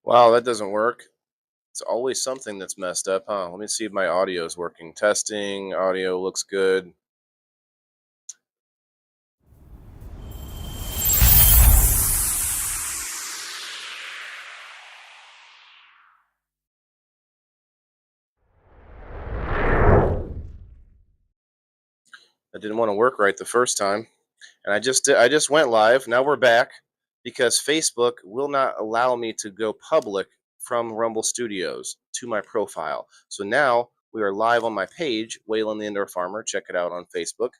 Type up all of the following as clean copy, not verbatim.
Wow, that doesn't work. It's always something that's messed up, huh? Let me see if my audio is working. Testing, audio looks good. That didn't want to work right the first time. And I just went live. Now we're back because Facebook will not allow me to go public from Rumble Studios to my profile. So now we are live on my page, Waylon the Indoor Farmer. Check it out on Facebook.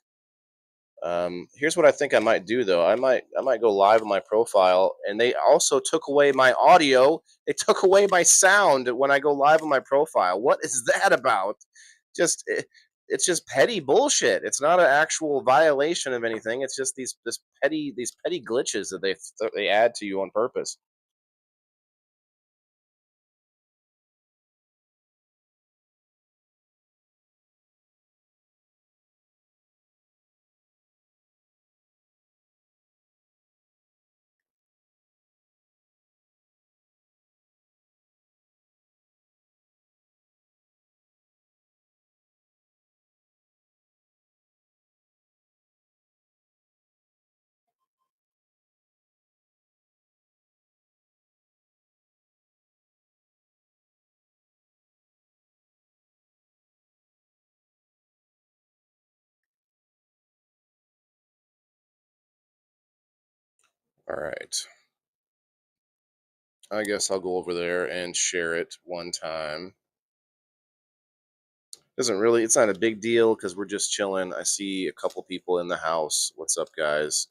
Here's what I think I might do though. I might go live on my profile, and they also took away my audio. They took away my sound when I go live on my profile. What is that about? Just it's just petty bullshit. It's not an actual violation of anything. It's just these petty glitches that they add to you on purpose. All right. I guess I'll go over there and share it one time. Doesn't really, it's not a big deal because we're just chilling. I see a couple people in the house. What's up, guys?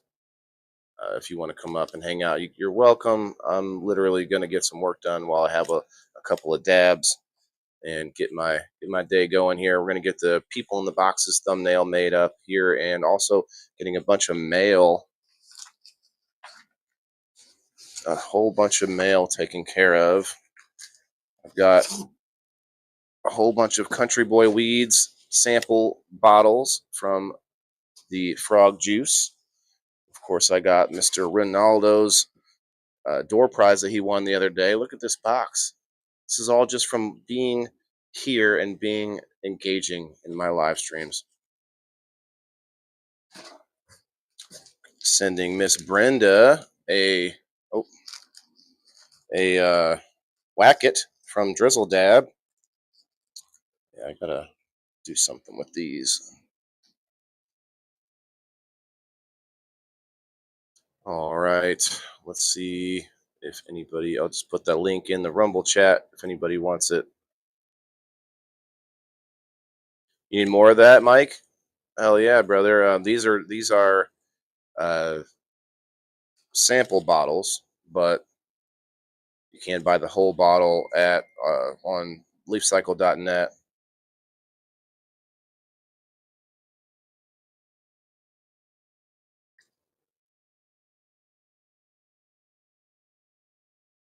If you want to come up and hang out, you're welcome. I'm literally going to get some work done while I have a couple of dabs and get my day going here. We're going to get the people in the boxes thumbnail made up here, and also getting a whole bunch of mail taken care of. I've got a whole bunch of Country Boy Weeds sample bottles from the Frog Juice. Of course, I got Mr. Ronaldo's door prize that he won the other day. Look at this box. This is all just from being here and being engaging in my live streams. Sending Miss Brenda oh, a whacket from Drizzle Dab. Yeah, I gotta do something with these. All right, let's see if anybody. I'll just put that link in the Rumble chat if anybody wants it. You need more of that, Mike? Hell yeah, brother. These are uh, sample bottles, but you can buy the whole bottle at on leafcycle.net.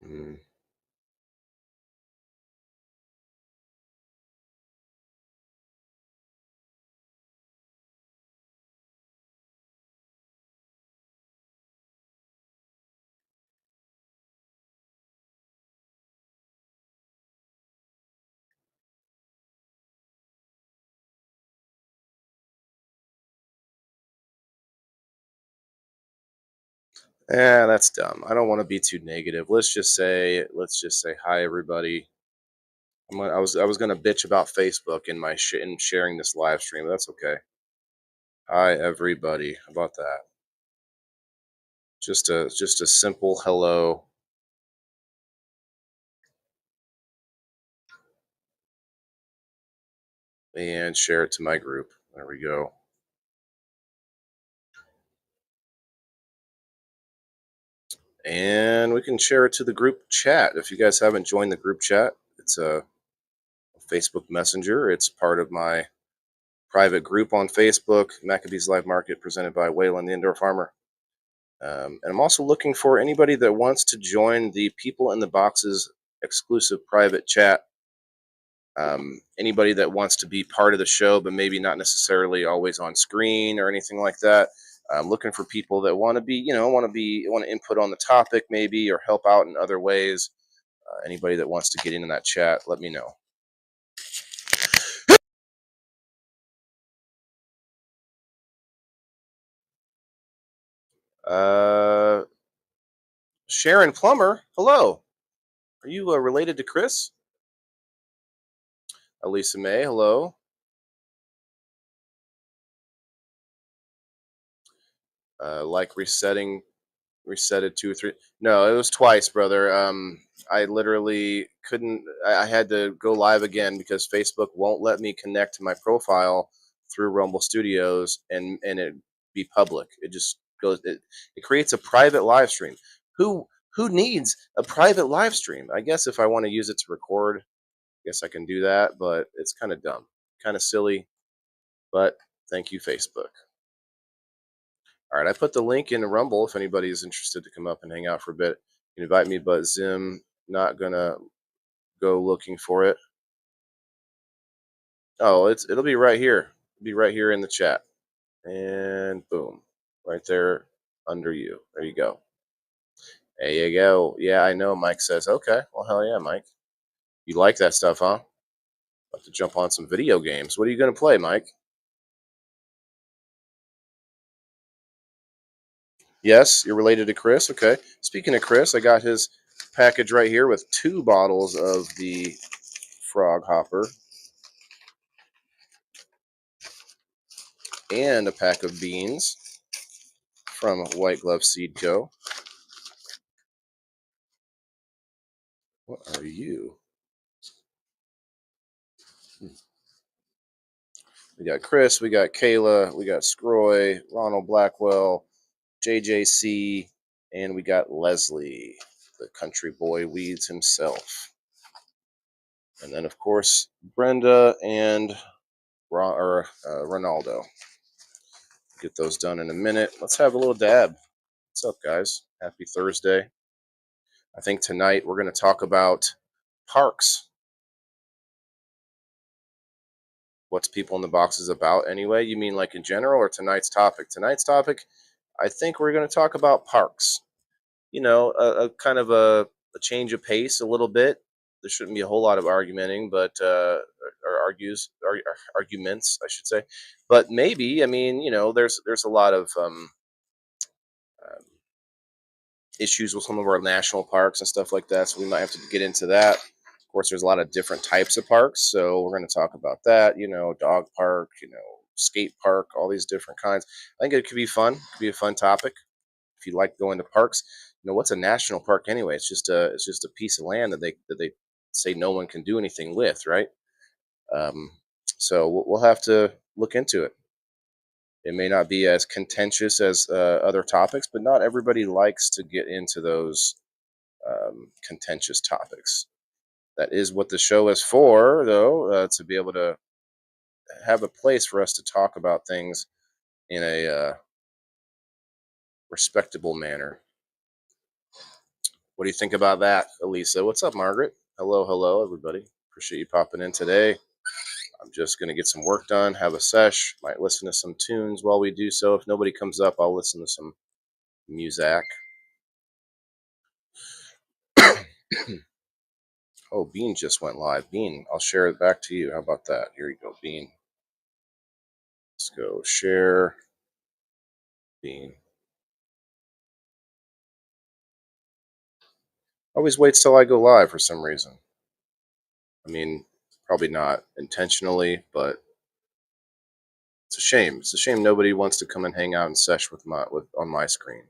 Mm. Yeah, that's dumb. I don't want to be too negative. Let's just say hi everybody. I was gonna bitch about Facebook in in sharing this live stream. But that's okay. Hi everybody. How about that? Just a simple hello. And share it to my group. There we go. And we can share it to the group chat. If you guys haven't joined the group chat, it's a Facebook Messenger. It's part of my private group on Facebook, Maccabees Live Market, presented by Waylon the Indoor Farmer. And I'm also looking for anybody that wants to join the People in the Boxes exclusive private chat. Anybody that wants to be part of the show, but maybe not necessarily always on screen or anything like that. I'm looking for people that want to be, want to input on the topic maybe, or help out in other ways. Anybody that wants to get in that chat, let me know. Sharon Plummer, hello. Are you related to Chris? Elisa May, hello. Like resetted 2 or 3. No, it was twice, brother. I literally couldn't. I had to go live again because Facebook won't let me connect to my profile through Rumble Studios and it be public. It just goes. It creates a private live stream. Who needs a private live stream? I guess if I want to use it to record, I guess I can do that, but it's kind of dumb, kind of silly. But thank you, Facebook. All right, I put the link in Rumble if anybody is interested to come up and hang out for a bit. You can invite me, but Zim not gonna go looking for it. Oh, it'll be right here. It'll be right here in the chat. And boom. Right there under you. There you go. There you go. Yeah, I know, Mike says. Okay. Well, hell yeah, Mike. You like that stuff, huh? About to jump on some video games. What are you gonna play, Mike? Yes, you're related to Chris. Okay. Speaking of Chris, I got his package right here with 2 bottles of the Frog Hopper and a pack of beans from White Glove Seed Co. What are you? We got Chris, we got Kayla, we got Scroy, Ronald Blackwell, JJC, and we got Leslie, the country boy weeds himself. And then, of course, Brenda and Ronaldo. Get those done in a minute. Let's have a little dab. What's up, guys? Happy Thursday. I think tonight we're going to talk about parks. What's People in the Boxes about anyway? You mean like in general or tonight's topic? Tonight's topic, I think we're going to talk about parks. You know, a kind of a change of pace a little bit. There shouldn't be a whole lot of argumenting, but or arguments, I should say. But maybe, I mean, you know, there's a lot of issues with some of our national parks and stuff like that. So we might have to get into that. Of course, there's a lot of different types of parks. So we're going to talk about that, you know, dog park, you know, skate park, all these different kinds. I think it could be fun. It could be a fun topic. If you like going to parks, you know, what's a national park anyway? It's just a piece of land that they say no one can do anything with, right? So we'll have to look into it. It may not be as contentious as other topics, but not everybody likes to get into those contentious topics. That is what the show is for, though, to be able to have a place for us to talk about things in a respectable manner. What do you think about that, Elisa? What's up, Margaret? Hello, everybody. Appreciate you popping in today. I'm just going to get some work done, have a sesh, might listen to some tunes while we do so. If nobody comes up, I'll listen to some music. Oh, Bean just went live. Bean, I'll share it back to you. How about that? Here you go, Bean. Let's go share. Bean. Always waits till I go live for some reason. I mean, probably not intentionally, but it's a shame. It's a shame nobody wants to come and hang out and sesh with on my screen.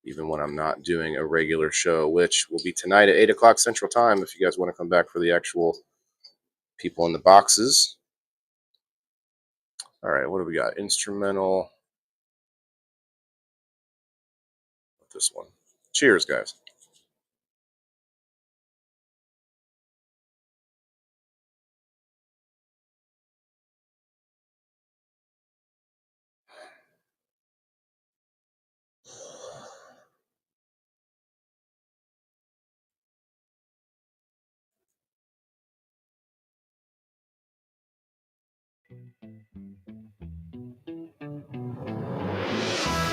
Even when I'm not doing a regular show, which will be tonight at 8 o'clock Central Time if you guys want to come back for the actual People in the Boxes. All right, what do we got? Instrumental. This one. Cheers, guys.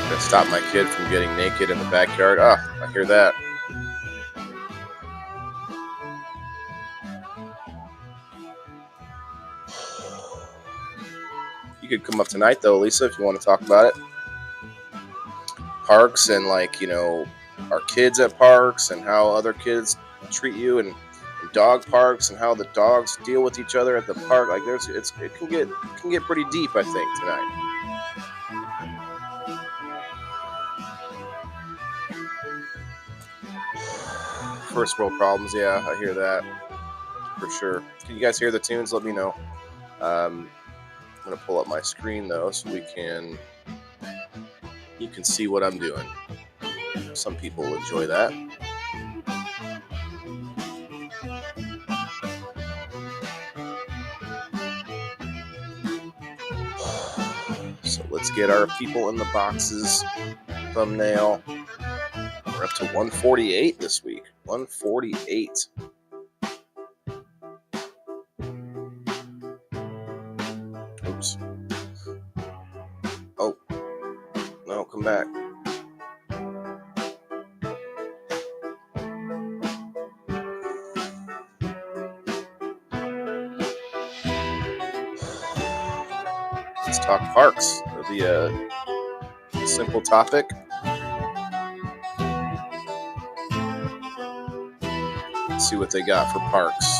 Gotta stop my kid from getting naked in the backyard. Ah, I hear that. You could come up tonight, though, Lisa, if you want to talk about it. Parks and, like, our kids at parks and how other kids treat you, and dog parks and how the dogs deal with each other at the park. Like, it can get pretty deep, I think, tonight. First world problems, yeah, I hear that for sure. Can you guys hear the tunes? Let me know. I'm gonna pull up my screen though, so you can see what I'm doing. Some people will enjoy that. So let's get our people in the boxes thumbnail. We're up to 148 this week. 148. Oops. Oh. No, come back. Let's talk parks. That'll be a simple topic. Let's see what they got for parks.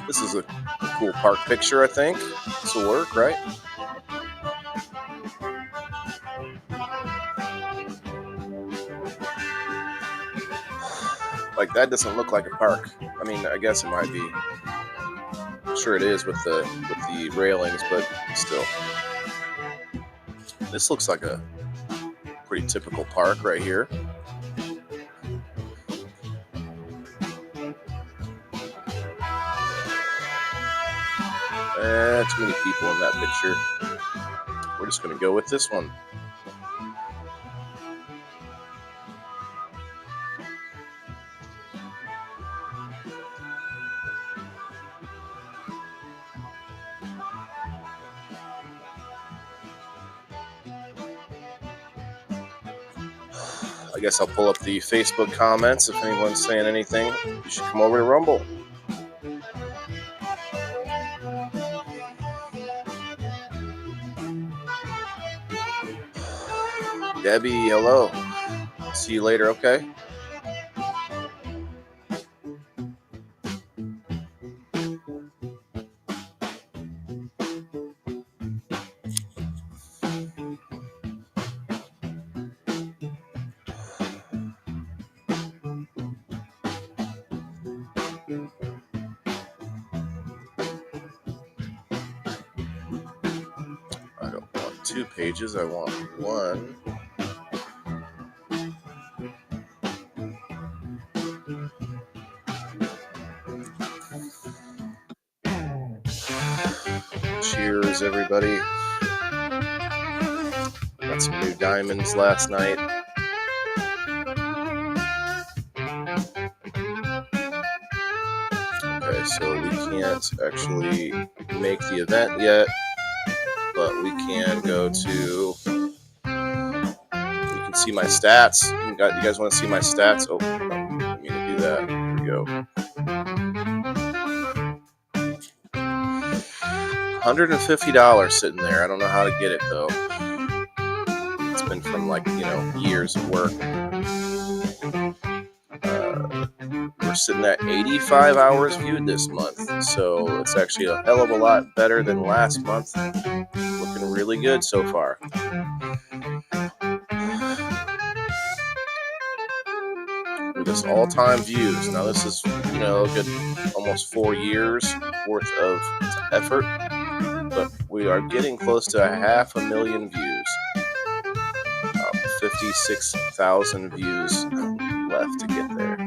This is a cool park picture, I think. This will work, right? Like, that doesn't look like a park. I mean, I guess it might be. I'm sure it is with the railings, but still. This looks like a pretty typical park right here. Too many people in that picture. We're just going to go with this one. I guess I'll pull up the Facebook comments. If anyone's saying anything, you should come over to Rumble. Debbie, hello. See you later, okay? I don't want 2 pages, I want 1. Cheers, everybody. Got some new diamonds last night. Okay, so we can't actually make the event yet, but we can go to... You can see my stats. You guys want to see my stats? Oh, I didn't mean to do that. Here we go. $150 sitting there. I don't know how to get it though. It's been from years of work. We're sitting at 85 hours viewed this month, so it's actually a hell of a lot better than last month. Looking really good so far. With this all-time views. Now this is a good almost 4 years worth of effort. But we are getting close to 500,000 views. 56,000 views left to get there.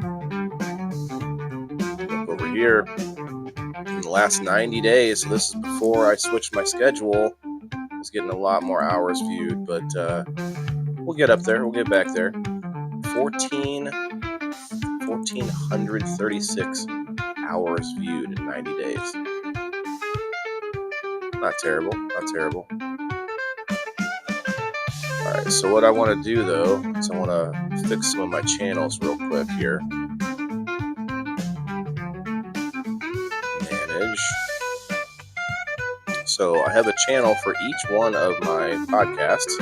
Look over here. In the last 90 days, so this is before I switched my schedule, I was getting a lot more hours viewed, but we'll get up there. We'll get back there. 1,436 hours viewed in 90 days. Not terrible. Not terrible. Alright, so what I want to do though is I want to fix some of my channels real quick here. Manage. So I have a channel for each one of my podcasts.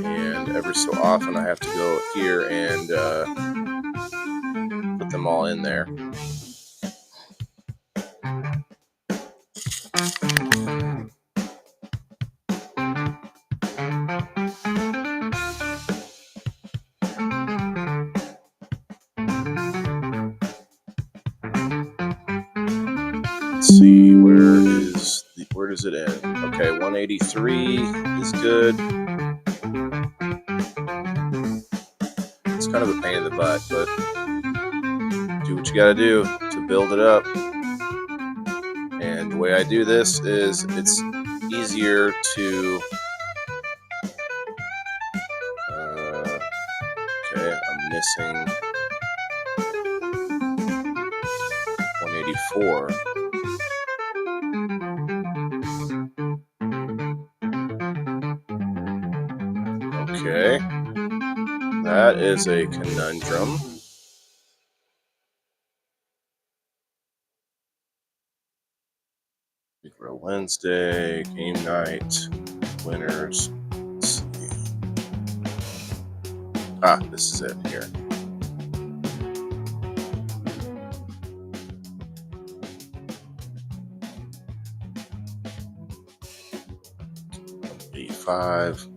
And every so often I have to go here and put them all in there. Let's see, where does it end? Okay, 183 is good. It's kind of a pain in the butt, but do what you gotta do to build it up. And the way I do this is it's easier to okay, I'm missing 184. Okay, that is a conundrum. Micro Wednesday, game night, winners. Let's see. This is it here. $85.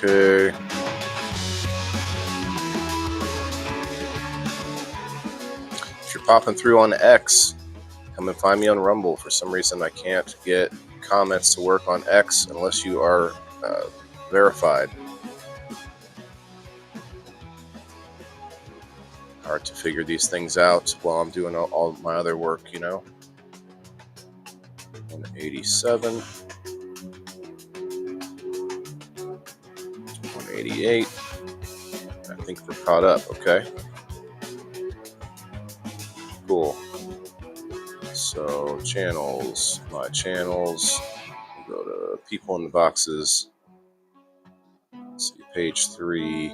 Okay. If you're popping through on X, come and find me on Rumble. For some reason, I can't get comments to work on X unless you are verified. Hard to figure these things out while I'm doing all my other work, you know. 187. 188. I think we're caught up, okay. Cool. So channels, my channels, go to people in the boxes. Let's see, page 3.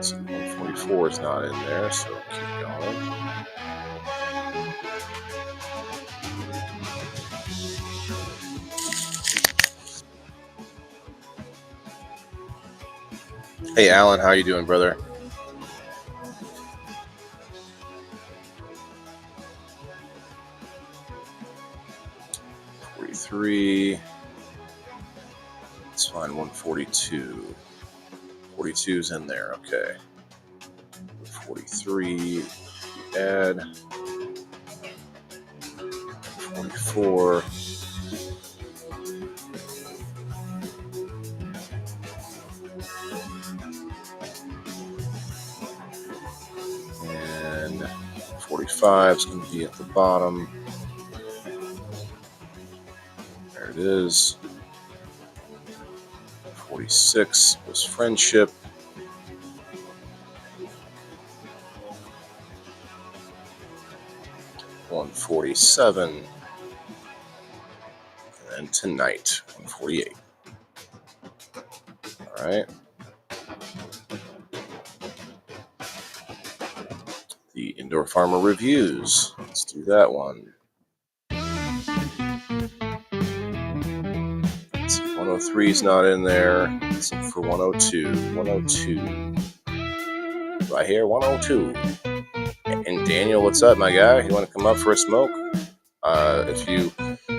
So 144 is not in there, so keep going. Hey Alan, how you doing, brother? $43. Let's find 142. 42's in there, okay. 43, add 44. And 45 is going to be at the bottom. There it is. 46 was friendship. $147. And tonight, $148. All right. The Indoor Farmer Reviews. Let's do that one. 103 is not in there. Let's look for 102. 102. Right here, 102. And Daniel, what's up, my guy? You want to come up for a smoke? If you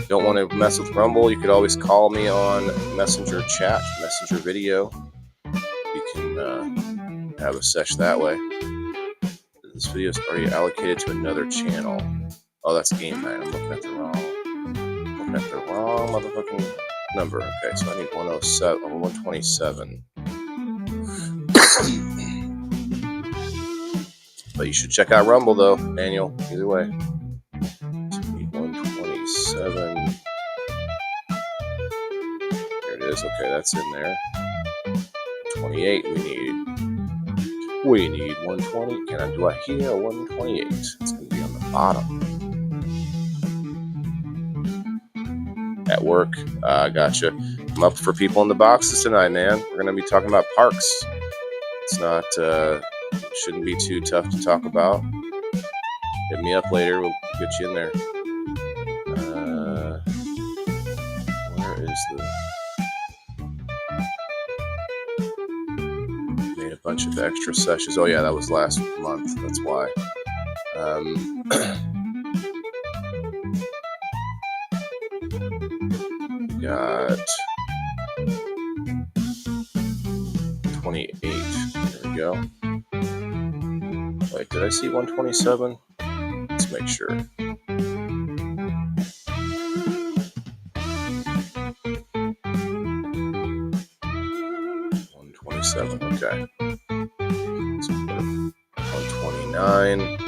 don't want to mess with Rumble, you could always call me on Messenger chat, Messenger video. You can have a sesh that way. This video is already allocated to another channel. Oh, that's game night. I'm looking at the wrong motherfucking number. Okay, so I need 107 or 127. But you should check out Rumble though, Daniel. Either way. So we need 127. Here it is. Okay, that's in there. 28 we need 120. Do I hear 128? It's gonna be on the bottom. At work. Gotcha. I'm up for people in the boxes tonight, man. We're gonna be talking about parks. It's not shouldn't be too tough to talk about. Hit me up later, we'll get you in there. Where is made a bunch of extra sessions. Oh yeah, that was last month, that's why. Got 28. There we go. Wait, did I see 127? Let's make sure. 127, okay. Let's put 129.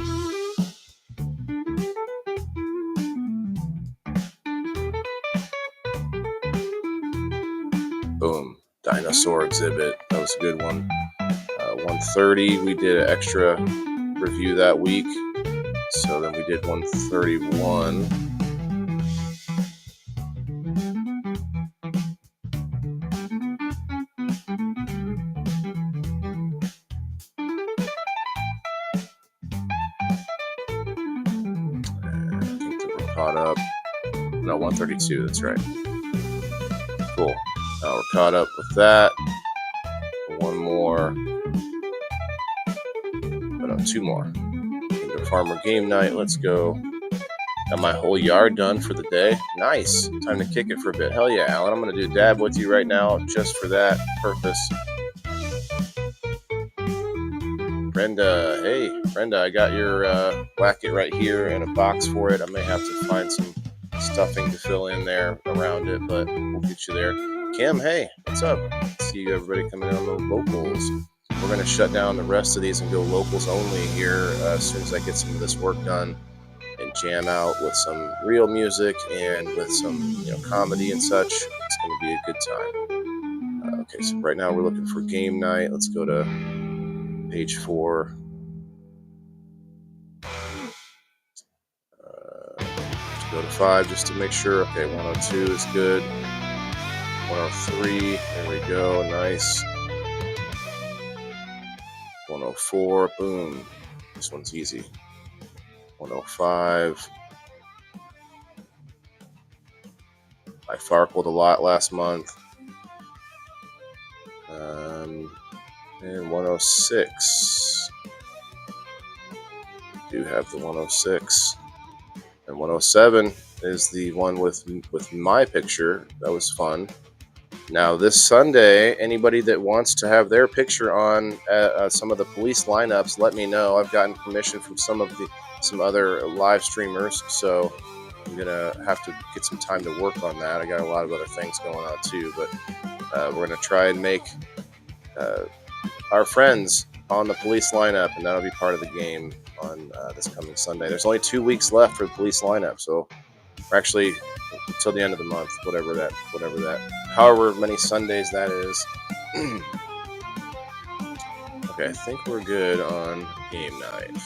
Boom. Dinosaur exhibit. That was a good one. 130. We did an extra review that week. So then we did 131. I think that we're caught up. No, 132. That's right. Cool. Now we're caught up with that. One more. But no, two more. Into Farmer Game Night. Let's go. Got my whole yard done for the day. Nice. Time to kick it for a bit. Hell yeah, Alan. I'm going to do a dab with you right now just for that purpose. Brenda. Hey, Brenda, I got your whack-it right here and a box for it. I may have to find some stuffing to fill in there around it, but we'll get you there. Kim, hey, what's up? See you everybody coming in on the locals. We're going to shut down the rest of these and go locals only here as soon as I get some of this work done and jam out with some real music and with some comedy and such. It's going to be a good time. Okay, so right now we're looking for game night. Let's go to page 4. Let's go to 5 just to make sure. Okay, 102 is good. 103, there we go, nice. 104, boom. This one's easy. 105. I farkled a lot last month. And 106. Do have the 106. And 107 is the one with my picture. That was fun. Now this Sunday, anybody that wants to have their picture on some of the police lineups, let me know. I've gotten permission from some other live streamers, so I'm gonna have to get some time to work on that. I got a lot of other things going on too, but we're gonna try and make our friends on the police lineup, and that'll be part of the game on this coming Sunday. There's only 2 weeks left for the police lineup, so we're actually until the end of the month, whatever that, however many Sundays that is. Okay, I think we're good on game night.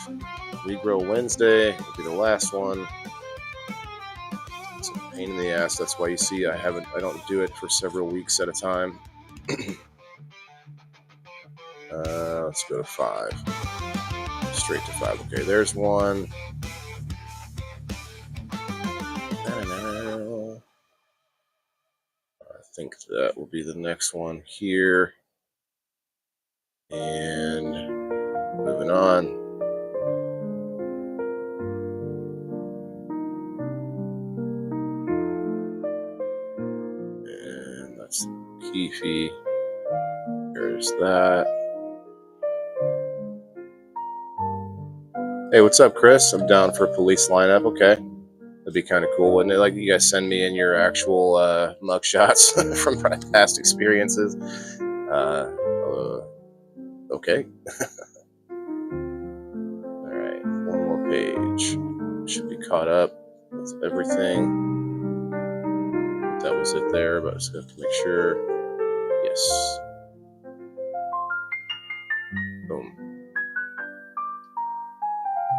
We Grow Wednesday will be the last one. It's a pain in the ass. That's why you see I don't do it for several weeks at a time. Let's go to 5. Straight to 5. Okay, there's one. I think that will be the next one here. And moving on. And that's Keefy. There's that. Hey, what's up, Chris? I'm down for police lineup. Okay. That'd be kind of cool, wouldn't it? Like, you guys send me in your actual mug shots from past experiences. Okay. All right. One more page. Should be caught up with everything. That was it there, but I just have to make sure. Yes. Boom.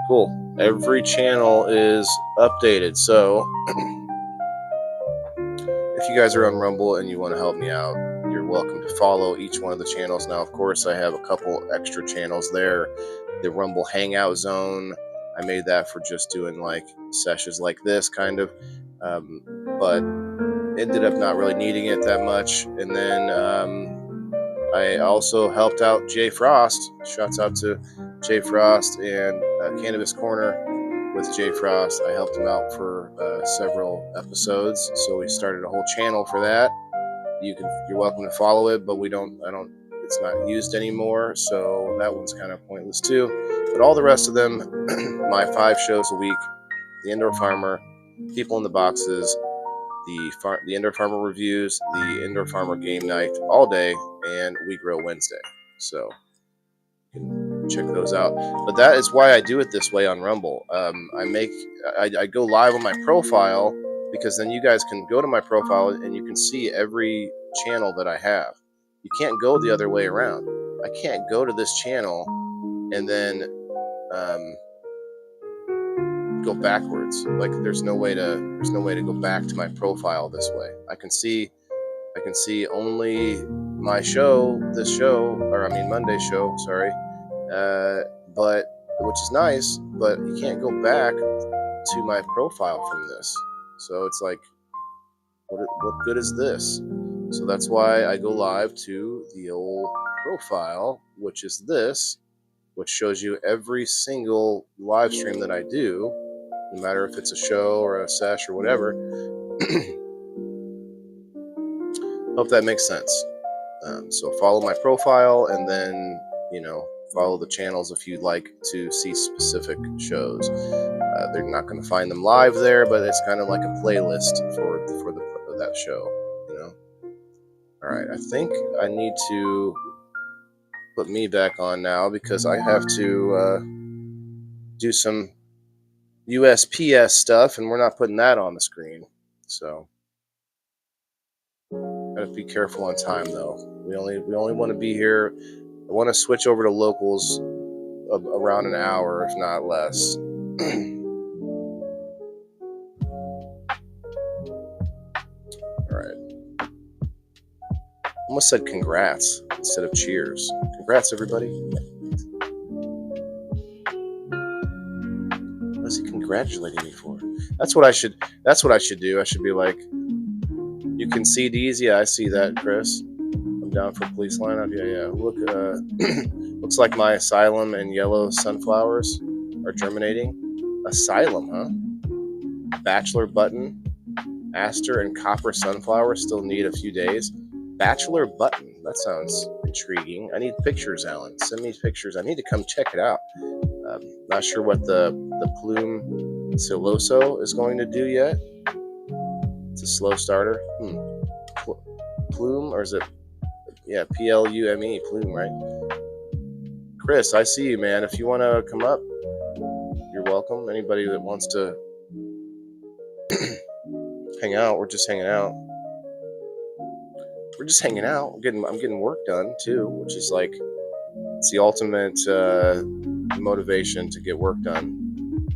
Cool. Every channel is updated. So if you guys are on Rumble and you want to help me out, you're welcome to follow each one of the channels. Now, of course, I have a couple extra channels there. The Rumble Hangout Zone, I made that for just doing like sessions like this, kind of. But ended up not really needing it that much. And then I also helped out Jay Frost. Shouts out to Jay Frost and Cannabis Corner with Jay Frost. I helped him out for several episodes, so we started a whole channel for that. You're welcome to follow it, but it's not used anymore, so that one's kind of pointless too. But all the rest of them, my 5 shows a week, the Indoor Farmer, People in the Boxes, the Indoor Farmer Reviews, the Indoor Farmer Game Night all day, and We Grow Wednesday. So you can check those out. But that is why I do it this way on Rumble. I go live on my profile, because then you guys can go to my profile and you can see every channel that I have. You can't go the other way around. I can't go to this channel and then go backwards. Like there's no way to go back to my profile this way. I can see only my show, Monday's show, sorry. But which is nice, but you can't go back to my profile from this. So it's like, what good is this? So that's why I go live to the old profile, which is this, which shows you every single live stream that I do, no matter if it's a show or a sesh or whatever. Hope that makes sense. So follow my profile, and then follow the channels if you'd like to see specific shows. They're not going to find them live there, but it's kind of like a playlist for that show. All right, I think I need to put me back on now, because I have to do some USPS stuff, and we're not putting that on the screen. So gotta be careful on time, though. We only want to be here. I want to switch over to locals around an hour, if not less. All right. Almost said congrats instead of cheers. Congrats, everybody. What is he congratulating me for? That's what I should do. I should be like, you concede easy. I see that, Chris. I'm down for police lineup. Yeah. Look, looks like my asylum and yellow sunflowers are germinating. Asylum, huh? Bachelor button, aster, and copper sunflower still need a few days. Bachelor button. That sounds intriguing. I need pictures, Alan. Send me pictures. I need to come check it out. Not sure what the plume siloso is going to do yet. It's a slow starter. Plume, or is it? Yeah, Plume, plume, right? Chris, I see you, man. If you want to come up, you're welcome. Anybody that wants to hang out, we're just hanging out. We're just hanging out. I'm getting work done too, which is like, it's the ultimate motivation to get work done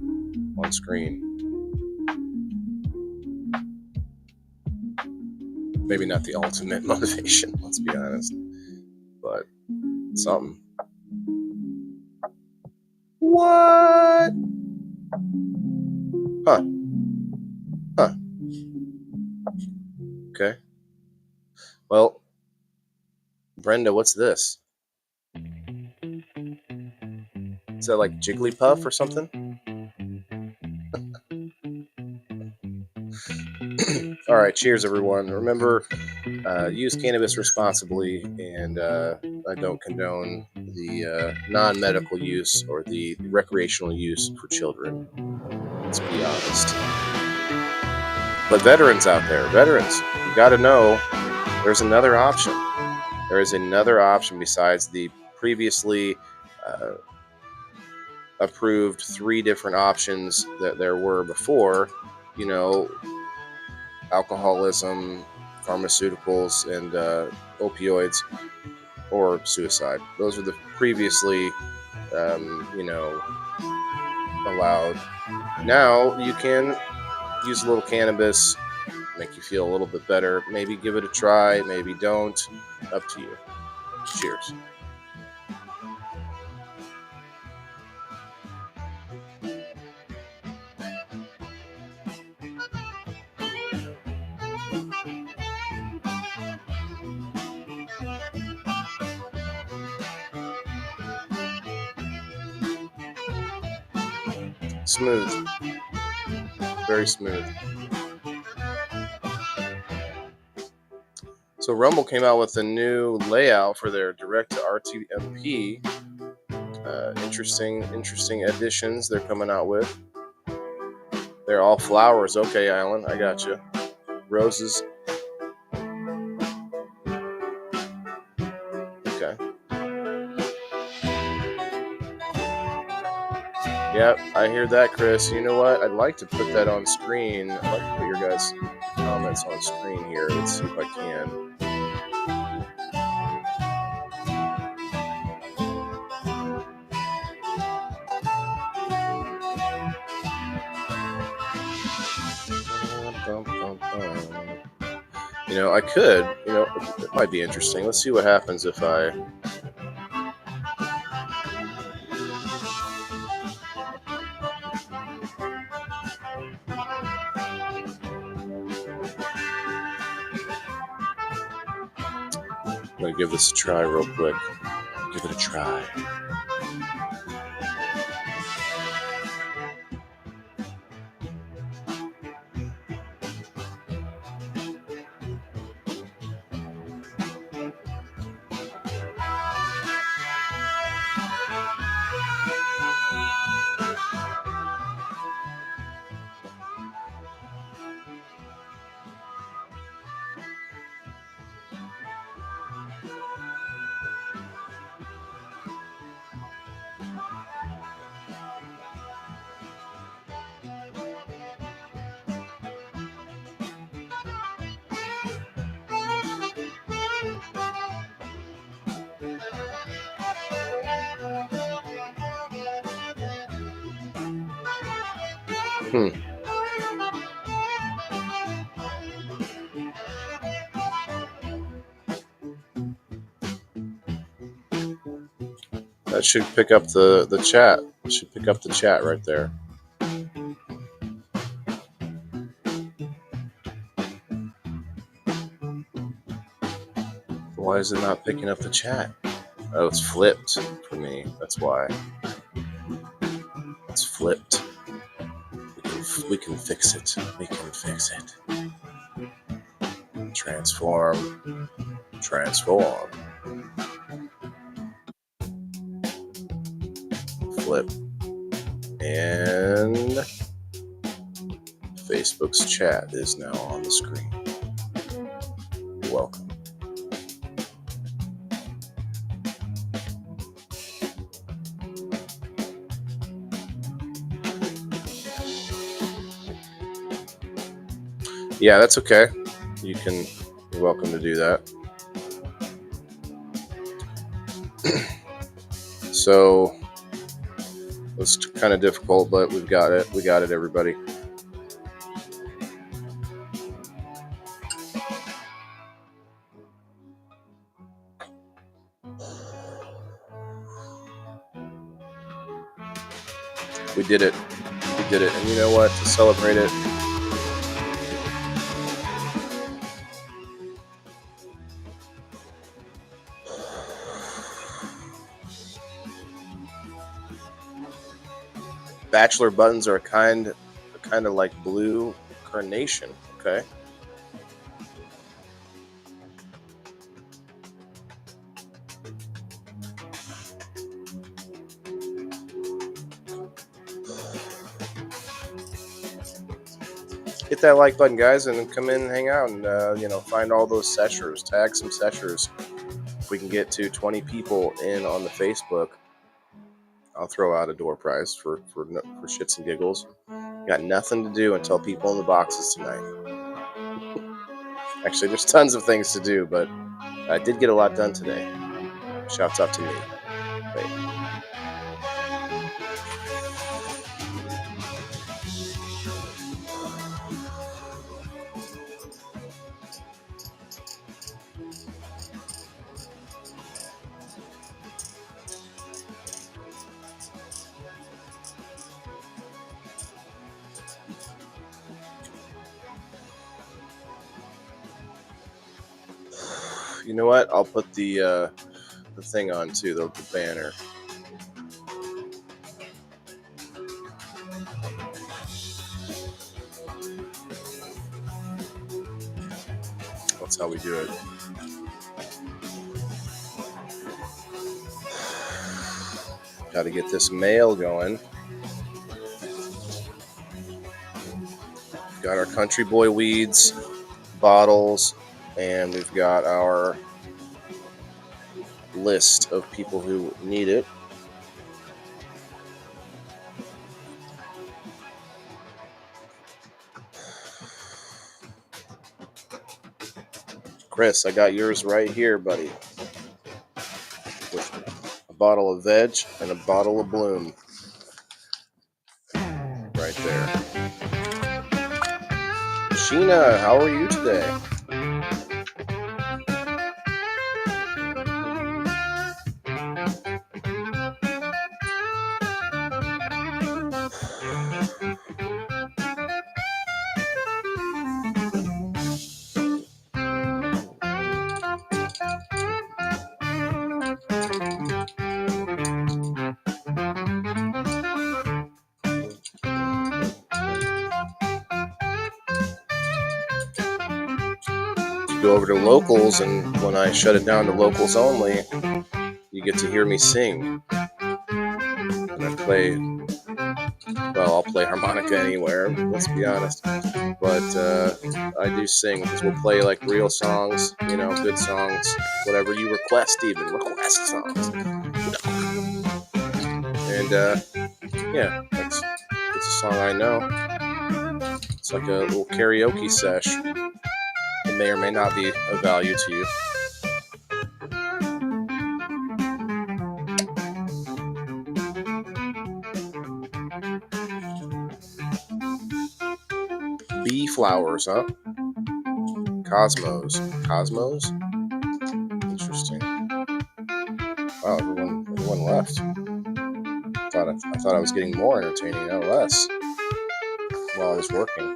on screen. Maybe not the ultimate motivation, let's be honest, but something. What? Huh. Okay. Well, Brenda, what's this? Is that like Jigglypuff or something? All right, cheers, everyone. Remember, use cannabis responsibly, and I don't condone the non-medical use or the recreational use for children. Let's be honest. But veterans out there, veterans, you got to know there's another option. There is another option besides the previously uh, approved 3 different options that there were before. You know, alcoholism, pharmaceuticals, and opioids, or suicide. Those were the previously, allowed. Now you can use a little cannabis, make you feel a little bit better. Maybe give it a try, maybe don't. Up to you. Cheers. Smooth. Very smooth. So Rumble came out with a new layout for their direct to RTMP. Interesting additions they're coming out with. They're all flowers. Okay, Alan, I got you. Roses. Okay. Yep, I hear that, Chris. You know what? I'd like to put that on screen. I'd like to put your guys' comments on screen here. Let's see if I can. You know, I could. You know, it might be interesting. Let's see what happens if I. I'm going to give this a try real quick. Give it a try. That should pick up the chat. It should pick up the chat right there. Why is it not picking up the chat? Oh, it's flipped for me. That's why. It's flipped. We can fix it. We can fix it. Transform. Transform. Flip. And Facebook's chat is now on the screen. Welcome. Yeah, that's okay. You're welcome to do that. So it's kind of difficult, but we've got it. We got it, everybody. We did it. We did it. And you know what? To celebrate it, bachelor buttons are a kind of like blue carnation. Okay. hit that like button, guys, and come in and hang out and find all those seshers, tag some seshers. If we can get to 20 people in on the Facebook, I'll throw out a door prize for shits and giggles. Got nothing to do until people in the boxes tonight. Actually, there's tons of things to do, but I did get a lot done today. Shouts out to me. Wait. You know what? I'll put the thing on too, the banner. That's how we do it. Got to get this mail going. Got our Country Boy weeds, bottles, and we've got our list of people who need it. Chris, I got yours right here, buddy. With a bottle of veg and a bottle of Bloom. Right there. Sheena, how are you today? Go over to locals, and when I shut it down to locals only, you get to hear me sing. And I play, well, I'll play harmonica anywhere, let's be honest. But I do sing, because we'll play like real songs, good songs, whatever you request, even request songs. And yeah, it's a song I know. It's like a little karaoke sesh. It may or may not be of value to you. Bee flowers, huh? Cosmos. Interesting. Wow, everyone left. I thought I was getting more entertaining, no less, while I was working.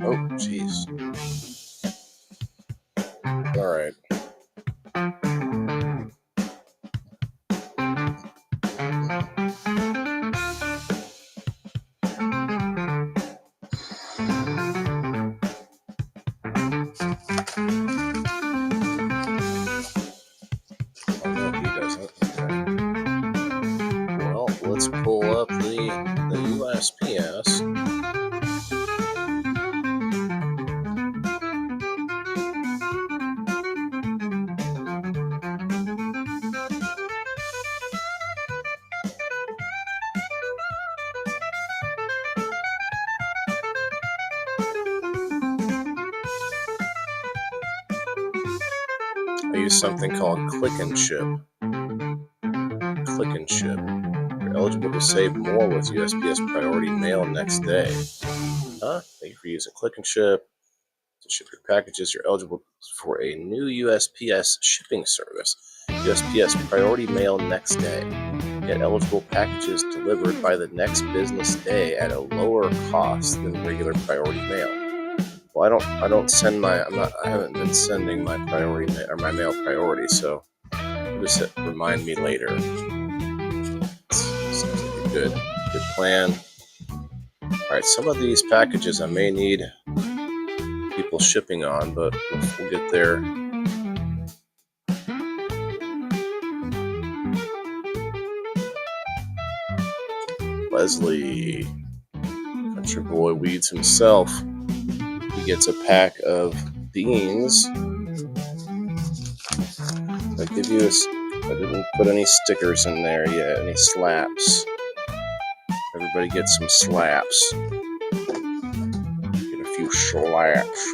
Oh, jeez. All right. Oh, no, he doesn't. Okay. Well, let's pull up the USPS. I use something called Click and Ship. Click and Ship. You're eligible to save more with USPS Priority Mail next day. Thank you for using Click and Ship to ship your packages. You're eligible for a new USPS shipping service. USPS Priority Mail next day. Get eligible packages delivered by the next business day at a lower cost than regular priority mail. I don't send my. I haven't been sending my priority or my mail priority, so just hit remind me later. Sounds like a good plan. All right, some of these packages I may need people shipping on, but we'll get there. Leslie, country boy weeds himself. He gets a pack of beans. I didn't put any stickers in there yet, any slaps. Everybody gets some slaps. Get a few slaps.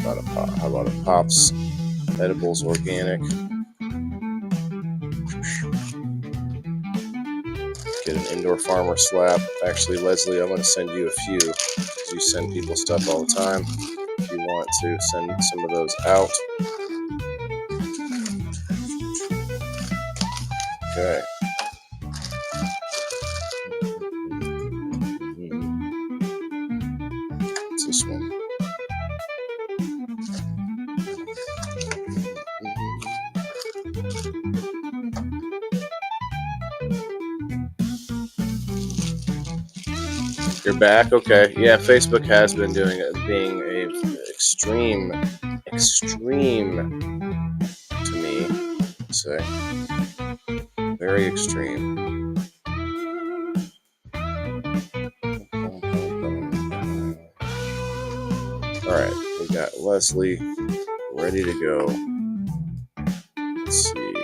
How about a Pops Edibles Organic? Get an Indoor Farmer slap. Actually, Leslie, I'm going to send you a few, because you send people stuff all the time. If you want to send some of those out. Okay. What's this one? You're back? Okay. Yeah, Facebook has been being a extreme to me, say. Very extreme. Alright, we got Leslie ready to go. Let's see.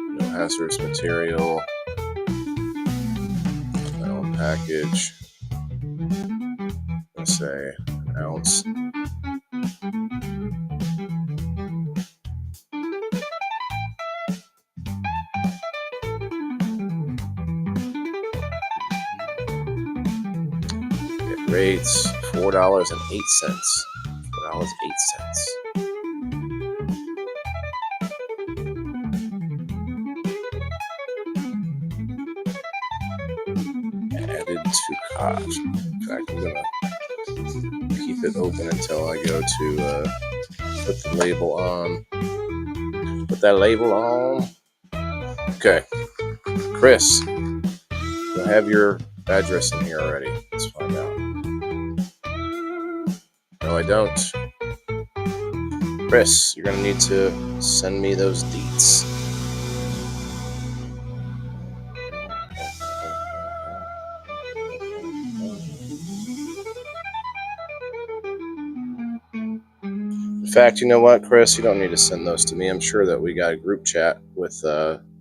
No hazardous material. Metal package. Let's say an ounce. Rates $4.08. $4.08. Added to cart. In fact, I'm gonna keep it open until I go to put the label on. Put that label on. Okay, Chris, I have your address in here already. Let's find out. No, I don't. Chris, you're gonna need to send me those deets. In fact, you know what, Chris? You don't need to send those to me. I'm sure that we got a group chat with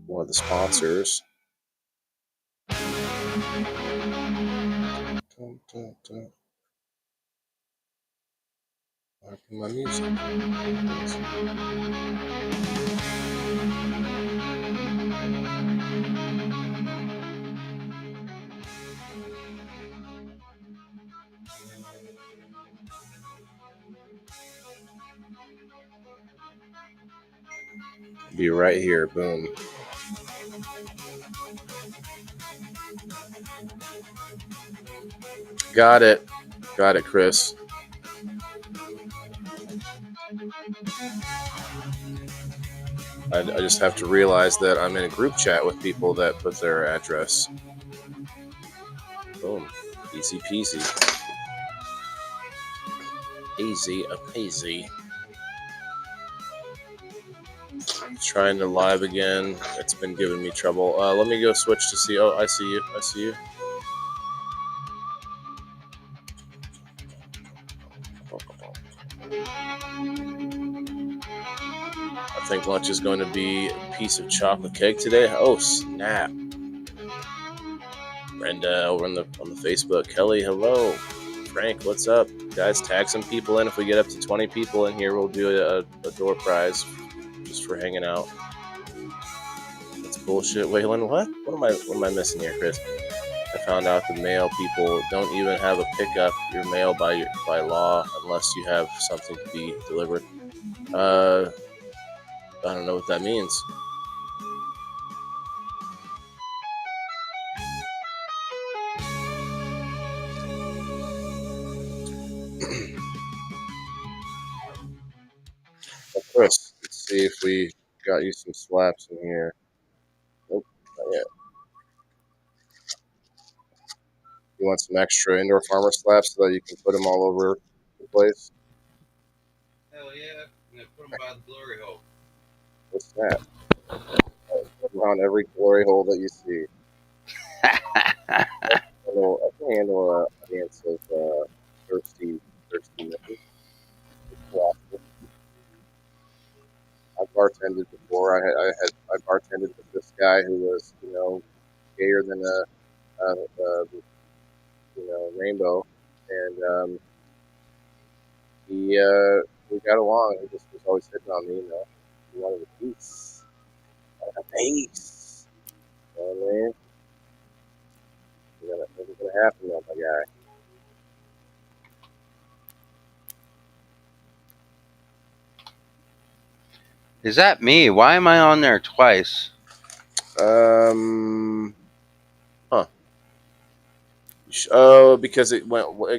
one of the sponsors. My music. Be right here. Boom. Got it. Got it, Chris. I just have to realize that I'm in a group chat with people that put their address. Boom. Easy peasy. Easy a peasy. Trying to live again. It's been giving me trouble. Let me go switch to see. Oh, I see you. I see you. I think lunch is going to be a piece of chocolate cake today. Oh, snap. Brenda over on the Facebook. Kelly, hello. Frank, what's up? Guys, tag some people in. If we get up to 20 people in here, we'll do a door prize just for hanging out. That's bullshit. Waylon, what? What am I missing here, Chris? I found out the mail people don't even have a pickup your mail by law unless you have something to be delivered. I don't know what that means. Chris, let's see if we got you some slaps in here. Nope, not yet. You want some extra indoor farmer slaps so that you can put them all over the place? Hell yeah. I'm going to put them by the glory hole. What's that? Around every glory hole that you see. I can handle a audience of thirsty men. I bartended before. I bartended with this guy who was, gayer than a rainbow, and we got along. He just was always hitting on me, He wanted a piece, a piece. You know what I mean? It's gonna happen, though, my guy. Is that me? Why am I on there twice? Huh. Oh, because it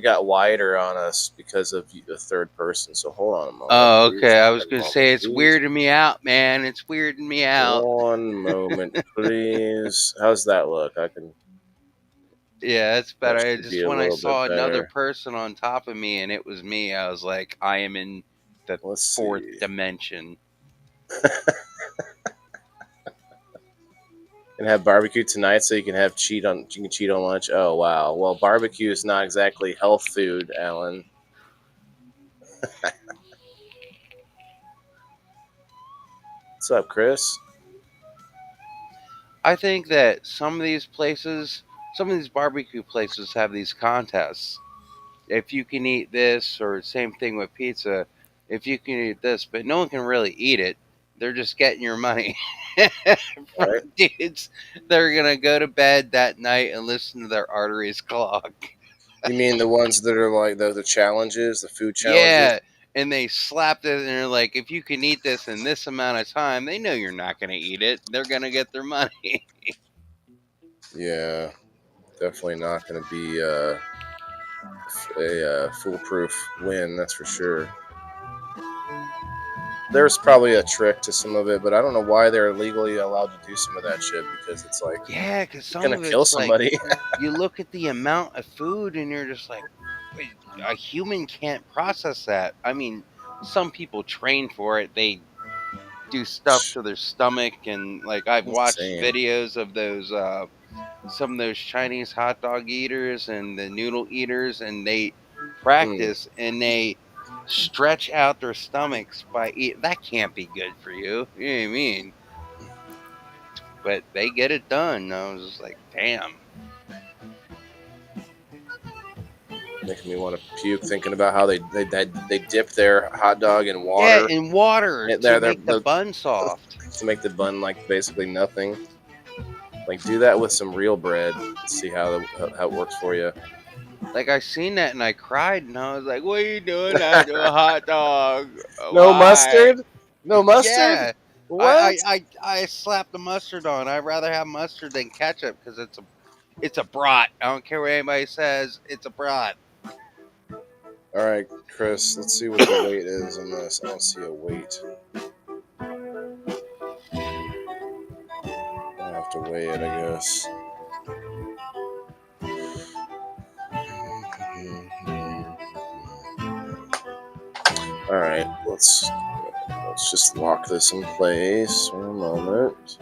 got wider on us because of the third person. So hold on a moment, Oh, please. okay. I was going to say it's weirding me out, man. It's weirding me out. One moment, please. How's that look? Yeah, it's better. That I should be just a when I little bit saw another better. person on top of me and it was me, I was like, I am in the Let's fourth see. dimension. And have barbecue tonight, so you can cheat on lunch. Oh wow. Well, barbecue is not exactly health food, Alan. What's up, Chris? I think that some of these barbecue places have these contests. If you can eat this, or same thing with pizza, if you can eat this, but no one can really eat it. They're just getting your money All from right. dudes. They're gonna go to bed that night and listen to their arteries clog. You mean the ones that are like the challenges, the food challenges? Yeah, and they slapped it, and they're like, if you can eat this in this amount of time, they know you're not gonna eat it. They're gonna get their money. Yeah, definitely not going to be a foolproof win. That's for sure. There's probably a trick to some of it, but I don't know why they're legally allowed to do some of that shit because it's like Yeah, because you're some gonna of kill it's like somebody. you look at the amount of food, and you're just like, wait, a human can't process that. I mean, some people train for it. They do stuff to their stomach, and like I've watched Insane. videos of those some of those Chinese hot dog eaters and the noodle eaters, and they Hmm. practice and they stretch out their stomachs by eat. That can't be good for you. You know what I mean? But they get it done. I was just like, damn. Making me want to puke thinking about how they dip their hot dog in Yeah, water. in water to They're make the bun soft. to make the bun like basically nothing. Like do that with some real bread and see how it works for you. Like I seen that and I cried and I was like, "What are you doing that to a hot dog? No Why?" mustard? No mustard? Yeah, What? I slapped the mustard on. I'd rather have mustard than ketchup because it's a brat. I don't care what anybody says. It's a brat. All right, Chris. Let's see what the weight is on this. I don't see a weight. I have to weigh it, I guess. All right, let's just lock this in place for a moment.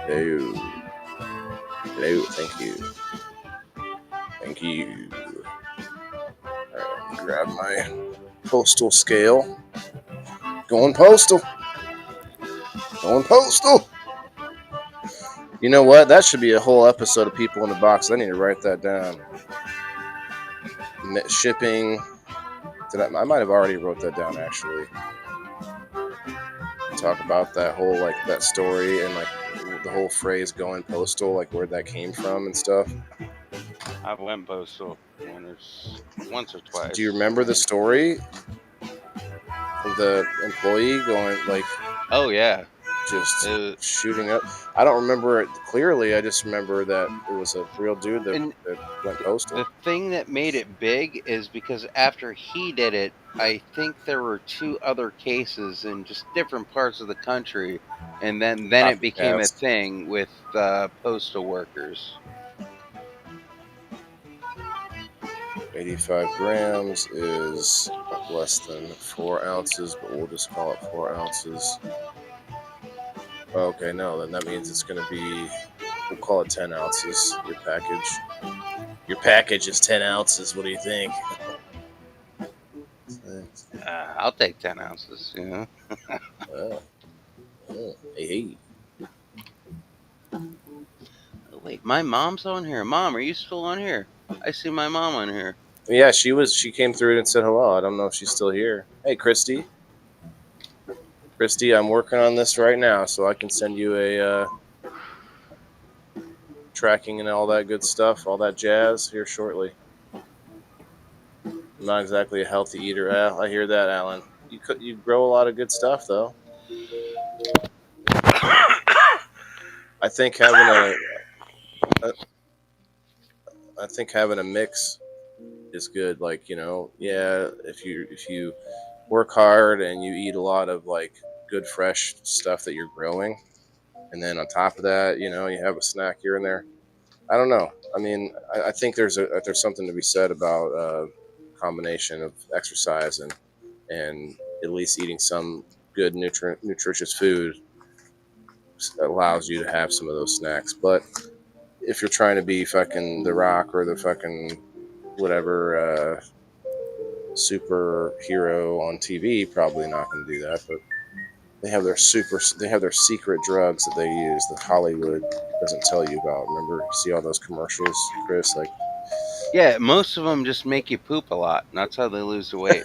Hello, hello, thank you, thank you. All right, grab my postal scale. Going postal. Going postal. You know what? That should be a whole episode of People in the Box. I need to write that down. Shipping. I might have already wrote that down actually. Talk about that whole that story and the whole phrase "going postal," like where that came from and stuff. I've went postal once or Do you twice. remember the story The employee going like Oh yeah. just Uh, shooting up. I don't remember it clearly. I just remember that it was a real dude and that went postal. the thing that made it big is because after he did it, I think there were two other cases in just different parts of the country, and then it became a Copycats. thing with postal workers. 85 grams is less than 4 ounces, but we'll just call it 4 ounces. Okay, no, then that means it's going to be, we'll call it 10 ounces, your package. Your package is 10 ounces. What do you think? I'll take 10 ounces. You know. Oh, hey. Oh, wait, my mom's on here. Mom, are you still on here? I see my mom on here. Yeah, she came through and said hello. I don't know if she's still here. Hey, Christy. Christy, I'm working on this right now, so I can send you a tracking and all that good stuff, all that jazz here shortly. I'm not exactly a healthy eater. I hear that, Alan. You grow a lot of good stuff though. I think a I think having a mix is good. Like yeah, if you work hard and you eat a lot of like good fresh stuff that you're growing, and then on top of that, you have a snack here and there. I don't know. I mean, I think there's something to be said about combination of exercise and at least eating some good nutritious food allows you to have some of those snacks. But if you're trying to be fucking The Rock or the fucking whatever superhero on TV, probably not going to do that. But they have their secret drugs that they use that Hollywood doesn't tell you about. Remember, you see all those commercials, Chris? Like, Yeah, most of them just make you poop a lot, and that's how they lose the weight.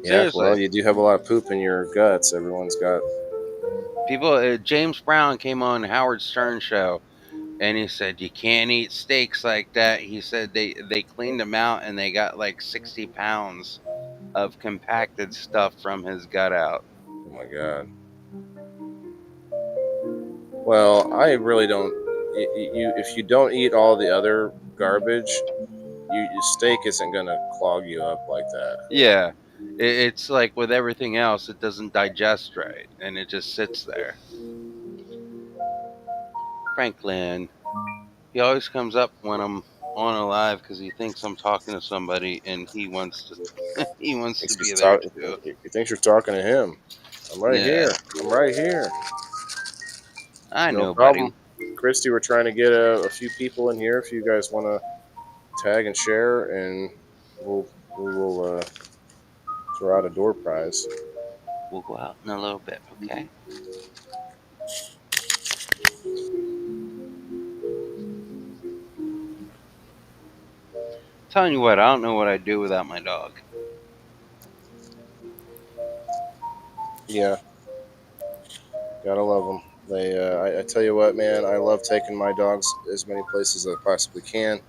yeah, well, Seriously. you do have a lot of poop in your guts. Everyone's got. People, James Brown came on Howard Stern show, and he said you can't eat steaks like that. He said they cleaned him out, and they got like 60 pounds of compacted stuff from his gut out. Oh my god. Well, I really don't. You if you don't eat all the other garbage, your steak isn't gonna clog you up like that. Yeah, it's like with everything else, it doesn't digest right, and it just sits there. Franklin, he always comes up when I'm on a live because he thinks I'm talking to somebody, and he wants to he wants to Thinks be you're there talking. too. He thinks you're talking to him. I'm right Yeah, here. I'm right here. I No know, buddy. problem. Christy, we're trying to get a few people in here. If you guys want to tag and share, and we'll we will throw out a door prize. We'll go out in a little bit, okay? Telling you what, I don't know what I'd do without my dog. Yeah, gotta love them. They, I tell you what, man, I love taking my dogs as many places as I possibly can,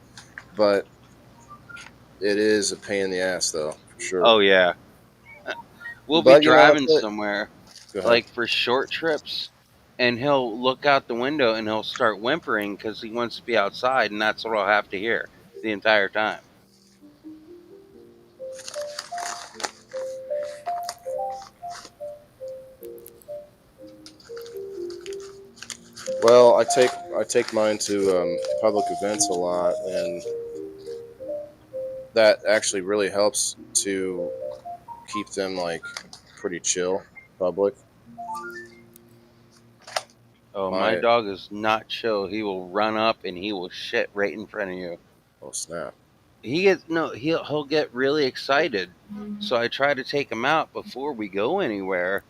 but it is a pain in the ass, though, for sure. Oh yeah, we'll be But driving somewhere, go ahead. like for short trips, and he'll look out the window and he'll start whimpering because he wants to be outside, and that's what I'll have to hear the entire time. Well, I take mine to public events a lot, and that actually really helps to keep them like pretty chill, public. Oh, my My dog is not chill. He will run up and he will shit right in front of you. oh snap! He gets no, he'll get really excited. So I try to take him out before we go anywhere.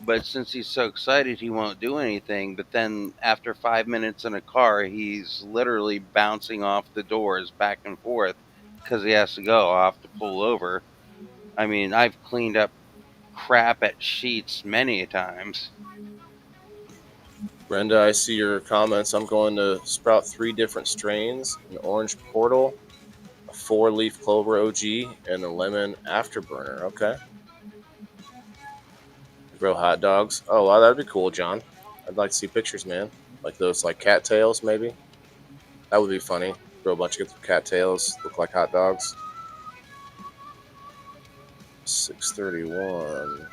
But since he's so excited, he won't do anything. But then after 5 minutes in a car, he's literally bouncing off the doors back and forth because he has to go. I'll have to pull over. I mean, I've cleaned up crap at sheets many times. Brenda, I see your comments. I'm going to sprout 3 different strains: an orange portal, a 4-leaf clover OG, and a lemon afterburner. Okay. Grow hot dogs. Oh, wow, that'd be cool, John. I'd like to see pictures, man. Like those, like cattails, maybe. That would be funny. Grow a bunch of cattails, look like hot dogs. 631.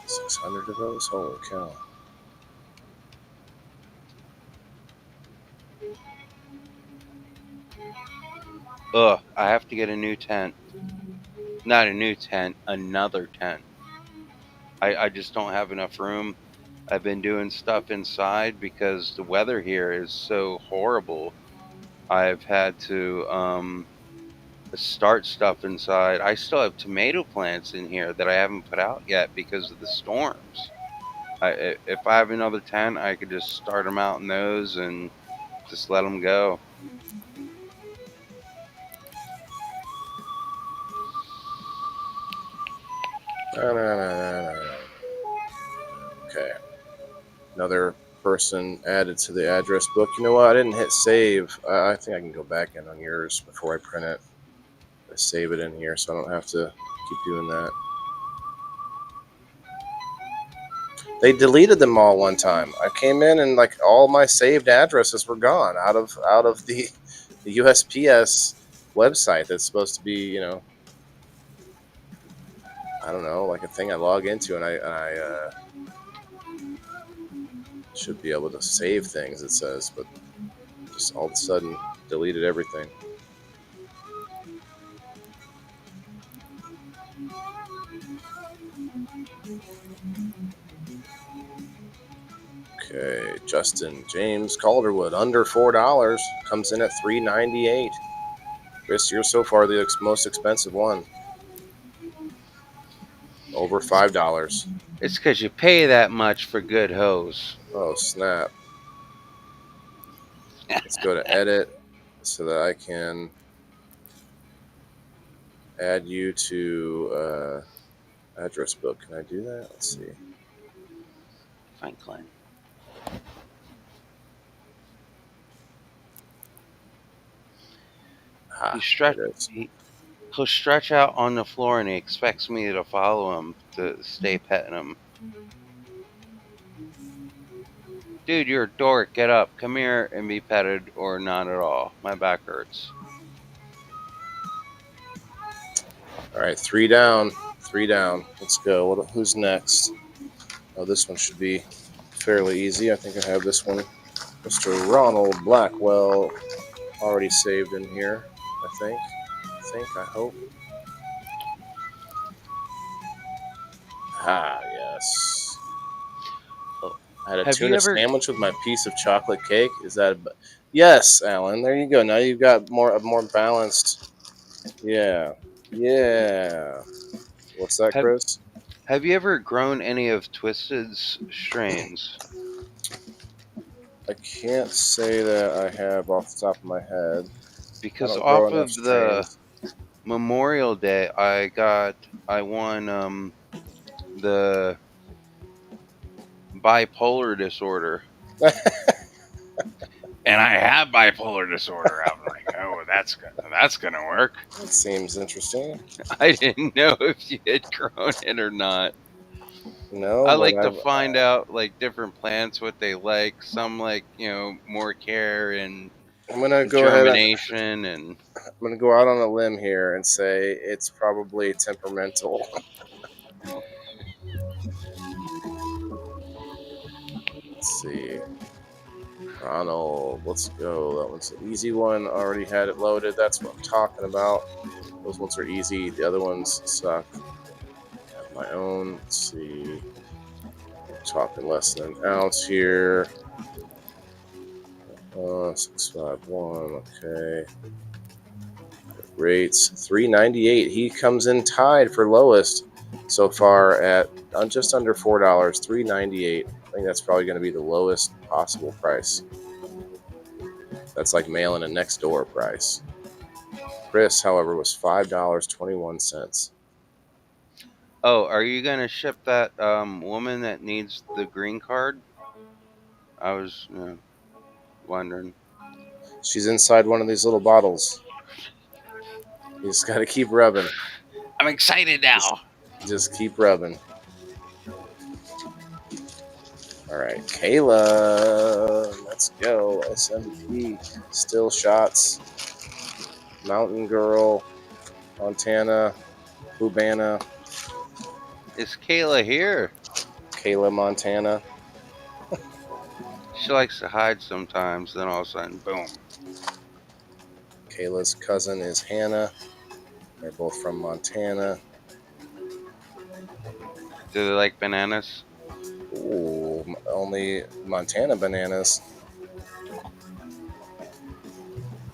600 of those. Holy cow! Ugh, I have to get a new tent. Not a new tent, another tent. I just don't have enough room. I've been doing stuff inside because the weather here is so horrible. I've had to start stuff inside. I still have tomato plants in here that I haven't put out yet because of the storms. If I have another tent, I could just start them out in those and just let them go. Okay. Another person added to the address book. You know what? I didn't hit save. I think I can go back in on yours before I print it. I save it in here so I don't have to keep doing that. They deleted them all one time. I came in and like all my saved addresses were gone out of the USPS website that's supposed to be, I don't know, like a thing I log into and I should be able to save things, it says, but just all of a sudden deleted everything. Okay, Justin James Calderwood under $4 comes in at $3.98. Chris, you're so far the most expensive one. Over $5. It's because you pay that much for good hose. Oh snap! Let's go to edit so that I can add you to address book. Can I do that? Let's see. Fine, Glenn. Ah, He stretch. there it is. He'll stretch out on the floor and he expects me to follow him to stay petting him. Dude, you're a dork. Get up. Come here and be petted or not at all. My back hurts. All right, three down. Three down. Let's go. Who's next? Oh, this one should be fairly easy. I think I have this one. Mr. Ronald Blackwell already saved in here, I hope. Ah, yes. Oh, I had a have you tuna ever sandwich with my piece of chocolate cake. Is that yes, Alan? There you go. Now you've got a more balanced. Yeah, yeah. What's that, have Chris? have you ever grown any of Twisted's strains? I can't say that I have off the top of my head. I Because don't grow off enough of the strains. Memorial Day, I won the bipolar disorder. And I have bipolar disorder. I'm like, oh, that's gonna work. That seems interesting. I didn't know if you had grown it or not. No, I but like to find out like different plants what they like. Some like more care and I'm gonna go ahead. germination, and I'm gonna go out on a limb here and say it's probably temperamental. Let's see. Ronald, let's go. That one's an easy one. Already had it loaded. That's what I'm talking about. Those ones are easy. The other ones suck. I have my own. Let's see. I'm talking less than an ounce here. 651. Okay. Rates $3.98. He comes in tied for lowest so far at just under $4. $3.98. I think that's probably going to be the lowest possible price. That's like mailing a next door price. Chris, however, was $5.21. oh, are you gonna ship that woman that needs the green card? I was wondering. She's inside one of these little bottles. You just gotta keep rubbing. I'm excited now. Just keep rubbing. All right, Kayla, let's go. SMP, still shots. Mountain Girl, Montana, Bubana, Is Kayla here? Kayla, Montana. She likes to hide sometimes, then all of a sudden, boom. Kayla's cousin is Hannah. They're both from Montana. Do they like bananas? Ooh, only Montana bananas.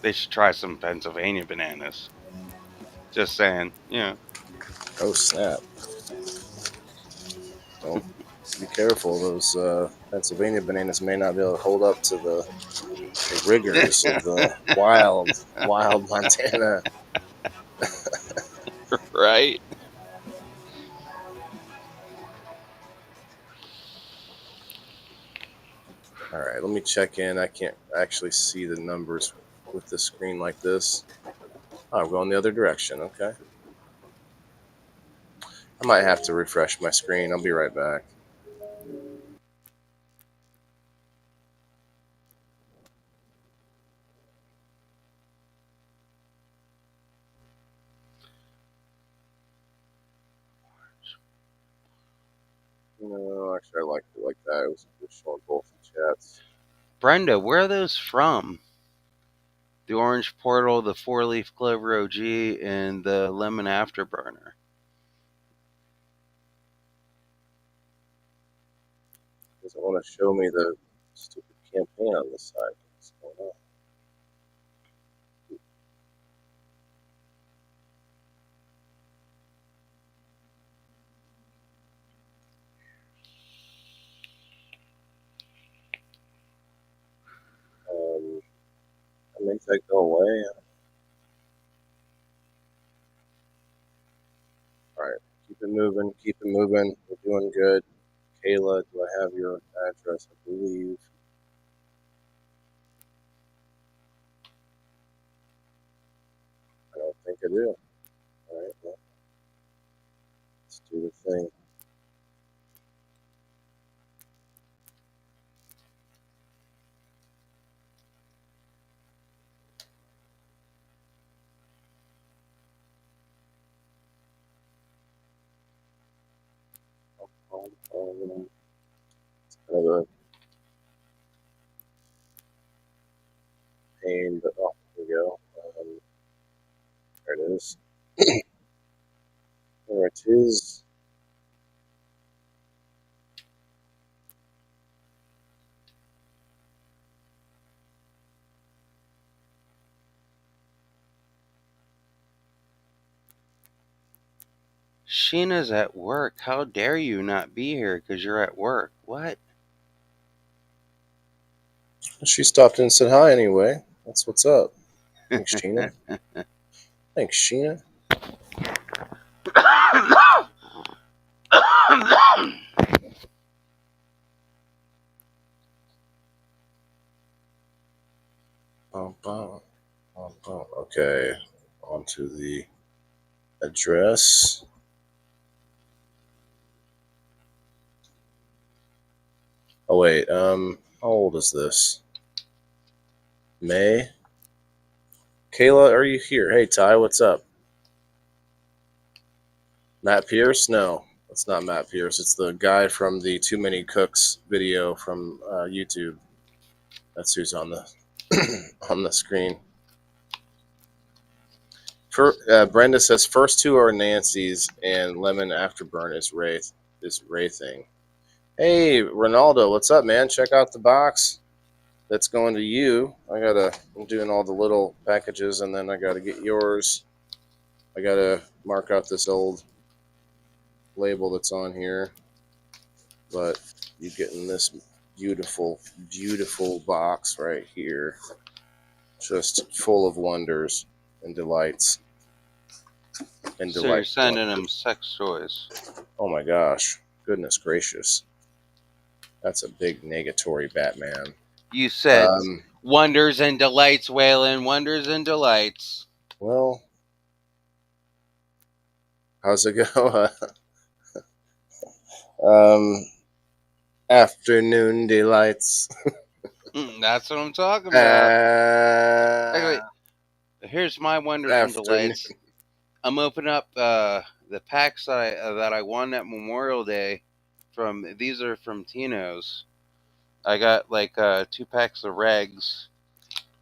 They should try some Pennsylvania bananas. Just saying, yeah. Oh snap! Don't be careful. Those Pennsylvania bananas may not be able to hold up to the rigors of the wild Montana. Right? All right, let me check in. I can't actually see the numbers with the screen like this. Oh, I'm going the other direction. Okay. I might have to refresh my screen. I'll be right back. No, actually, I liked it like that. It was showing both the chats. Brenda, where are those from? The Orange Portal, the 4-leaf clover OG, and the lemon afterburner. Doesn't want to show me the stupid campaign on this side. What's going on? That makes that go away. All right, keep it moving. Keep it moving. We're doing good. Kayla, do I have your address? I believe. I don't think I do. All right, well, let's do the thing. It's kind of a pain, but oh, here we go. There it is. There it is. Sheena's at work. How dare you not be here because you're at work? What? She stopped in and said hi anyway. That's what's up. Thanks, Sheena. Thanks, Sheena. Okay, on to the address. Oh wait, how old is this? May? Kayla, are you here? Hey Ty, what's up? Matt Pierce? No, it's not Matt Pierce. It's the guy from the Too Many Cooks video from YouTube. That's who's on the on the screen. Brenda says first two are Nancy's and lemon afterburn is Ray thing. Hey Ronaldo, what's up, man? Check out the box that's going to you. I'm doing all the little packages, and then I gotta get yours. I gotta mark out this old label that's on here, but you getting this beautiful, beautiful box right here, just full of wonders and delights. And So you're sending them sex toys. Oh my gosh, goodness gracious, that's a big negatory, Batman. You said wonders and delights, Waylon. Wonders and delights. Well, How's it go? Um, Afternoon delights. That's what I'm talking about. Anyway, Uh, here's my wonders and Afternoon. delights. I'm opening up the packs that I won at Memorial Day. These are from Tino's. I got like 2 packs of regs,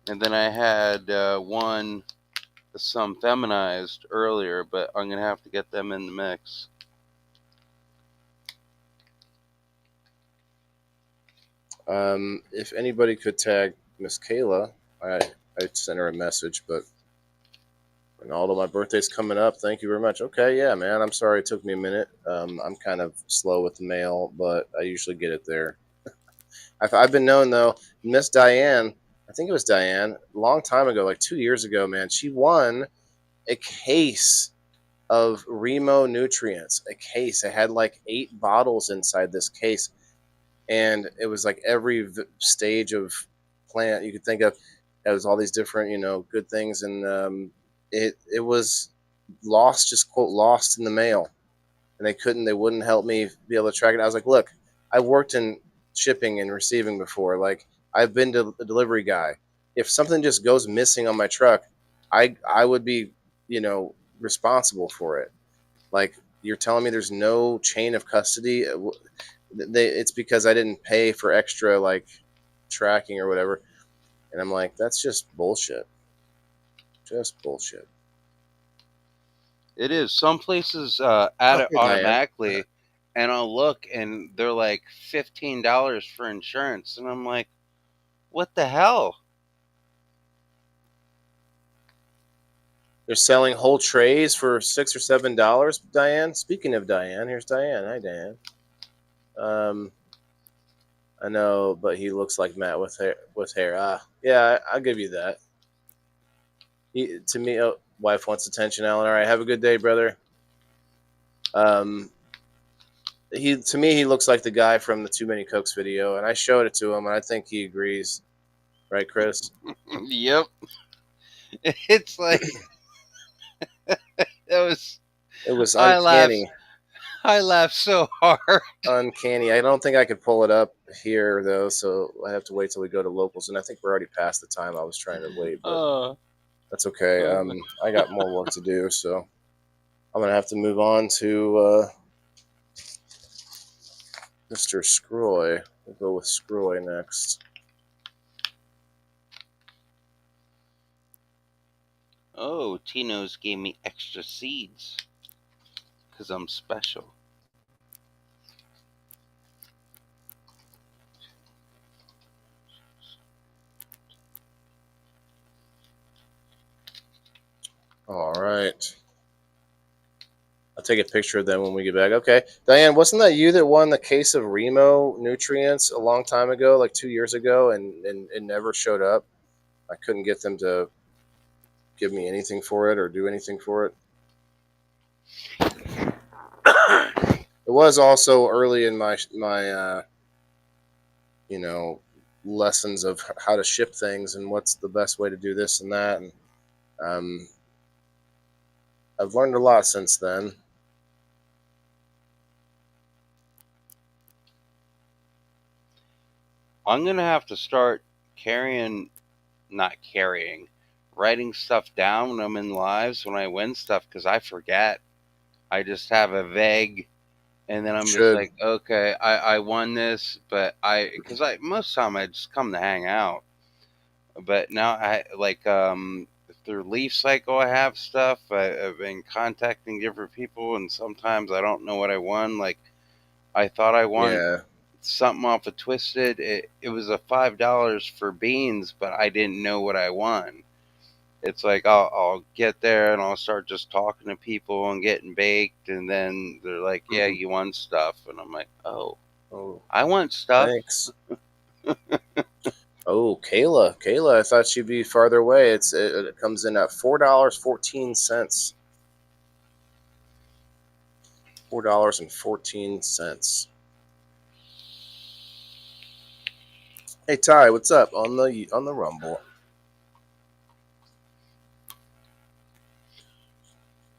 and then I had one some feminized earlier, but I'm gonna have to get them in the mix. If anybody could tag Miss Kayla, I sent her a message, but Ronaldo, my birthday's coming up. Thank you very much. Okay, yeah, man. I'm sorry it took me a minute. I'm kind of slow with the mail, but I usually get it there. I've been known though, Miss Diane. I think it was Diane, a long time ago, like 2 years ago, man. She won a case of Remo nutrients. A case. It had like 8 bottles inside this case, and it was like every stage of plant you could think of. It was all these different, good things, and it was lost, just quote lost in the mail, and they wouldn't help me be able to track it. I was like, look, I've worked in shipping and receiving before. Like I've been to a delivery guy. If something just goes missing on my truck, I would be, responsible for it. Like you're telling me there's no chain of custody. It's because I didn't pay for extra like tracking or whatever. And I'm like, that's just bullshit. Just bullshit. It is. Some places add Oh, it hey, Diane. automatically, and I'll look and they're like $15 for insurance, and I'm like, what the hell? They're selling whole trays for $6 or $7. Diane. Speaking of Diane, here's Diane. Hi, Diane. I know, but he looks like Matt with hair. With hair. Yeah, I'll give you that. To me, wife wants attention. Alan. All right, have a good day, brother. To me he looks like the guy from the Too Many Cooks video, and I showed it to him, and I think he agrees. Right, Chris? Yep. It's like it was. It was I laughed. uncanny. I laughed so hard. Uncanny. I don't think I could pull it up here though, so I have to wait till we go to locals, and I think we're already past the time I was trying to wait, but Uh, that's okay. uh, I got more work to do, so I'm gonna have to move on to Mr. Scroy. We'll go with Scroy next. oh, Tino's gave me extra seeds because I'm special. All right. I'll take a picture of them when we get back. Okay. Diane, wasn't that you that won the case of Remo nutrients a long time ago, like 2 years ago, and it never showed up? I couldn't get them to give me anything for it or do anything for it. It was also early in my lessons of how to ship things and what's the best way to do this and that, and um, I've learned a lot since then. I'm gonna have to start writing stuff down when I'm in lives when I win stuff because I forget. I just have a vague, and then I'm just Should. like, okay, I won this, but because I most of the time I just come to hang out. But now I like through Leaf Cycle I have stuff. I've been contacting different people, and sometimes I don't know what I won. Like I thought I won Yeah. something off of Twisted. It was a $5 for beans, but I didn't know what I won. It's like I'll get there and I'll start just talking to people and getting baked, and then they're like, "Yeah, you won stuff," and I'm like, "Oh, Oh, I want stuff." thanks. Oh, Kayla, I thought she'd be farther away. It comes in at $4.14. $4.14. Hey Ty, what's up on the Rumble?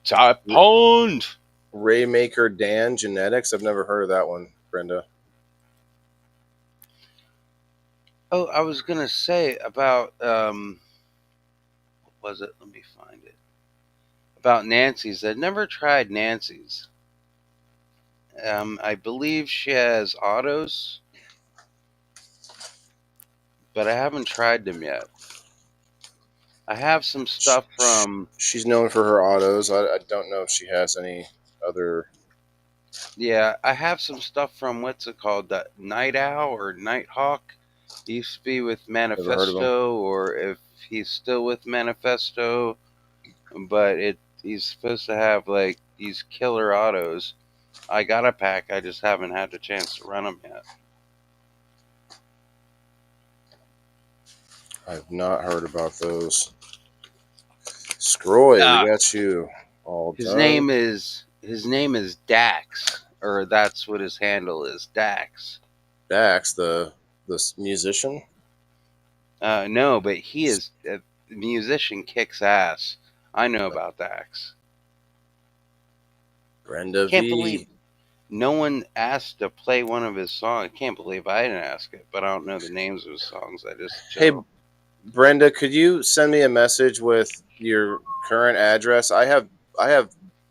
Ty Pond. Raymaker Dan Genetics. I've never heard of that one, Brenda. Oh, I was gonna say about what was it? Let me find it. About Nancy's. I've never tried Nancy's. I believe she has autos, but I haven't tried them yet. I have some stuff from She's known for her autos. I don't know if she has any other. yeah, I have some stuff from what's it called, the Night Owl or Nighthawk. He used to be with Never heard of them. Manifesto, or if he's still with Manifesto, but he's supposed to have like these killer autos. I got a pack, I just haven't had the chance to run them yet. I've not heard about those. Scroy, we Ah, got you all his done. name is Dax, or that's what his handle is, Dax. Dax, the musician. No, but he is a musician, kicks ass. I know about Dax. Brenda Can't believe V. no one asked to play one of his songs. I can't believe I didn't ask it, but I don't know the names of his songs. I just Hey, chill. Brenda, could you send me a message with your current address? I have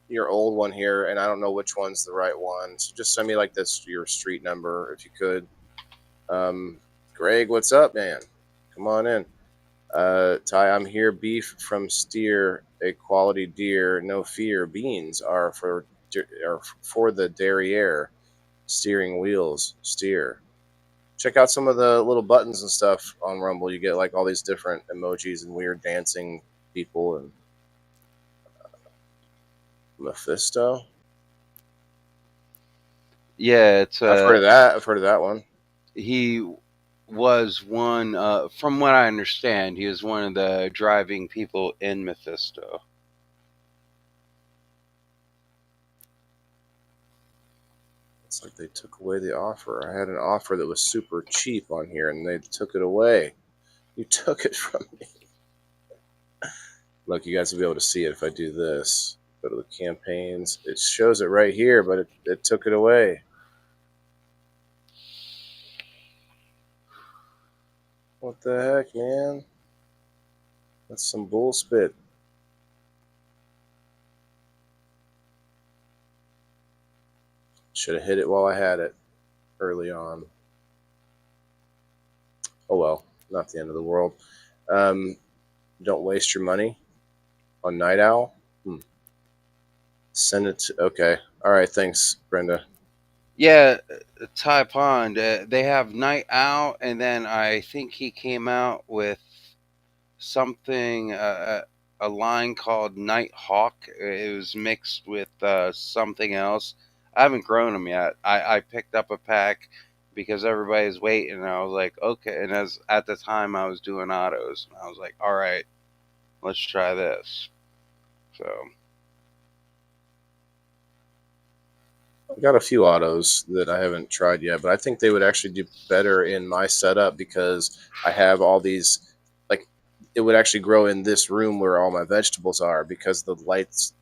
your old one here, and I don't know which one's the right one. So just send me like this your street number if you could. Greg, what's up, man? Come on in. Ty, I'm here. Beef from steer, a quality deer. No fear. Beans are for the derriere. Steering wheels. Steer. Check out some of the little buttons and stuff on Rumble. You get like all these different emojis and weird dancing people and Mephisto. Yeah, it's I've heard of that. I've heard of that one. he was one. From what I understand, he was one of the driving people in Mephisto. It's like they took away the offer. I had an offer that was super cheap on here, and they took it away. You took it from me. Look, you guys will be able to see it if I do this. Go to the campaigns. It shows it right here, but it took it away. What the heck, man? That's some bullspit. Should have hit it while I had it early on. Oh well, not the end of the world. Um, don't waste your money on Night Owl. Send it to, okay. All right, thanks, Brenda. Yeah, Ty Pond. They have Night Owl, and then I think he came out with something, a line called Night Hawk. It was mixed with something else. I haven't grown them yet. I picked up a pack because everybody's waiting. And I was like, okay. And as at the time I was doing autos, and I was like, all right, let's try this. So I got a few autos that I haven't tried yet, but I think they would actually do better in my setup because I have all these. Like, it would actually grow in this room where all my vegetables are because the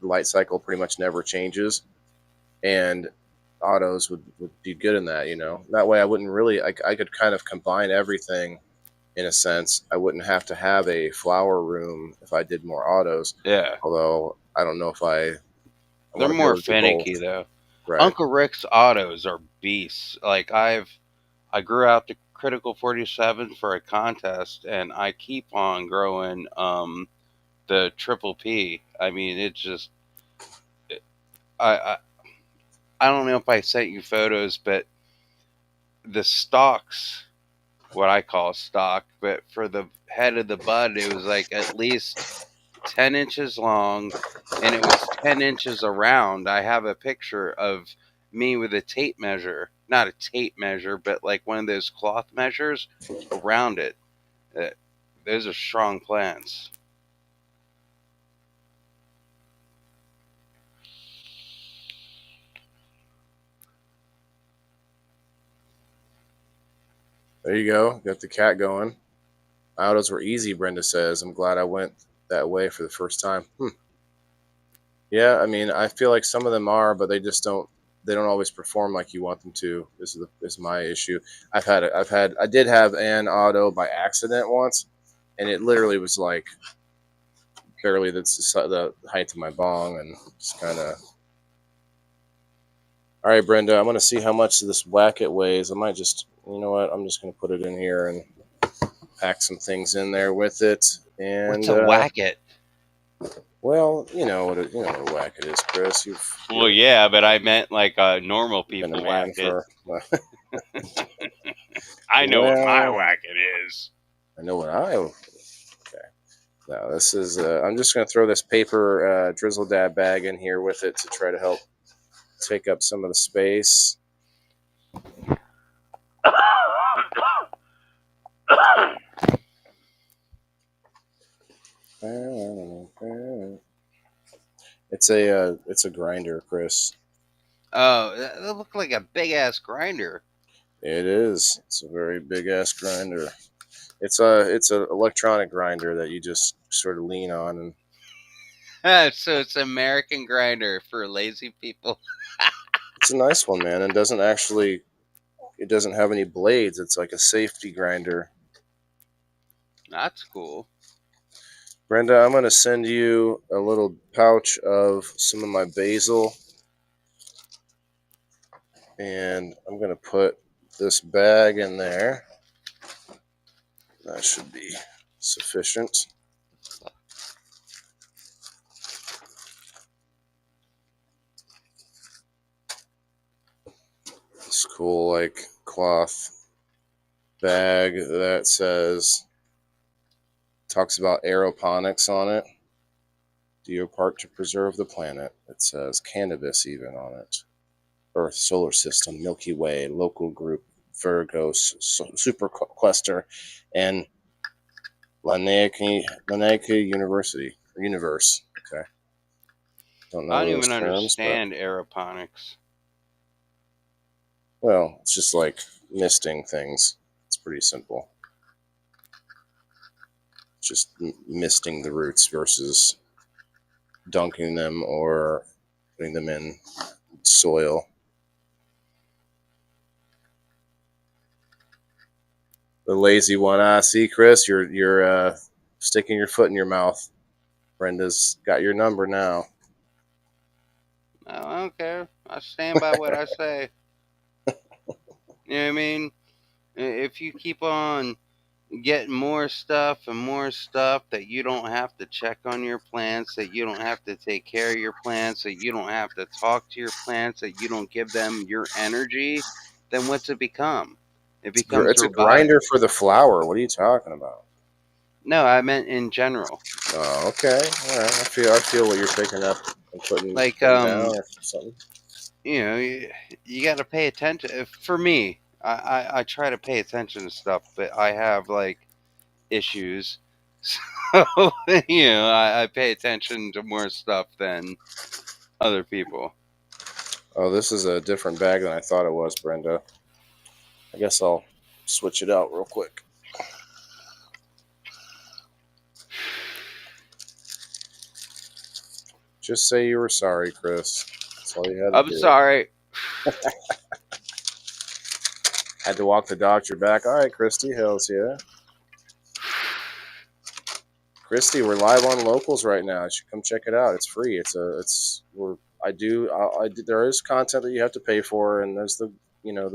light cycle pretty much never changes, and autos would be good in that. That way I wouldn't really. I could kind of combine everything in a sense. I wouldn't have to have a flower room if I did more autos. yeah, Although I don't know if I they're want to be more able to do both. finicky though. Right. Uncle Rick's autos are beasts. Like I grew out the Critical 47 for a contest, and I keep on growing the Triple P. I mean, it's just I, I I don't know if I sent you photos, but the stalks, what I call stock, but for the head of the bud, it was like at least 10 inches long, and it was 10 inches around. I have a picture of me with a tape measure, not a tape measure, but like one of those cloth measures around it. Uh, those are strong plants. There you go. Got the cat going. Autos were easy, Brenda says. I'm glad I went that way for the first time. Yeah, I mean, I feel like some of them are, but they just don't. They don't always perform like you want them to. Is my issue. I did have an auto by accident once, and it literally was like barely the height of my bong, and just kind of. All right, Brenda, I'm gonna see how much this whacket weighs. I might just, you know what? I'm just gonna put it in here and pack some things in there with it. What's And a whacket? well, you know what a whacket is, Chris. Well, yeah, but I meant like normal You've been a people man whack it. for. I know what my Well, whacket is. I know what I. Okay. Now this is. I'm just gonna throw this paper drizzle dab bag in here with it to try to help take up some of the space. It's a grinder, Chris. Oh, that looked like a big ass grinder. It is. It's a very big ass grinder. It's a electronic grinder that you just sort of lean on, and So it's American grinder for lazy people. it's a nice one, man. And it doesn't have any blades. It's like a safety grinder. That's cool. Brenda, I'm gonna send you a little pouch of some of my basil, and I'm gonna put this bag in there. That should be sufficient. This cool like cloth bag that talks about aeroponics on it. Do your part to preserve the planet. It says cannabis even on it. Earth, solar system, Milky Way, local group, Virgo, super cluster, and Lanaka University universe. Okay, don't I know don't those even terms, but understand aeroponics. well, it's just like misting things. It's pretty simple. Just misting the roots versus dunking them or putting them in soil. The lazy one. See, Chris, you're sticking your foot in your mouth. Brenda's got your number now. I don't care. I stand by what I say. You know what I mean? If you keep on getting more stuff that you don't have to check on your plants, that you don't have to take care of your plants, that you don't have to talk to your plants, that you don't give them your energy, then what's it become? It becomes It's a robotic. grinder for the flour. What are you talking about? No, I meant in general. Oh, okay. All right. I feel what you're picking up and Like, putting down or something. you got to pay attention. For me, I try to pay attention to stuff, but I have like issues. So, I pay attention to more stuff than other people. Oh, this is a different bag than I thought it was, Brenda. I guess I'll switch it out real quick. Just say you were sorry, Chris. That's all you had to I'm do. sorry. Had to walk the doctor back. All right, Christy, hells yeah. Christy, we're live on Locals right now. You should come check it out. It's free. There is content that you have to pay for, and there's the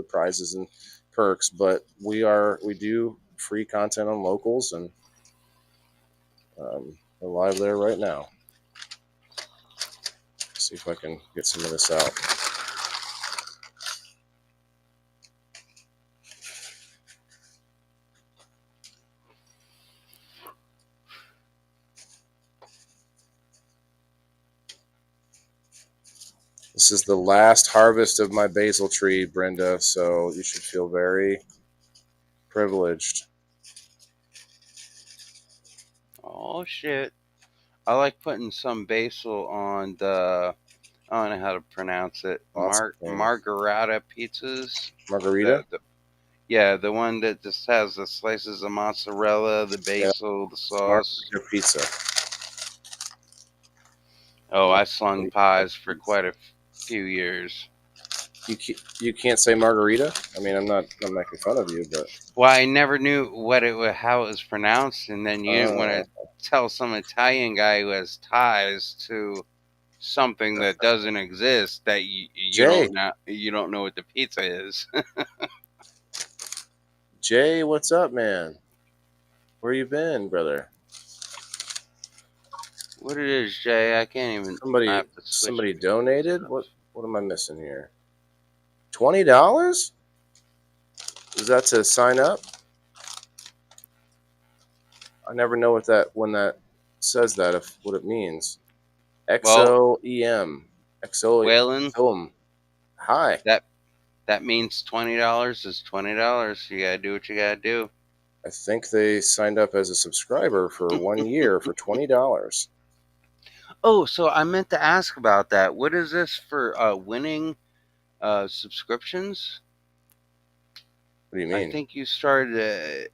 prizes and perks, but we do free content on Locals, and we're live there right now. See if I can get some of this out. This is the last harvest of my basil tree, Brenda, so you should feel very privileged. Oh shit! I like putting some basil on the. I don't know how to pronounce it. Margarita pizzas. Margarita? Yeah, the one that just has the slices of mozzarella, the basil, the sauce. Margarita pizza. Oh, Like, I slung like pies for pizza. quite a few years. You can't say margarita. I mean, I'm making fun of you, but Well, I never knew how it was pronounced, and then you didn't want uh, to tell some Italian guy who has ties to something that doesn't exist that Jay, you don't know what the pizza is. Jay, what's up, man? Where you been, brother? What it is, Jay? I can't even. I have to switch Somebody between donated. stuff. What am I missing here? $20? Is that to sign up? I never know what that when that says that if what it means. Well, XOEM. Waylon, XOEM. Hi. that that means $20 is $20. You gotta do what you gotta do. I think they signed up as a subscriber for 1 year for $20. Oh, so I meant to ask about that. What is this for? Winning subscriptions? What do you I mean? think you started.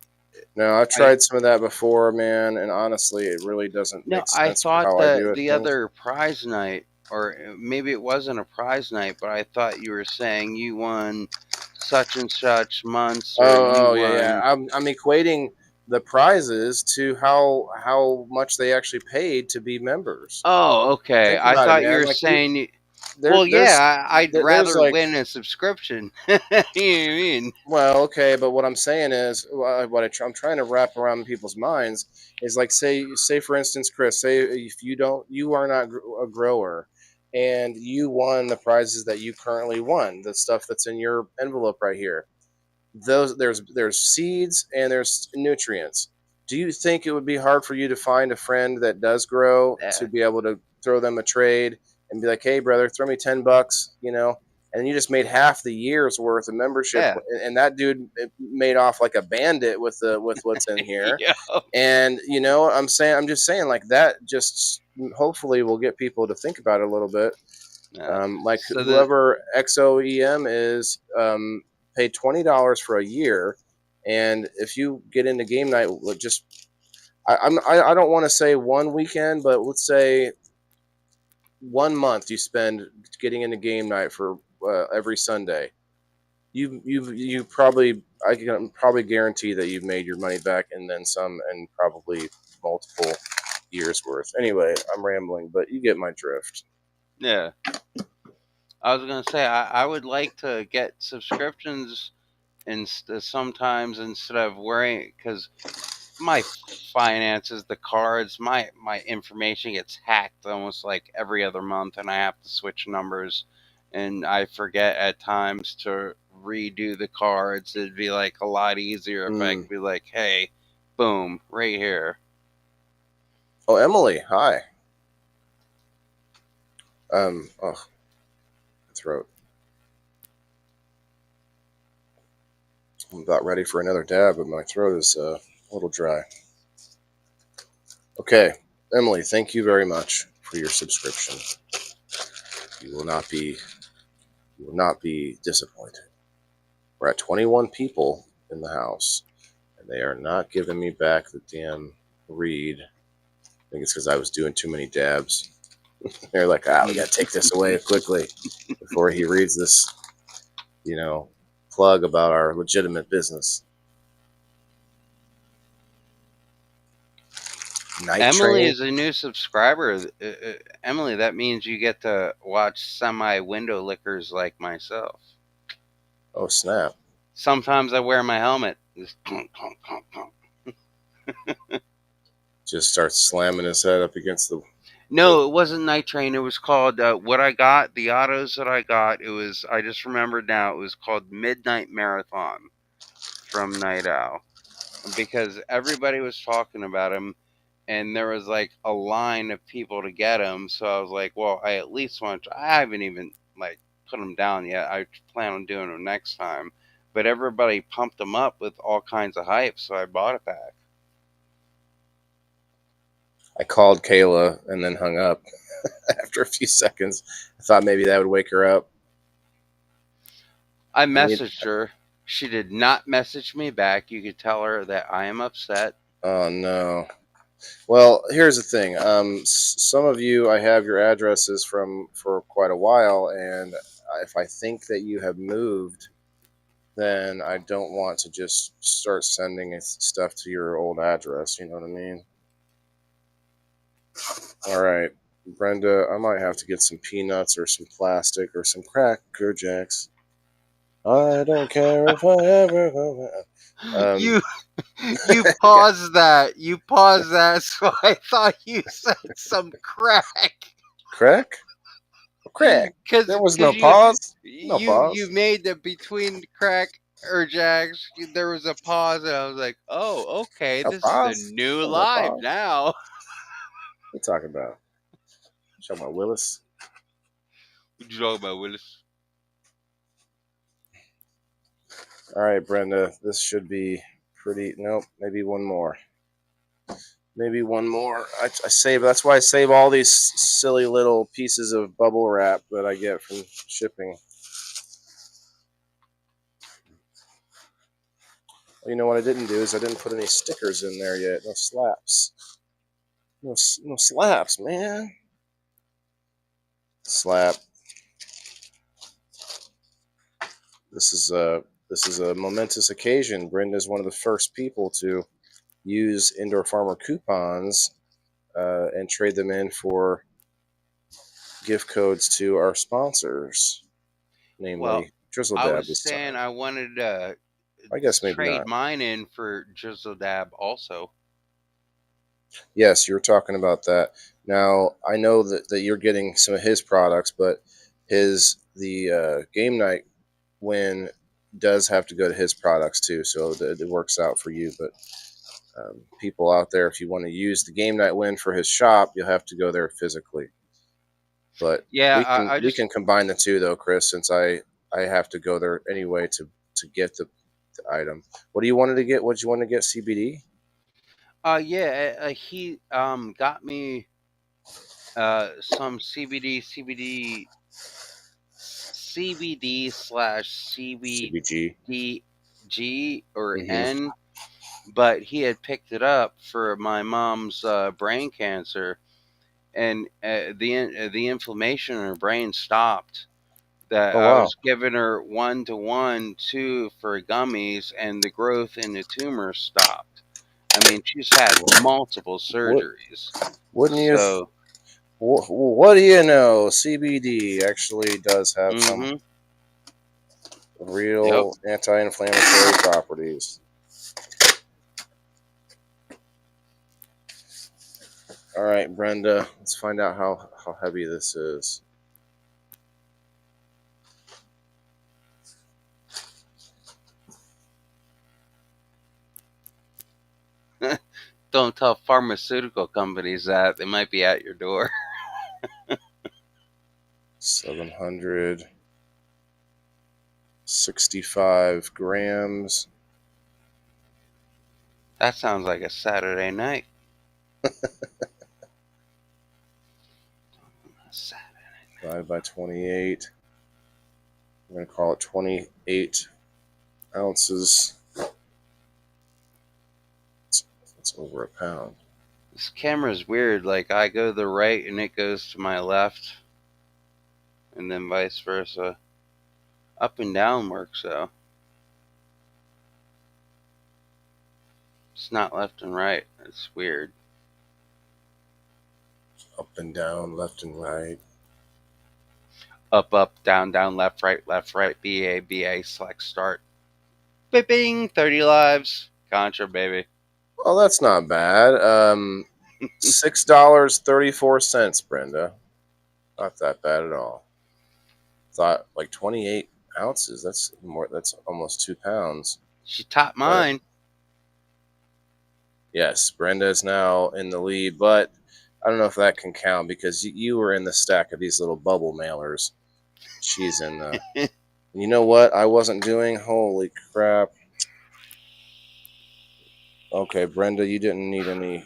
No, I've I tried some of that before, man, and honestly, it really doesn't No, make I sense for thought how I that do the things. other prize night, or maybe it wasn't a prize night, but I thought you were saying you won such and such months, or you Yeah, yeah. won. I'm equating the prizes to how much they actually paid to be members. Oh, okay. Think I about it, thought you man. were Like saying. there Well, there's yeah, I'd there's rather like win a subscription. You know what I mean? well, okay, but what I'm saying is I'm trying to wrap around people's minds is like say for instance, Chris, say if you are not a grower and you won the prizes that you currently won, the stuff that's in your envelope right here, those there's seeds and there's nutrients. Do you think it would be hard for you to find a friend that does grow to Yeah, be able to throw them a trade and be like, hey brother, throw me $10, and you just made half the year's worth of membership, yeah, and that dude made off like a bandit with what's in here. yeah. And I'm just saying like that just hopefully will get people to think about it a little bit. Yeah. Like So the whoever XOEM is, paid $20 for a year, and if you get into game night, just I don't want to say one weekend, but let's say 1 month you spend getting into game night for every Sunday. You probably I can probably guarantee that you've made your money back and then some, and probably multiple years worth. Anyway, I'm rambling, but you get my drift. yeah, I was gonna say I would like to get subscriptions sometimes instead of worrying because my finances, the cards, my information gets hacked almost like every other month, and I have to switch numbers, and I forget at times to redo the cards. It'd be like a lot easier if I Mm. could be like, hey, boom, right here. Oh, Emily, hi. Oh, throat. I'm about ready for another dab, but my throat is a little dry. Okay, Emily, thank you very much for your subscription. You will not be you will not be disappointed. We're at 21 people in the house, and they are not giving me back the damn read. I think it's because I was doing too many dabs. They're like, we gotta take this away quickly before he reads this, you know, plug about our legitimate business. Night Emily train. is a new subscriber. Emily, that means you get to watch semi window lickers like myself. Oh snap! Sometimes I wear my helmet. Just clunk, clunk, clunk, clunk. Just starts slamming his head up against the. No, it wasn't Night Train. It was called what I got. The autos that I got. It was. I just remembered now. It was called Midnight Marathon from Night Owl because everybody was talking about him, and there was like a line of people to get him. So I was like, well, I at least want to. I haven't even like put him down yet. I plan on doing him next time. But everybody pumped him up with all kinds of hype, so I bought it back. I called Kayla and then hung up after a few seconds. I thought maybe that would wake her up. I I need. messaged her. She did not message me back. You could tell her that I am upset. Oh no! Well, here's the thing. Some of you, I have your addresses from for quite a while, and if I think that you have moved, then I don't want to just start sending stuff to your old address. You know what I mean? All right, Brenda, I might have to get some peanuts or some plastic or some Cracker Jacks. I don't care if I ever go back. Um, You you paused that. You paused that, so I thought you said some crack. crack? Crack. Cause, There was cause no you pause. No you pause. made the between crack or jacks. There was a pause, and I was like, "Oh, okay, No this is a pause. new There was no live pause. now." What you talking about? You talking about Willis? What you talking about, Willis? All right, Brenda. This should be pretty. Nope. Maybe one more. Maybe one more. I save. That's why I save all these silly little pieces of bubble wrap that I get from shipping. Well, you know what I didn't do is I didn't put any stickers in there yet. No slaps. No slaps, man. Slap. This is a momentous occasion. Brenda's one of the first people to use Indoor Farmer coupons and trade them in for gift codes to our sponsors, Well, namely Drizzle I Dab was this saying time. I wanted to I guess maybe trade not. mine in for Drizzle Dab also. Yes, you're talking about that. Now, I know that you're getting some of his products, but the game night win does have to go to his products too, so it works out for you. But people out there, if you want to use the game night win for his shop, you'll have to go there physically. But Yeah, I we just can combine the two though, Chris, since I have to go there anyway to get the item. What do you wanted to get? What you want to get? CBD? yeah, he got me some CBD slash CBG. CBDG or Mm-hmm. N, but he had picked it up for my mom's brain cancer, and the inflammation in her brain stopped. That Oh I wow. was giving her 1 to 1 2 for gummies, and the growth in the tumor stopped. I mean, she's had multiple What surgeries, wouldn't you? so. What do you know? CBD actually does have some Mm-hmm. Yep. real anti-inflammatory properties. All right, Brenda, let's find out how heavy this is. Don't tell pharmaceutical companies that they might be at your door. 765 grams. That sounds like a Saturday night. Divided by 28. I'm going to call it 28 ounces. That's over a pound. This camera's weird. Like, I go to the right and it goes to my left, and then vice versa. Up and down works, though. It's not left and right. It's weird. Up and down, left and right. Up, up, down, down, left, right, BA, BA, select, start. Bing, 30 lives. Contra, baby. Well, that's not bad. $6.34, Brenda. Not that bad at all. Thought like 28 ounces. That's more. That's almost 2 pounds. She topped But mine. yes, Brenda is now in the lead. But I don't know if that can count because you were in the stack of these little bubble mailers. She's in the. You know what? I wasn't doing. Holy crap. Okay, Brenda, you didn't need any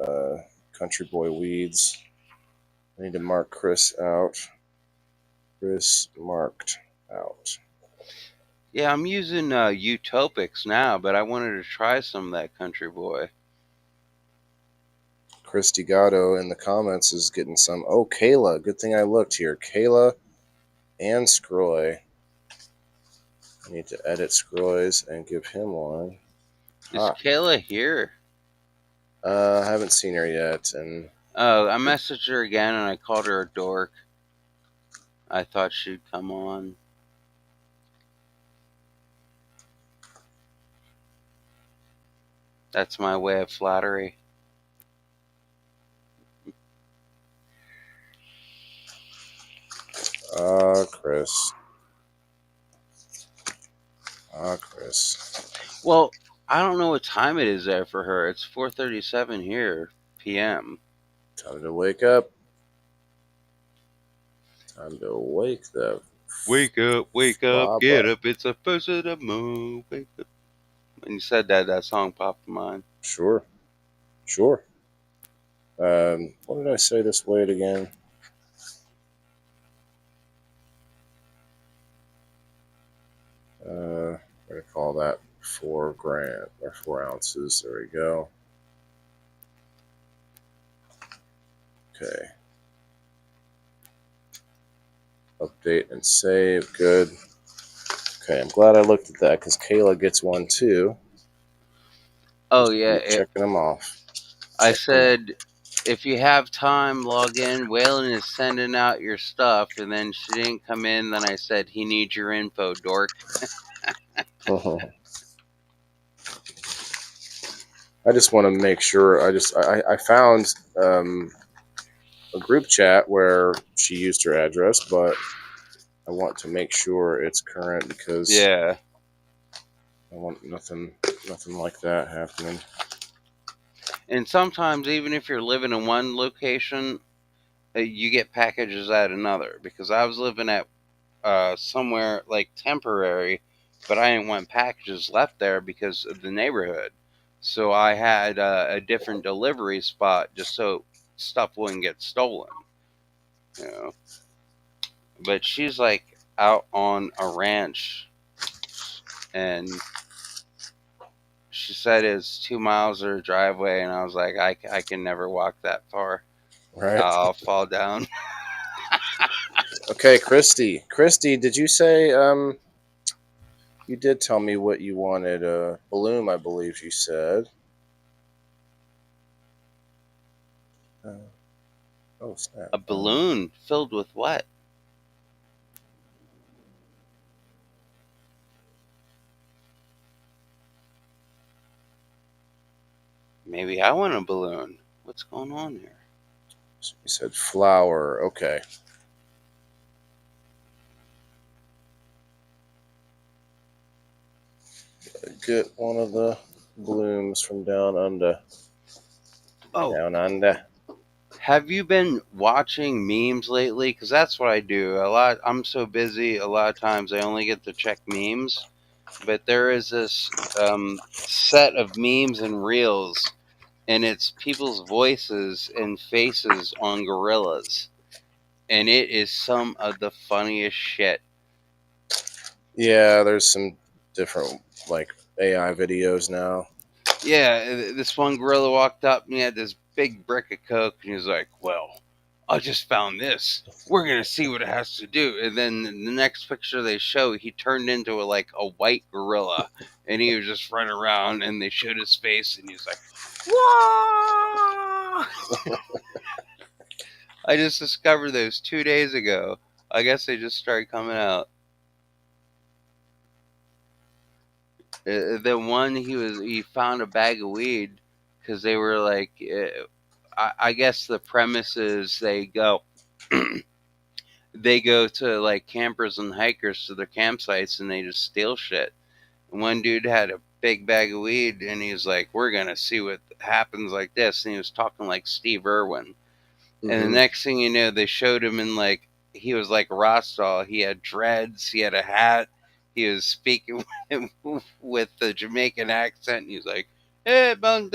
uh, country boy weeds. I need to mark Chris out. Chris marked out. Yeah, I'm using Utopics now, but I wanted to try some of that Country Boy. Christy Gatto in the comments is getting some. Oh, Kayla. Good thing I looked here. Kayla and Scroy. I need to edit Scroy's and give him one. Is Ha. Kayla here? I haven't seen her yet, and Oh, I messaged her again and I called her a dork. I thought she'd come on. That's my way of flattery. Chris. Chris. Well, I don't know what time it is there for her. It's 4:37 here, p.m. Time to wake up. Time to wake the Wake up, Baba. get up. It's the first of the moon. Wake up. When you said that, that song popped in mind. Sure. What did I say this weight again? We're gonna call that 4 grams or 4 ounces. There we go. Okay. Update and save. Good. Okay, I'm glad I looked at that because Kayla gets one too. Oh, yeah. Checking them off. I said, if you have time, log in. Waylon is sending out your stuff. And then she didn't come in. Then I said, he needs your info, dork. I just want to make sure. I found a group chat where she used her address, but I want to make sure it's current because Yeah. I want nothing like that happening. And sometimes, even if you're living in one location, you get packages at another. Because I was living at somewhere like temporary, but I didn't want packages left there because of the neighborhood. So I had a different delivery spot just so stuff wouldn't get stolen. You know. But she's like out on a ranch, and she said it's 2 miles of her driveway, and I was like, I can never walk that far. Right. I'll fall down. Okay, Christy. Christy, did you say you did tell me what you wanted? A balloon, I believe you said. Oh snap! A balloon filled with what? Maybe I want a balloon. What's going on here? You said flower. Okay. Get one of the blooms from down under. Oh, Down under. have you been watching memes lately? Because that's what I do. A lot. I'm so busy. A lot of times I only get to check memes. But there is this set of memes and reels, and it's people's voices and faces on gorillas, and it is some of the funniest shit. Yeah, there's some different like AI videos now. Yeah, this one gorilla walked up and he had this big brick of coke, and he was like, "Well, I just found this. We're gonna see what it has to do." And then the next picture they show, he turned into a white gorilla, and he was just running around, and they showed his face, and he was like, "Whoa!" I just discovered those 2 days ago. I guess they just started coming out. The one he found a bag of weed because they were like, I guess the premise is they go to like campers and hikers to their campsites and they just steal shit. And one dude had a big bag of weed and he was like, "We're gonna see what happens like this," and he was talking like Steve Irwin. Mm-hmm. And the next thing you know, they showed him in like he was like Rostall. He had dreads. He had a hat. He was speaking with the Jamaican accent. And he was like, "Hey, man."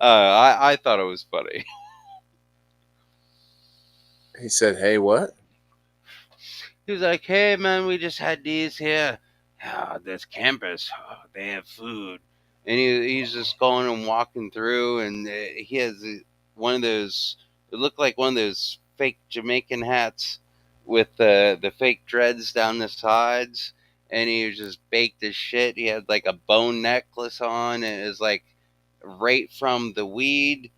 I thought it was funny. He said, "Hey, what?" He was like, "Hey, man, we just had these here. This campus, they have food." and he's just going and walking through, and he has one of those. It looked like one of those fake Jamaican hats with the fake dreads down the sides, and he was just baked as shit. He had like a bone necklace on, and it was like right from the weed.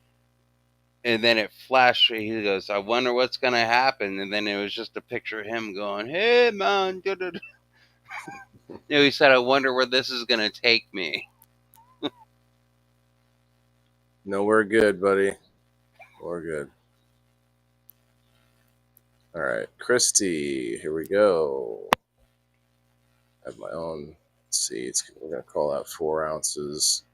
And then it flashed. He goes, "I wonder what's gonna happen." And then it was just a picture of him going, "Hey man," he said, "I wonder where this is gonna take me." Nowhere good, buddy. Nowhere good. All right, Christy. Here we go. I have my own. Let's see. We're gonna call out 4 ounces.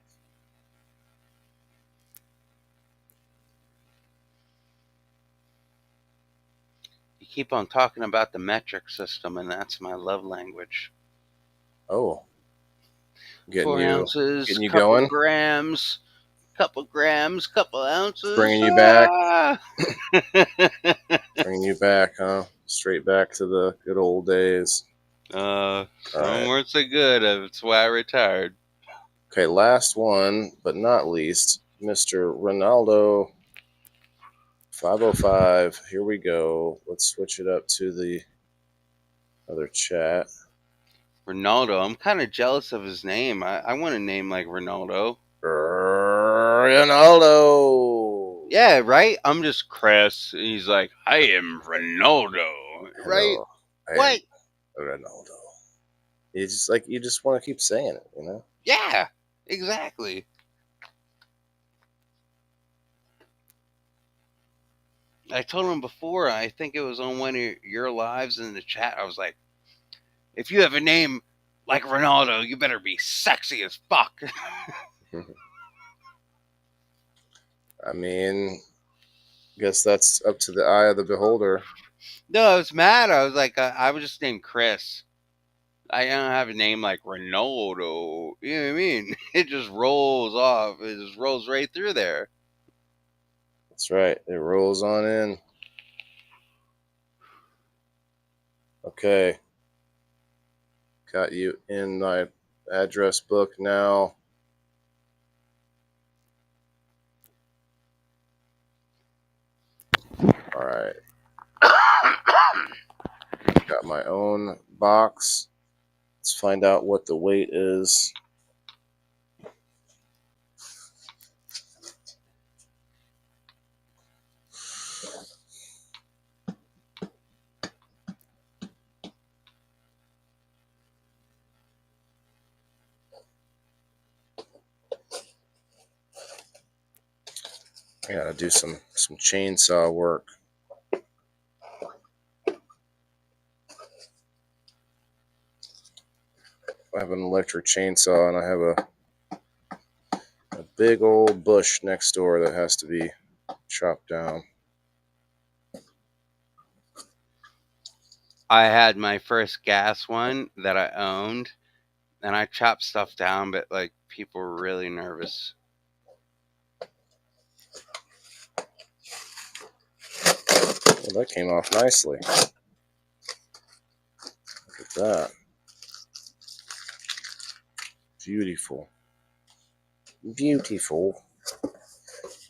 You keep on talking about the metric system, and that's my love language. Oh, getting 4 ounces, you couple going, grams, couple ounces. bringing you back, bringing you back, huh? Straight back to the good old days. All Some right. weren't so good. That's why I retired. Okay, last one, but not least, Mr. Ronaldo 505. Here we go. Let's switch it up to the other chat. Ronaldo. I'm kind of jealous of his name. I want a name like Ronaldo. Ronaldo. Yeah, right? I'm just Chris. He's like, I am Ronaldo. Right? Hello, I What? am Ronaldo. You just want to keep saying it, you know? Yeah, exactly. I told him before, I think it was on one of your lives in the chat. I was like, if you have a name like Ronaldo, you better be sexy as fuck. I mean, guess that's up to the eye of the beholder. No, I was mad. I was like, I was just named Chris. I don't have a name like Ronaldo. You know what I mean? It just rolls off. It just rolls right through there. That's right. It rolls on in. Okay. Got you in my address book now. All right. Got my own box. Let's find out what the weight is. I gotta do some chainsaw work. I have an electric chainsaw and I have a big old bush next door that has to be chopped down. I had my first gas one that I owned, and I chopped stuff down, but like people were really nervous. Well, that came off nicely. Look at that. Beautiful. Beautiful.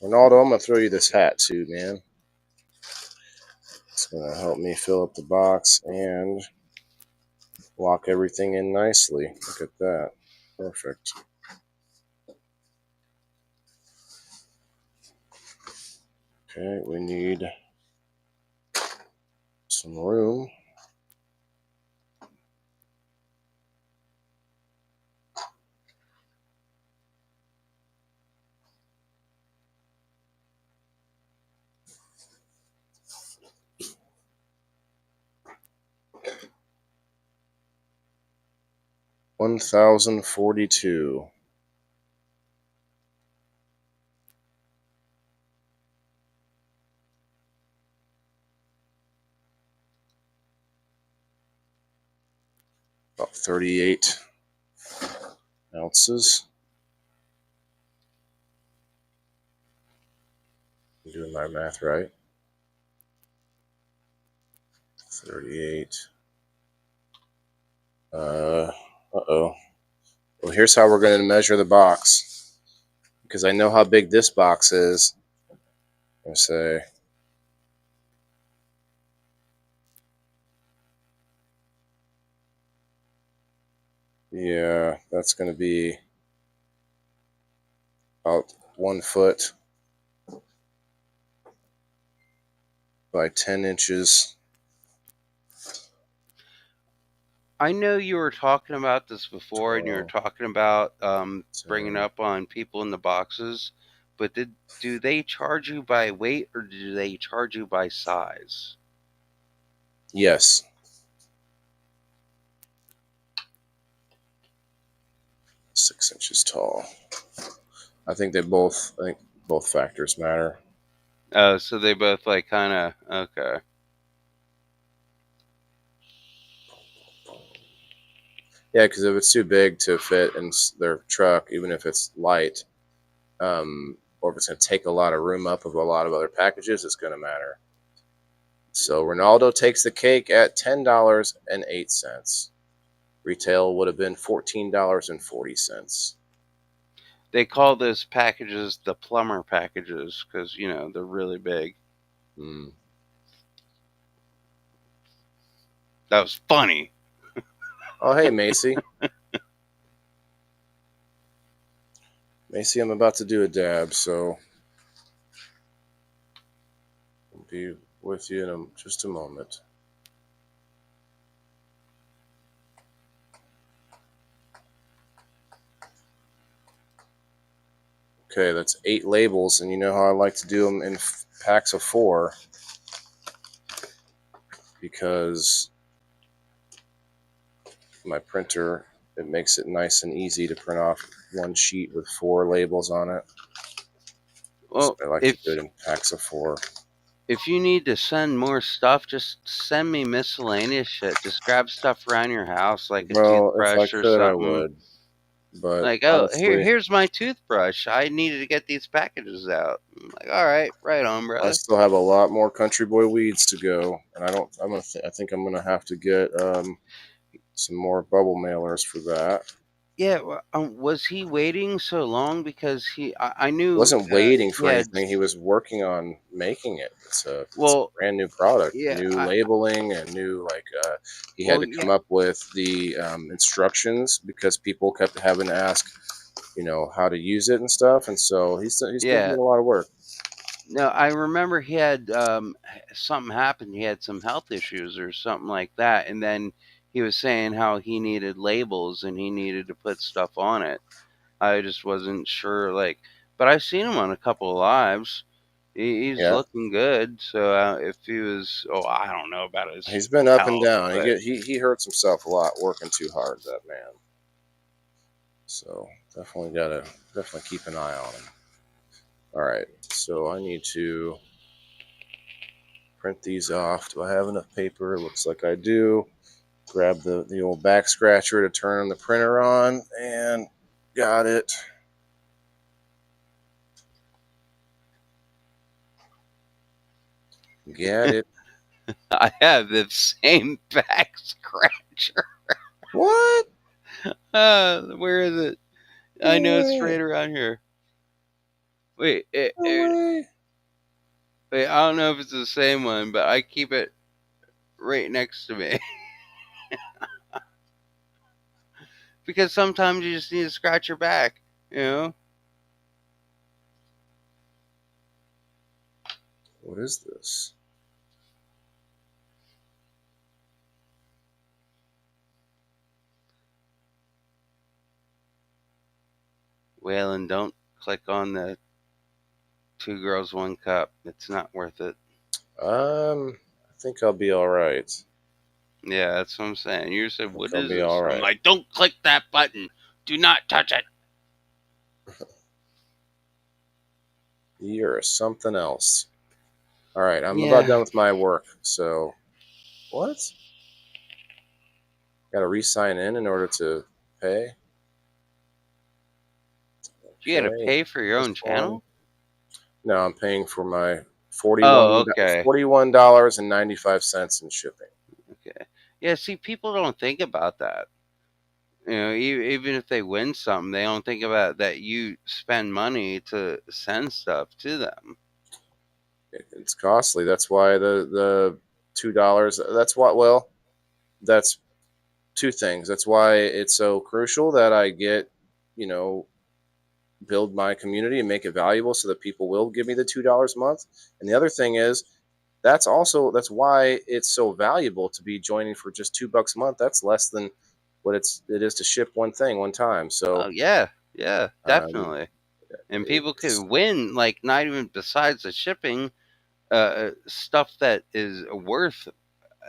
Ronaldo, I'm going to throw you this hat too, man. It's going to help me fill up the box and lock everything in nicely. Look at that. Perfect. Okay, we need some room. $1,042. About 38 ounces. I'm doing my math right. 38. Uh-oh. Well, here's how we're going to measure the box, because I know how big this box is. Let's say, yeah, that's going to be about 1 foot by 10 inches. I know you were talking about this before, and you were 12, talking about bringing 10. up on people in the boxes, but do they charge you by weight or do they charge you by size? Yes. 6 inches tall. I think both factors matter. So they both like kind of okay. Yeah, because if it's too big to fit in their truck, even if it's light, or if it's going to take a lot of room up of a lot of other packages, it's going to matter. So Ronaldo takes the cake at $10.08. Retail would have been $14.40. They call those packages the plumber packages because they're really big. Mm. That was funny. Oh, hey, Macy. Macy, I'm about to do a dab, so I'll be with you in just a moment. Okay, that's 8 labels, and you know how I like to do them in packs of 4, because my printer, it makes it nice and easy to print off one sheet with 4 labels on it. So Well, I like to do it in packs of 4. if you need to send more stuff, just send me miscellaneous shit. Just grab stuff around your house, like a Well, if I toothbrush or could, I something. would. But Like, oh, honestly, here's my toothbrush. I needed to get these packages out. I'm like, all right on, I brother. still have a lot more Country Boy weeds to go, and I don't. I think I'm gonna have to get some more bubble mailers for that. Yeah, was he waiting so long? Because I knew Wasn't waiting he for had. anything. He was working on making it. It's a Well, brand new product, yeah, new labeling, and new he had to yeah, come up with the instructions, because people kept having to ask, how to use it and stuff. And so he's been yeah. doing a lot of work. No, I remember he had something happened. He had some health issues or something like that, and then he was saying how he needed labels and he needed to put stuff on it. I just wasn't sure, like, but I've seen him on a couple of lives. He's Yeah, looking good. So if he was, oh, I don't know about his he's been up and health, down. but He hurts himself a lot working too hard, that man. So definitely keep an eye on him. All right, so I need to print these off. Do I have enough paper? It looks like I do. Grab the old back scratcher to turn the printer on, and got it. Got it. I have the same back scratcher. What? Where is it? I No know it's right way. around here. Wait, No way. wait, I don't know if it's the same one, but I keep it right next to me. Because sometimes you just need to scratch your back, you know? What is this? Waylon, don't click on the two girls, one cup. It's not worth it. I think I'll be all right. Yeah, that's what I'm saying. You said, I think what I'll is be all this? I'm right. like, don't click that button. Do not touch it. You're something else. All right, I'm about Yeah. done with my work. So what? Got to re-sign in order to pay. You got to Okay, pay for your this own one. channel? No, I'm paying for my 41 Oh, okay. $41.95 in shipping. Okay. Yeah, see, people don't think about that. Even if they win something, they don't think about that you spend money to send stuff to them. It's costly. That's why the $2. That's what. Well, that's two things. That's why it's so crucial that I get, you know, build my community and make it valuable so that people will give me the $2 a month. And the other thing is that's why it's so valuable to be joining for just $2 a month. That's less than what it is to ship one thing one time. Oh So yeah, yeah, um, definitely. And people it's can win, like, not even besides the shipping, stuff that is worth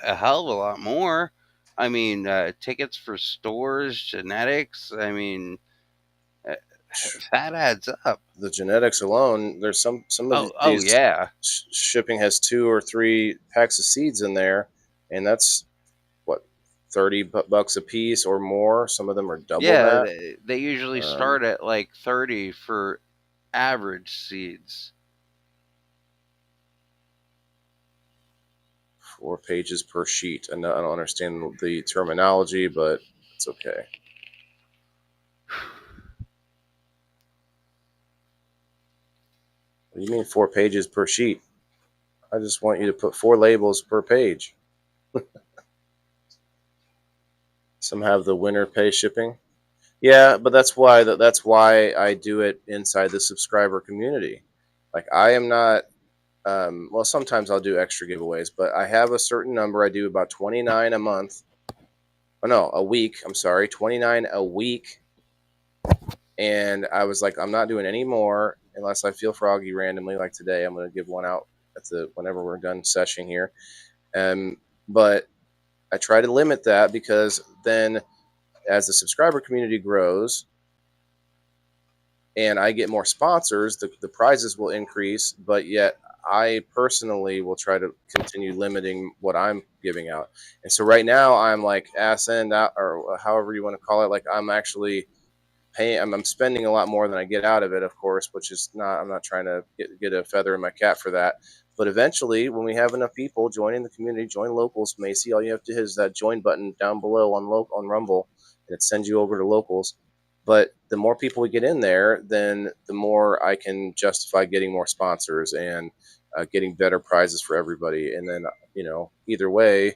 a hell of a lot more. I mean, tickets for stores, genetics. I mean, uh, that adds up. the genetics alone. There's some of Oh these yeah, shipping has 2 or 3 packs of seeds in there, and that's what 30 bucks a piece or more. Some of them are double yeah. that. They usually Um, start at like 30 for average seeds. 4 pages per sheet. And I don't understand the terminology, but it's okay. What do you mean 4 pages per sheet? I just want you to put 4 labels per page. Some have the winner pay shipping. Yeah, but that's why I do it inside the subscriber community. Like I am not. Well, sometimes I'll do extra giveaways, but I have a certain number. I do about 29 a month. Oh no, a week. I'm sorry, 29 a week. And I was like, I'm not doing any more unless I feel froggy randomly. Like today, I'm going to give one out at the whenever we're done seshing here. But I try to limit that because then, as the subscriber community grows and I get more sponsors, the prizes will increase. But yet, I personally will try to continue limiting what I'm giving out. And so right now, I'm like ass end out, or however you want to call it. Like I'm actually paying. I'm spending a lot more than I get out of it, of course, which is not. I'm not trying to get a feather in my cap for that. But eventually, when we have enough people joining the community, join locals, Macy. All you have to hit is that join button down below on Rumble, and it sends you over to locals. But the more people we get in there, then the more I can justify getting more sponsors and getting better prizes for everybody. And then either way,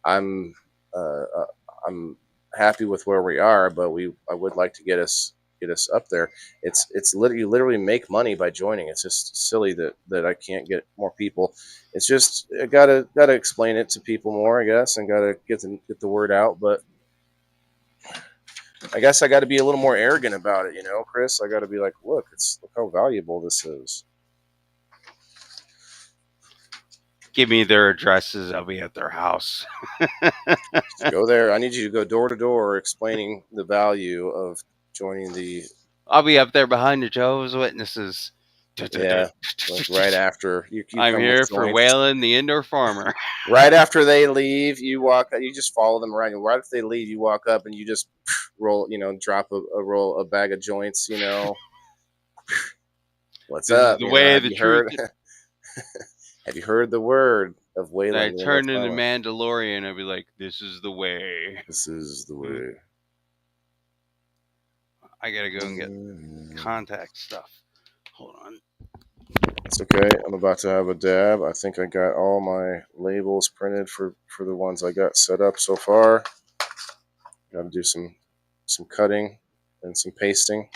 I'm uh, uh, I'm happy with where we are, but I would like to get us up there. It's literally you literally make money by joining. It's just silly that I can't get more people. It's just I gotta explain it to people more, I guess, and gotta get the word out. But I guess I got to be a little more arrogant about it, Chris. I got to be like, look how valuable this is. Give me their addresses. I'll be at their house. Just go there. I need you to go door to door explaining the value of joining the. I'll be up there behind the Jehovah's Witnesses. Yeah, like right after you I'm come with here for joints. Waylon, the indoor farmer. Right after they leave, you walk. You just follow them around. Right after they leave, you walk up and you just roll. Drop a bag of joints. What's This is up? the way, Have the you truth. heard? Have you heard the word of And I Wayland the Indoor turn into Farmer? Mandalorian. I'd be like, "This is the way." This is the way. I gotta go and get contact stuff. Hold on. It's okay. I'm about to have a dab. I think I got all my labels printed for the ones I got set up so far. Got to do some cutting and some pasting,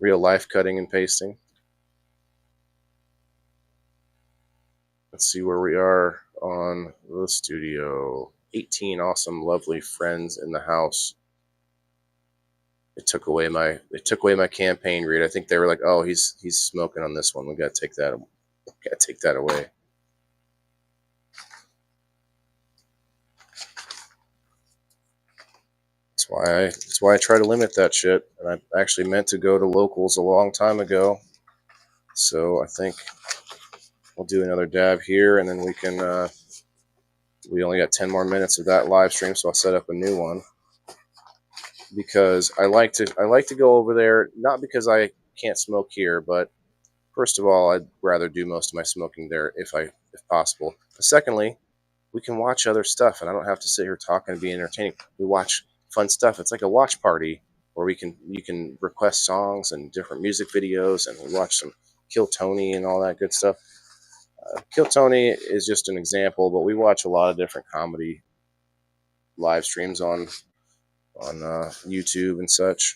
real life cutting and pasting. Let's see where we are on the studio. 18 awesome, lovely friends in the house. They took away my campaign read. I think they were like, "Oh, he's smoking on this one. We got to take that. Got to take that away." That's why I try to limit that shit. And I actually meant to go to locals a long time ago. So I think we'll do another dab here, and then we can. We only got 10 more minutes of that live stream, so I'll set up a new one because I like to go over there not because I can't smoke here, but first of all, I'd rather do most of my smoking there if possible. But secondly, we can watch other stuff, and I don't have to sit here talking and be entertaining. We watch fun stuff. It's like a watch party where you can request songs and different music videos, and we watch some Kill Tony and all that good stuff. Kill Tony is just an example, but we watch a lot of different comedy live streams on YouTube and such.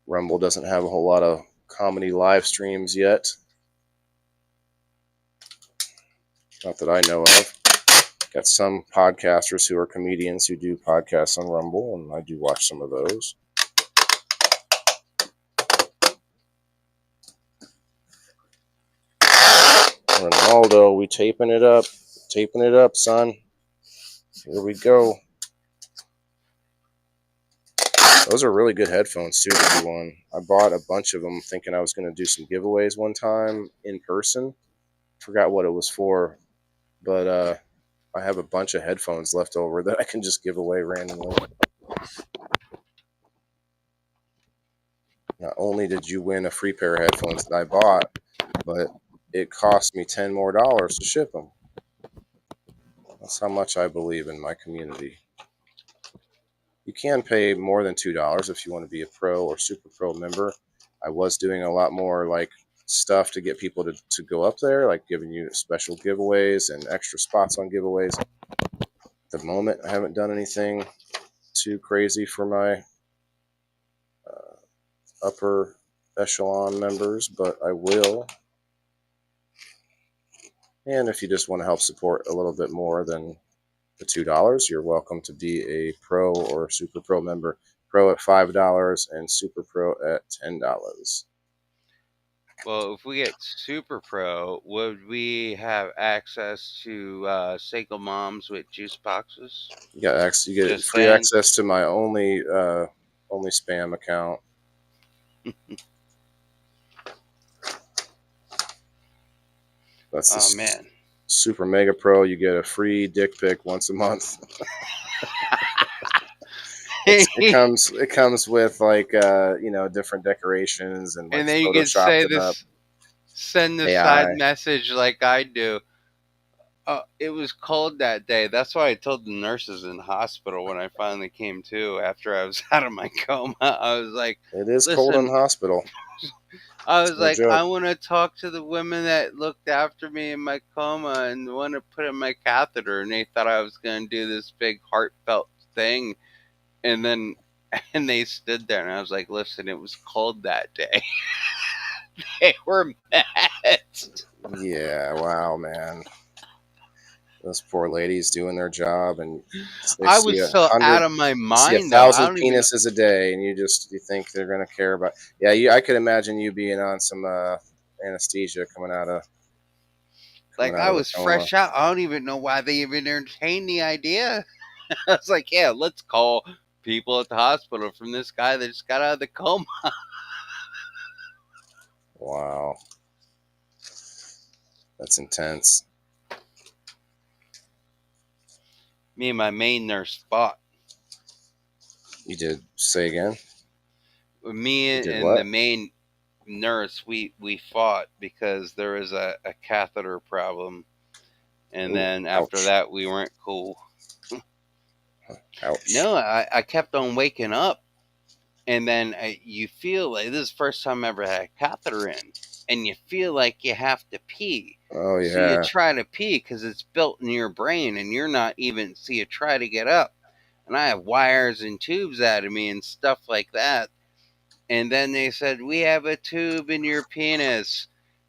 Rumble doesn't have a whole lot of comedy live streams yet, not that I know of. Got some podcasters who are comedians who do podcasts on Rumble, and I do watch some of those. Ronaldo, we taping it up, son. Here we go. Those are really good headphones too to do on. I bought a bunch of them thinking I was going to do some giveaways one time in person. Forgot what it was for, but I have a bunch of headphones left over that I can just give away randomly. Not only did you win a free pair of headphones that I bought, but it cost me $10 more to ship them. That's how much I believe in my community. You can pay more than $2 if you want to be a pro or super pro member. I was doing a lot more like stuff to get people to go up there, like giving you special giveaways and extra spots on giveaways. At the moment, I haven't done anything too crazy for my upper echelon members, but I will. And if you just want to help support a little bit more than the $2, you're welcome to be a pro or super pro member. Pro at $5 and super pro at $10. Well, if we get super pro, would we have access to single moms with juice boxes? You get Just free saying. access to my only spam account. That's Oh the man. super mega pro. You get a free dick pic once a month. It comes with like different decorations and like And then you can photoshopped say it up. this, send the side AI. message like I do. It was cold that day. That's why I told the nurses in the hospital when I finally came to after I was out of my coma. I was like, It is cold in listen, the hospital. I It's was no like, I joke. want to talk to the women that looked after me in my coma and want to put in my catheter. And they thought I was going to do this big heartfelt thing. And then, and they stood there and I was like, listen, it was cold that day. They were mad. Yeah, wow, man. Those poor ladies doing their job, and they I see was a so out hundred, of my they see a mind though. I thousand don't even know. penises a day, and you think they're gonna care about. Yeah, I could imagine you being on some anesthesia coming Like out I of the was coma. fresh out. I don't even know why they even entertained the idea. I was like, yeah, let's call people at the hospital from this guy that just got out of the coma. Wow, that's intense. Me and my main nurse fought. You did say again? Me You did and the what? main nurse, we fought because there was a catheter problem. And Ooh, then after ouch, that, we weren't cool. ouch. No, I kept on waking up. And then you feel like this is the first time I ever had a catheter in. And you feel like you have to pee. Oh So you yeah, try to pee because it's built in your brain and you're not even, so you try to get up. And I have wires and tubes out of me and stuff like that. And then they said, we have a tube in your penis.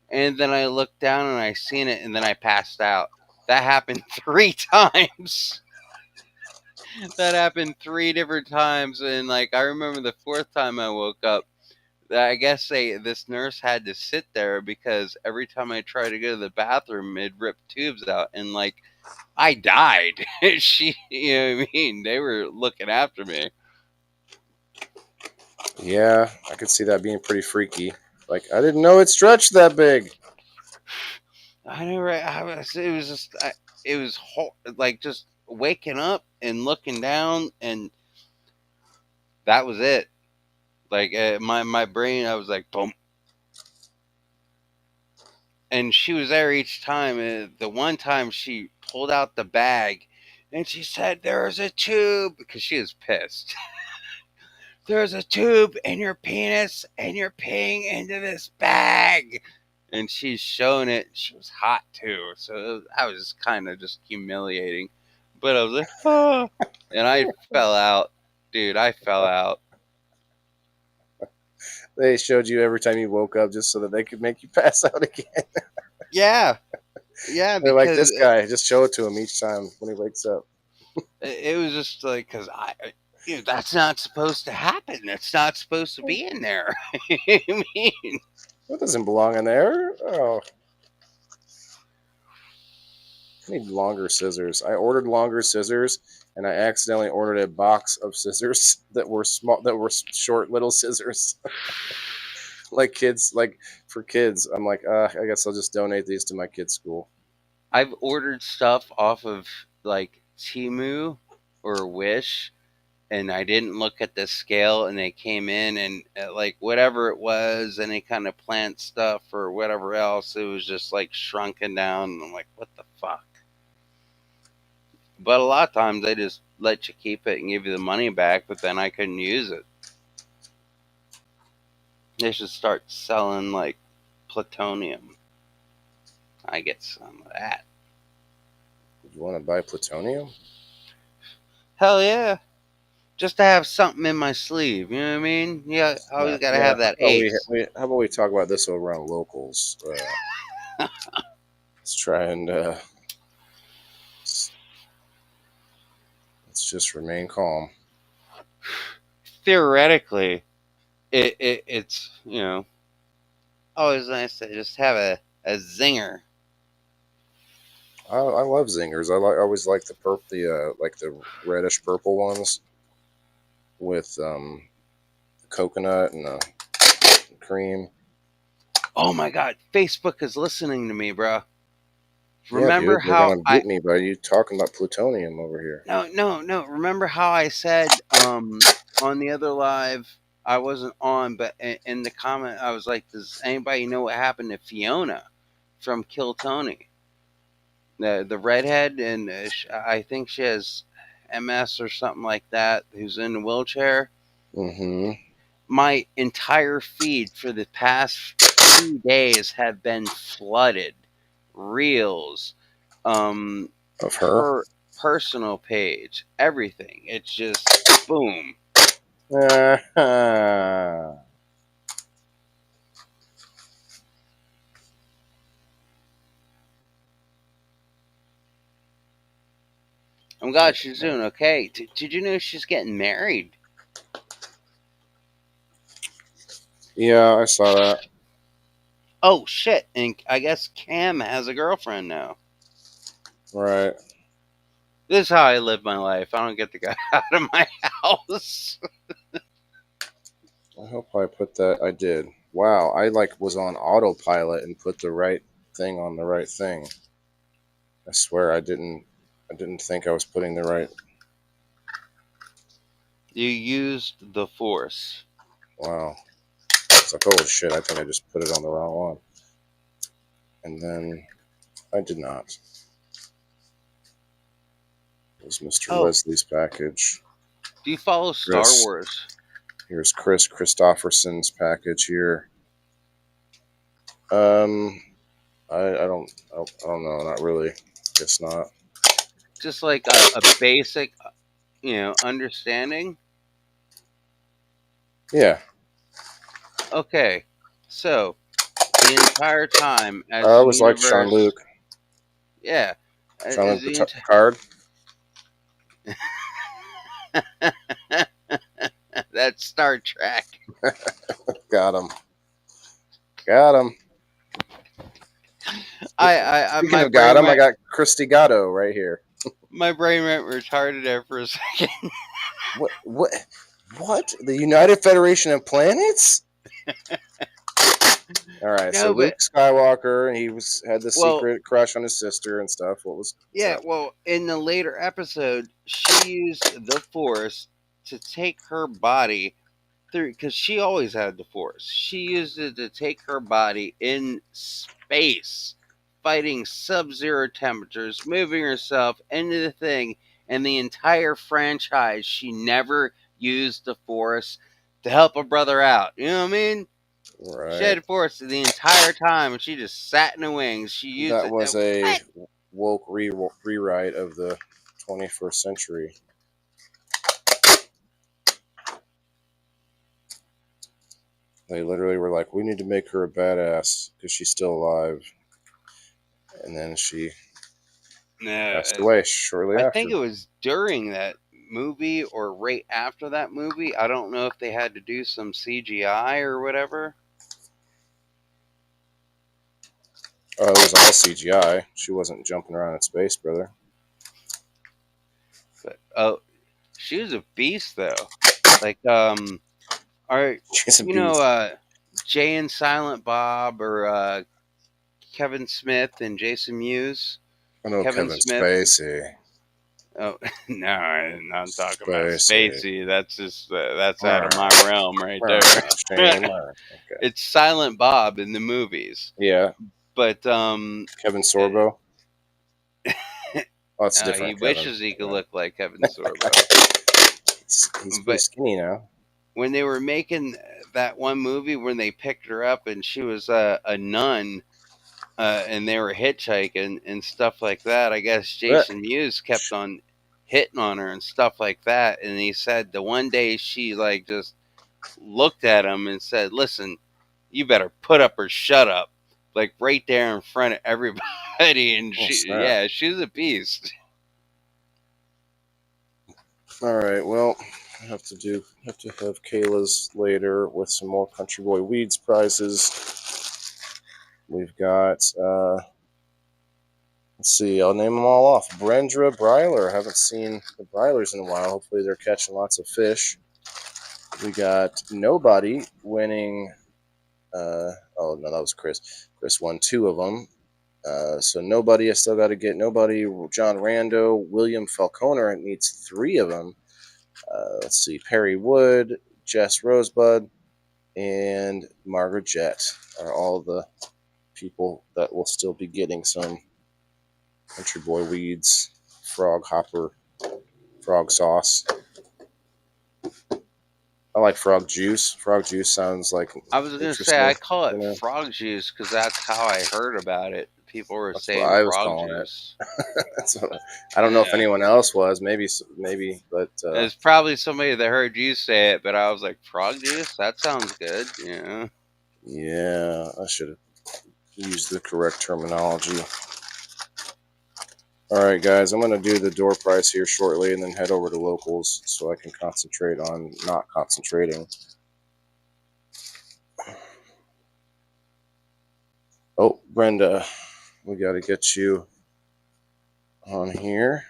And then I looked down and I seen it and then I passed out. That happened 3 times. That happened 3 different times. And like, I remember the fourth time I woke up, I guess this nurse had to sit there because every time I tried to go to the bathroom, it ripped tubes out, and like I died. She, you know what I mean? They were looking after me. yeah. I could see that being pretty freaky. Like I didn't know it stretched that big. I know, right? It was just, it was like just waking up and looking down, and that was it. Like my brain, I was like, boom. And she was there each time. The one time she pulled out the bag And she said, "There's a tube," because she was pissed. "There's a tube in your penis and you're peeing into this bag." And she's showing it. She was hot too. So I was kind of just humiliating. But I was like, oh. And I fell out. Dude, I fell out. They showed you every time you woke up just so that they could make you pass out again. Yeah. Yeah, They're like, because this guy, just show it to him each time when he wakes up. it was just like, because that's not supposed to happen. That's not supposed to be in there. I mean, That doesn't belong in there. Oh, I need longer scissors. I ordered longer scissors, and I accidentally ordered a box of scissors that were small, that were short little scissors, like kids, like for kids. I'm like, I guess I'll just donate these to my kids' school. I've ordered stuff off of like Timu or Wish, and I didn't look at the scale, and they came in and like whatever it was, any kind of plant stuff or whatever else, it was just like shrunken down. And I'm like, what the fuck? But a lot of times they just let you keep it and give you the money back, but then I couldn't use it. They should start selling like plutonium. I get some of that. You want to buy plutonium? Hell yeah. Just to have something in my sleeve, you know what I mean? Yeah, always got to Yeah. have that ace. How about we talk about this over on locals? Let's try and let's just remain calm. Theoretically, it's always nice to just have a zinger. I love zingers. I always like the reddish purple ones with coconut and cream. Oh my god, Facebook is listening to me, bro. Yeah, Remember dude, they're how gonna get me by you talking about plutonium over here. no. Remember how I said on the other live I wasn't on, but in the comment I was like, "Does anybody know what happened to Fiona from Kill Tony, the redhead?" And I think she has MS or something like that. Who's in a wheelchair. Mm-hmm. My entire feed for the past 2 days have been flooded. Reels, Of her. her personal page, everything. It's just boom. I'm glad she's doing okay. Did you know she's getting married? Yeah, I saw that. Oh shit! And I guess Cam has a girlfriend now. Right. This is how I live my life. I don't get the guy out of my house. I hope I put that. I did. Wow, I was on autopilot and put the right thing on the right thing. I swear I didn't. I didn't think I was putting the right. You used the force. Wow. It's like, oh shit! I think I just put it on the wrong one. And then I did not. It was Mr. Oh, Leslie's package. do you follow Star Chris. Wars? Here's Chris Christopherson's package here. I don't know. Not really. Guess not. Just like a basic, understanding. Yeah. Okay, so the entire time as I the always liked Sean universe, Luke. yeah, Sean as Luke the Picard. that's Star Trek. Got him. Got him. Speaking My of got brain him, I went, got Christy Gatto right here. my brain went retarded there for a second. What? What? The United Federation of Planets? All right, so No, Luke but Skywalker, and he had the well, secret crush on his sister and stuff. What's yeah, up? well, in the later episode, she used the Force to take her body through, because she always had the Force. She used it to take her body in space, fighting sub-zero temperatures, moving herself into the thing, and the entire franchise, she never used the Force to help a brother out. You know what I mean? She Right. had Force the entire time, and she just sat in the wings. She used That it. was a What? woke rewrite of the 21st century. They literally were like, we need to make her a badass because she's still alive. And then she passed No, away shortly I think after. it was during that movie or right after that movie. I don't know if they had to do some CGI or whatever. Oh, it was all CGI. She wasn't jumping around in space, brother. But she was a beast though. Like are She's a you know beast. Jay and Silent Bob or Kevin Smith and Jason Mewes? I know Kevin Kevin Smith. Spacey. Oh no, I'm not talking about Spacey. Spacey. That's just that's out of my Alright. realm right there. Alright. Shame. Alright. Okay. It's Silent Bob in the movies, Yeah. but Kevin Sorbo. Oh, it's a he different Kevin. wishes he could Yeah. look like Kevin Sorbo. He's pretty But skinny now. when they were making that one movie when they picked her up and she was a nun, and they were hitchhiking and stuff like that, I guess But Jason Mewes kept on hitting on her and stuff like that. And he said the one day she like just looked at him and said, "Listen, you better put up or shut up." Like right there in front of everybody, and oh, she, snap. yeah, she's a beast. All right. Well, I have to have Kayla's later with some more Country Boy Weeds prizes. We've got let's see, I'll name them all off. Brendra Bryler. Haven't seen the Brylers in a while. Hopefully they're catching lots of fish. We got Nobody winning oh no, that was Chris. Chris won 2 of them. So Nobody, I still got to get Nobody. John Rando, William Falconer needs 3 of them. Let's see, Perry Wood, Jess Rosebud, and Margaret Jett are all the people that will still be getting some Country Boy Weeds, Frog Hopper, Frog Sauce. I like Frog Juice. Frog Juice sounds like I was gonna say interesting. I call You it know, frog juice because that's how I heard about it. People were that's what saying I was frog calling it. juice. That's what I don't know if Yeah, anyone else was. Maybe, but it's probably somebody that heard you say it, but I was like, frog juice? That sounds good. Yeah. yeah, I should have used the correct terminology. All right, guys, I'm going to do the door prize here shortly and then head over to locals so I can concentrate on not concentrating. Oh, Brenda, we got to get you on here.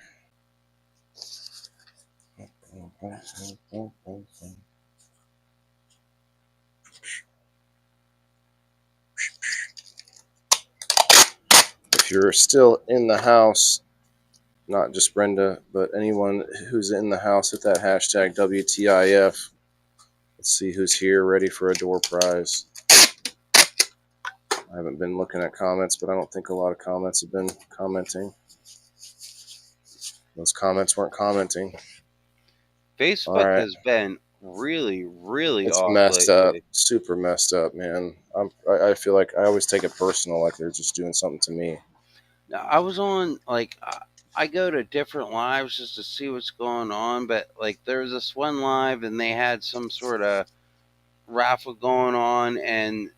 If you're still in the house, not just Brenda, but anyone who's in the house, hit that hashtag WTIF. Let's see who's here ready for a door prize. I haven't been looking at comments, but I don't think a lot of comments have been commenting. Those comments weren't commenting. All Facebook right. has been really, really It's off messed up. lately. Super messed up, man. I feel like I always take it personal, like they're just doing something to me. Now, I was on like I go to different lives just to see what's going on, but like there was this one live and they had some sort of raffle going on, and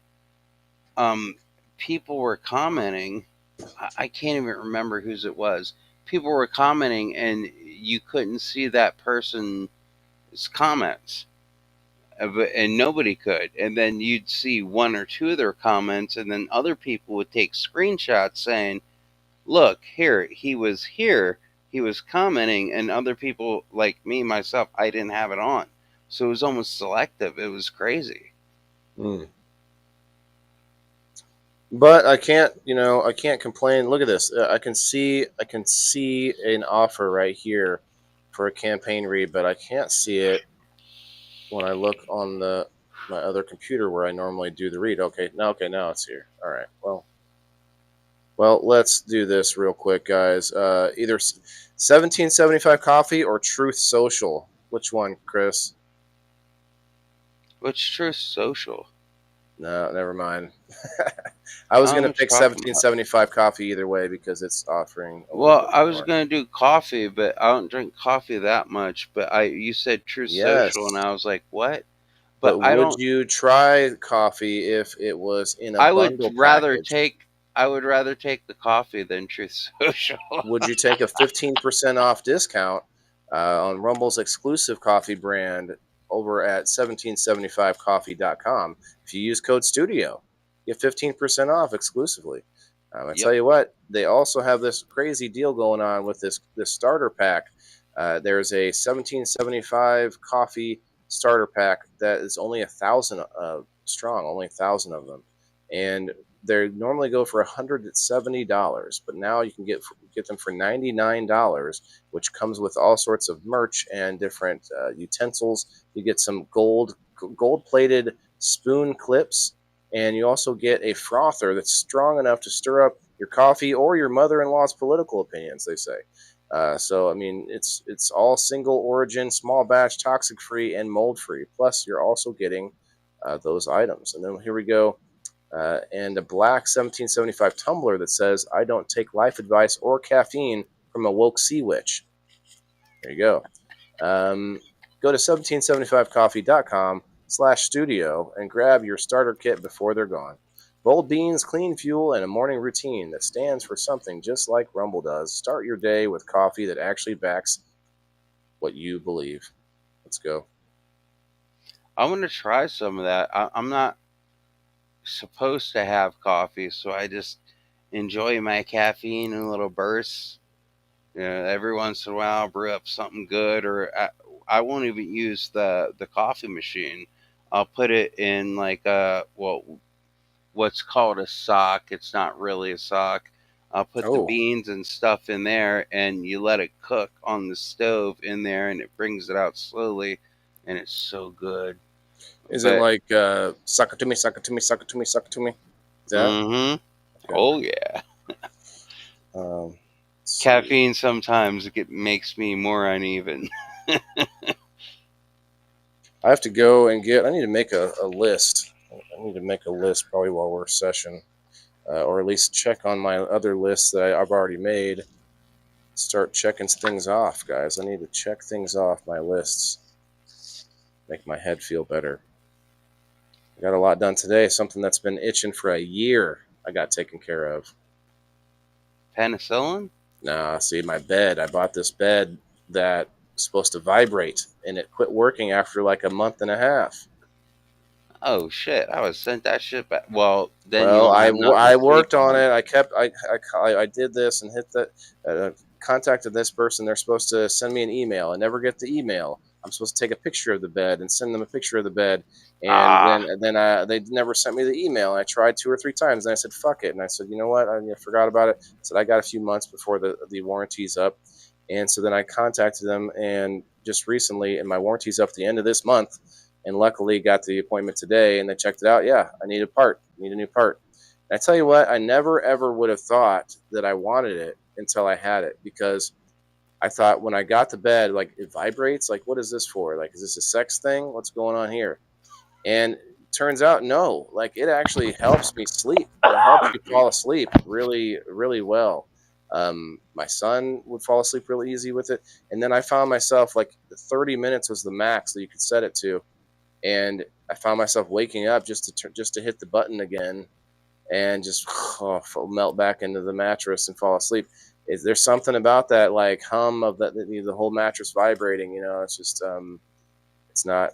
um, people were commenting. I can't even remember whose it was. People were commenting, and you couldn't see that person's comments, and nobody could. And then you'd see 1 or 2 of their comments, and then other people would take screenshots saying, "Look here, he was commenting," and other people like me myself, I didn't have it on, so it was almost selective. It was crazy. Mm. But I can't complain. Look at this. I can see an offer right here for a campaign read, but I can't see it when I look on my other computer where I normally do the read. Okay, now it's here. All right. Well, Well, let's do this real quick, guys. Either 1775 Coffee or Truth Social. Which one, Chris? What's Truth Social? No, never mind. I I was don't know gonna what pick you're talking about. 1775 Coffee either way because it's offering a little Well, bit I was more. gonna do coffee, but I don't drink coffee that much. But you said Truth Social, and Yes, I was like, what? But but I would don't. you try coffee if it was in a I would bundle rather package? take. I would rather take the coffee than Truth Social. Would you take a 15% off discount on Rumble's exclusive coffee brand over at 1775coffee.com? If you use code STUDIO, get 15% off exclusively. I Yep. tell you what, they also have this crazy deal going on with this starter pack. There's a 1775 coffee starter pack that is only 1,000 strong, only 1,000 of them, and they normally go for $170, but now you can get them for $99, which comes with all sorts of merch and different utensils. You get some gold plated spoon clips, and you also get a frother that's strong enough to stir up your coffee or your mother-in-law's political opinions. They say. So I mean, it's all single origin, small batch, toxic free, and mold free. Plus, you're also getting those items. And then here we go, and a black 1775 tumbler that says, "I don't take life advice or caffeine from a woke sea witch." There you go. Go to 1775coffee.com/studio and grab your starter kit before they're gone. Bold beans, clean fuel, and a morning routine that stands for something just like Rumble does. Start your day with coffee that actually backs what you believe. Let's go. I want to try some of that. I'm not supposed to have coffee, so I just enjoy my caffeine in little bursts. Every once in a while, I'll brew up something good, or I won't even use the coffee machine. I'll put it in like what's called a sock. It's not really a sock. I'll put the Oh, beans and stuff in there, and you let it cook on the stove in there, and it brings it out slowly, and it's so good. is it But like suck it to me, suck it to me, suck it to me, suck it to me? Is that mm-hmm. okay? Oh yeah. Let's see. Caffeine sometimes makes me more uneven. I have to go and get. I need to make a list. I need to make a list probably while we're session, or at least check on my other lists that I've already made. Start checking things off, guys. I need to check things off my lists. Make my head feel better. I got a lot done today. Something that's been itching for a year. I got taken care of. Penicillin? Nah, see my bed. I bought this bed that was supposed to vibrate, and it quit working after like a month and a half. Oh shit! I was sent that shit back. Well, then you Well, won't have nothing to I sleep worked on on. it. I did this and hit that. Contacted this person. They're supposed to send me an email. I never get the email. I'm supposed to take a picture of the bed and send them a picture of the bed, and Ah, they never sent me the email. I tried 2 or 3 times, and I said fuck it, and I said you know what, I forgot about it. I said I got a few months before the warranty's up, and so then I contacted them, and just recently, and my warranty's up at the end of this month, and luckily got the appointment today, and they checked it out. Yeah, I need a part, need a new part. And I tell you what, I never ever would have thought that I wanted it until I had it, because I thought when I got to bed, like it vibrates. Like, what is this for? Like, is this a sex thing? What's going on here? And turns out, no. Like, it actually helps me sleep. It helps you fall asleep really, really well. My son would fall asleep really easy with it, and then I found myself like 30 minutes was the max that you could set it to, and I found myself waking up just to hit the button again and just melt back into the mattress and fall asleep. There's something about that like hum of the whole mattress vibrating. It's just it's not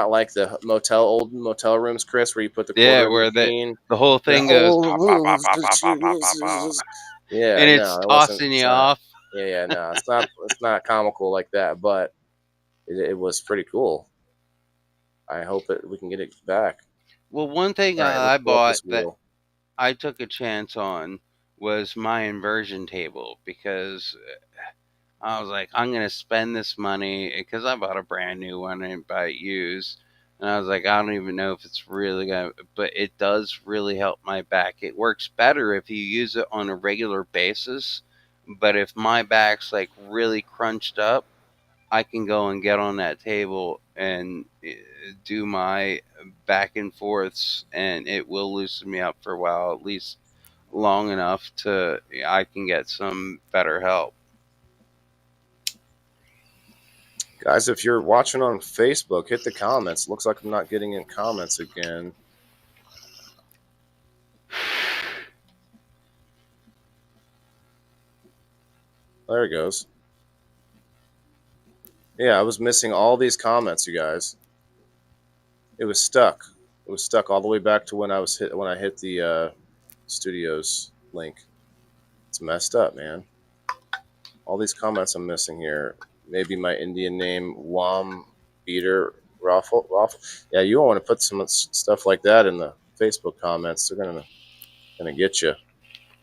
like the old motel rooms, Chris, where you put the yeah, quarter in where between. the whole The thing goes whole pop, pop, pop, room's pop, the pop, pop, pop, pop, pop, Jesus. Yeah, and it's no, it wasn't. tossing It's you not. off. Yeah, yeah, no, it's not comical like that, but it was pretty cool. I hope we can get it back. Well, one thing All right, let's I pull up bought this that wheel. I took a chance on was my inversion table because I was like, I'm gonna spend this money because I bought a brand new one and buy it used. And I was like, I don't even know if it's really gonna, but it does really help my back. It works better if you use it on a regular basis. But if my back's like really crunched up, I can go and get on that table and do my back and forths, and it will loosen me up for a while, at least long enough to I can get some better help. Guys, if you're watching on Facebook, hit the comments. Looks like I'm not getting in comments again. There it goes. Yeah, I was missing all these comments, you guys. It was stuck. It was stuck all the way back to when I hit the studios link. It's messed up, man. All these comments I'm missing here. Maybe my Indian name, Wam Beater Raffle. Yeah, you don't want to put some stuff like that in the Facebook comments. They're gonna get you.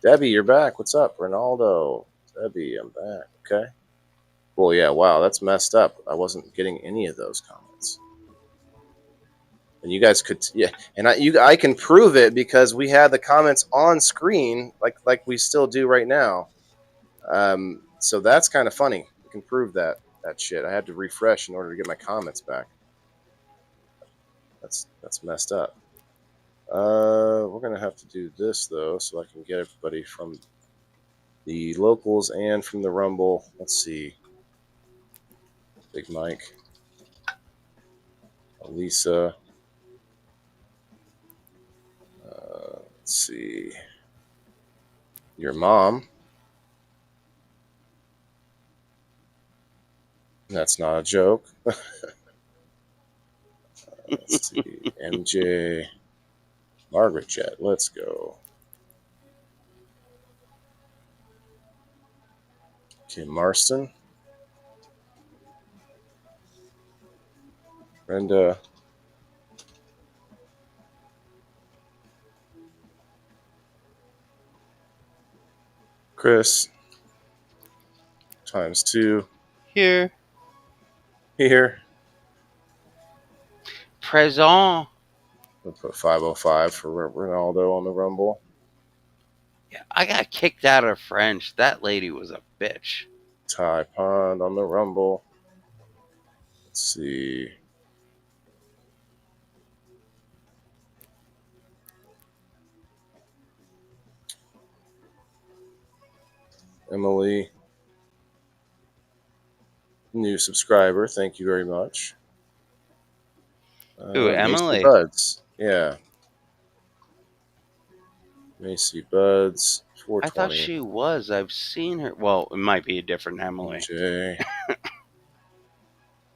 Debbie, you're back. What's up, Ronaldo? Debbie, I'm back. Okay. Well, yeah. Wow, that's messed up. I wasn't getting any of those comments. And you guys could, yeah. And I can prove it because we had the comments on screen, like we still do right now. So that's kind of funny. We can prove that shit. I had to refresh in order to get my comments back. That's messed up. We're gonna have to do this though, so I can get everybody from the locals and from the Rumble. Let's see. Big Mike, Lisa. Let's see. Your mom. That's not a joke. Let's see. MJ. Margaret Jet. Let's go. Kim Marston. Brenda. Chris. Times 2. Here, Here. present. We'll put 505 for Ronaldo on the Rumble. Yeah, I got kicked out of French. That lady was a bitch. Ty Pond on the Rumble. Let's see. Emily. New subscriber. Thank you very much. Ooh, Macy Emily. Buds. Yeah. Macy Buds. I thought 420. she was. I've seen her. Well, it might be a different Emily. Jay.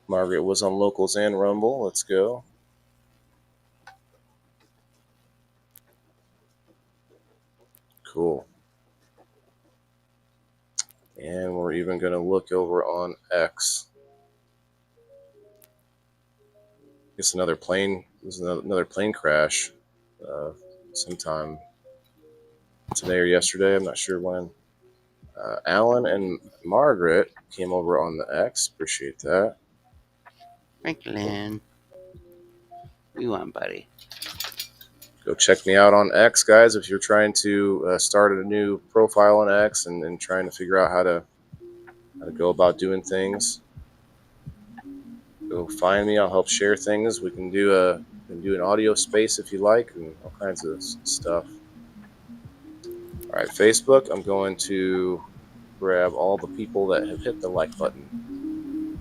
Margaret was on Locals and Rumble. Let's go. Cool. And we're even going to look over on X. It's another plane. There's another plane crash sometime today or yesterday. I'm not sure when. Alan and Margaret came over on the X. Appreciate that. Franklin. We want, buddy. Go check me out on X, guys, if you're trying to start a new profile on X and trying to figure out how to go about doing things. Go find me. I'll help share things. We can do an audio space if you like, and all kinds of stuff. All right, Facebook. I'm going to grab all the people that have hit the like button.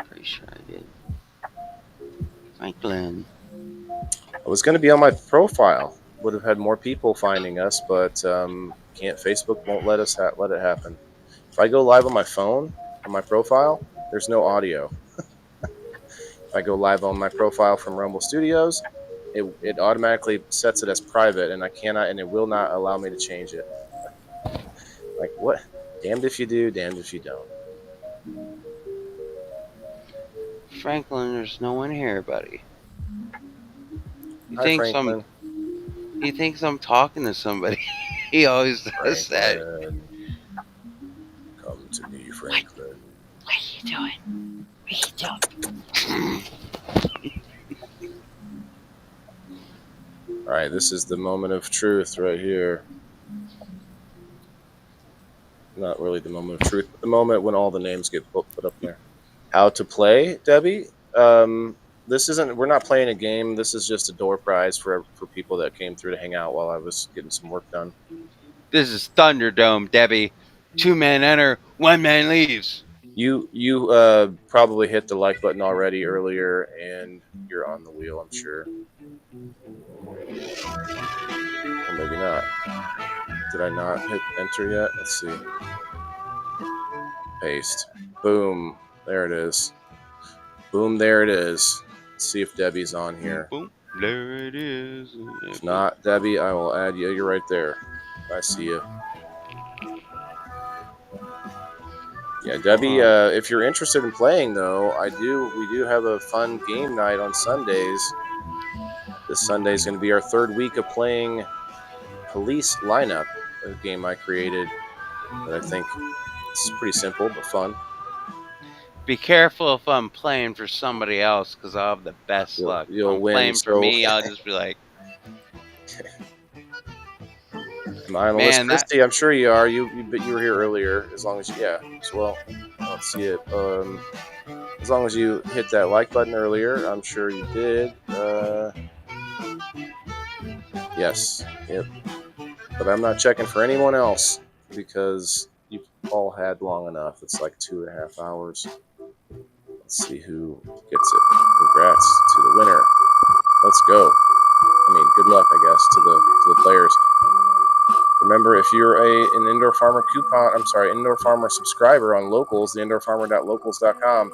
Pretty sure I did. Franklin. I was going to be on my profile. Would have had more people finding us, but can't. Facebook won't let us let it happen. If I go live on my phone on my profile, there's no audio. If I go live on my profile from Rumble Studios, it automatically sets it as private, and I cannot, and it will not allow me to change it. Like what? Damned if you do, damned if you don't. Franklin, there's no one here, buddy. Hi, Franklin. He thinks I'm talking to somebody. He always does that. Come to me, Franklin. What are you doing? What are you doing? All right, this is the moment of truth right here. Not really the moment of truth, but the moment when all the names get put up there. How to play, Debbie? This isn't. We're not playing a game. This is just a door prize for people that came through to hang out while I was getting some work done. This is Thunderdome, Debbie. 2 men enter, 1 man leaves. You probably hit the like button already earlier, and you're on the wheel. I'm sure. Or maybe not. Did I not hit enter yet? Let's see. Paste. Boom. There it is. Boom. There it is. Let's see if Debbie's on here. Boom. There it is. If not, Debbie, I will add you. You're right there. I see you. Yeah, Debbie. If you're interested in playing, though, we do have a fun game night on Sundays. This Sunday is going to be our third week of playing Police Lineup, a game I created that I think is pretty simple but fun. Be careful if I'm playing for somebody else, because I'll have the best luck. You'll if I'm win. playing for me, I'll just be like, am I on the list, Christy? I'm sure you are. But you were here earlier. As long as as well. Let's see it. As long as you hit that like button earlier, I'm sure you did. Yes. Yep. But I'm not checking for anyone else because you've all had long enough. It's like 2.5 hours. Let's see who gets it. Congrats to the winner. Let's go. I mean, good luck, I guess, to the players. Remember, if you're an Indoor Farmer Indoor Farmer subscriber on Locals, the indoorfarmer.locals.com,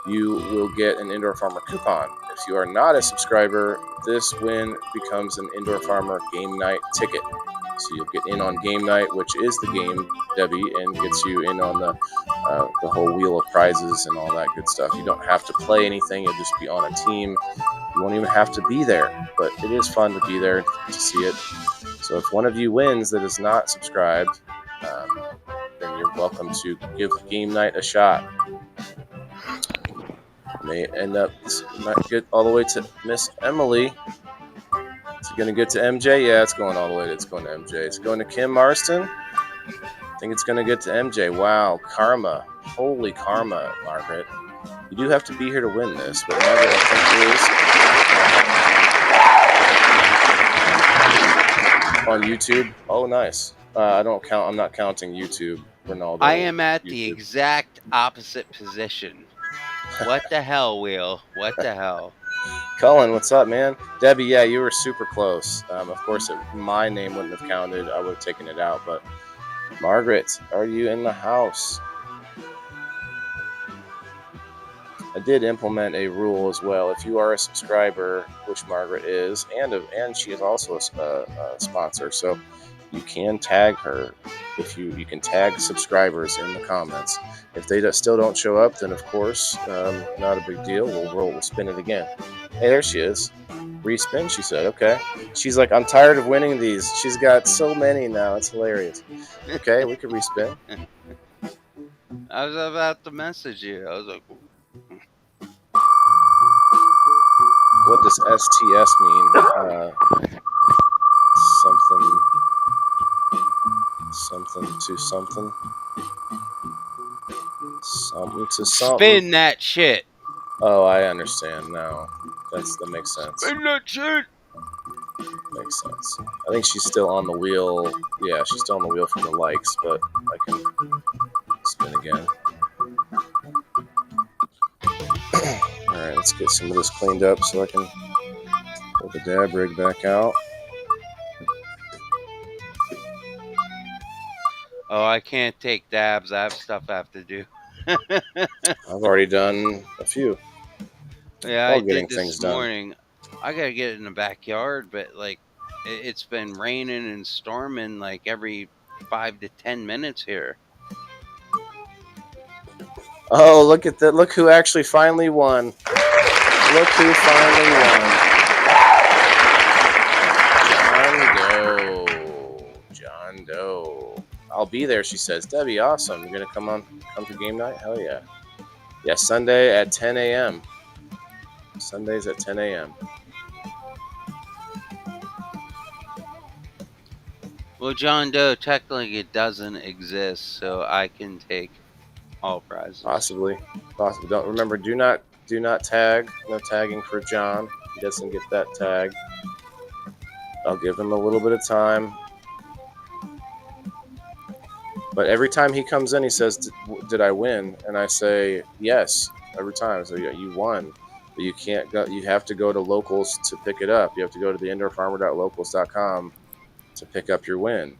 you will get an Indoor Farmer coupon. If you are not a subscriber, this win becomes an Indoor Farmer game night ticket. So you'll get in on game night, which is the game, Debbie, and gets you in on the whole wheel of prizes and all that good stuff. You don't have to play anything. You'll just be on a team. You won't even have to be there, but it is fun to be there to see it. So if one of you wins that is not subscribed, then you're welcome to give game night a shot. May end up not get all the way to Miss Emily. Is it going to get to MJ? Yeah, it's going all the way. It's going to MJ. It's going to Kim Marston. I think it's going to get to MJ. Wow, karma. Holy karma, Margaret. You do have to be here to win this, but Margaret, I think, is on YouTube. Oh, nice. I'm not counting YouTube, Ronaldo. I am at YouTube. the exact opposite position. What the hell, Will? What the hell? Cullen, what's up, man? Debbie, yeah, you were super close. Of course, my name wouldn't have counted. I would have taken it out. But Margaret, are you in the house? I did implement a rule as well. If you are a subscriber, which Margaret is, and she is also a sponsor, so you can tag her. If you can tag subscribers in the comments. If they still don't show up, then of course, not a big deal. We'll spin it again. Hey, there she is. Respin, she said. Okay. She's like, I'm tired of winning these. She's got so many now. It's hilarious. Okay, we could respin. I was about to message you. I was like, what does STS mean? Something to something. Something to something. spin that shit. Oh, I understand now. That makes sense. Spin that shit. Makes sense. I think she's still on the wheel. Yeah, she's still on the wheel from the likes, but I can spin again. Alright, let's get some of this cleaned up so I can pull the dab rig back out. Oh, I can't take dabs. I have stuff I have to do. I've already done a few. Yeah, I did this morning. I gotta get it in the backyard, but like it's been raining and storming like every 5 to 10 minutes here. Oh, look at that. Look who actually finally won. Look who finally won. John Doe. I'll be there, she says. Debbie, awesome. You're going to come to game night? Hell yeah. Yeah, Sunday at 10 a.m. Sundays at 10 a.m. Well, John Doe, technically it doesn't exist, so I can take all prizes. Possibly. Don't remember. Do not tag. No tagging for John. He doesn't get that tag. I'll give him a little bit of time. But every time he comes in, he says, "Did I win?" And I say, "Yes." Every time. So yeah, you won. But you can't go. You have to go to locals to pick it up. You have to go to the indoorfarmer.locals.com to pick up your win.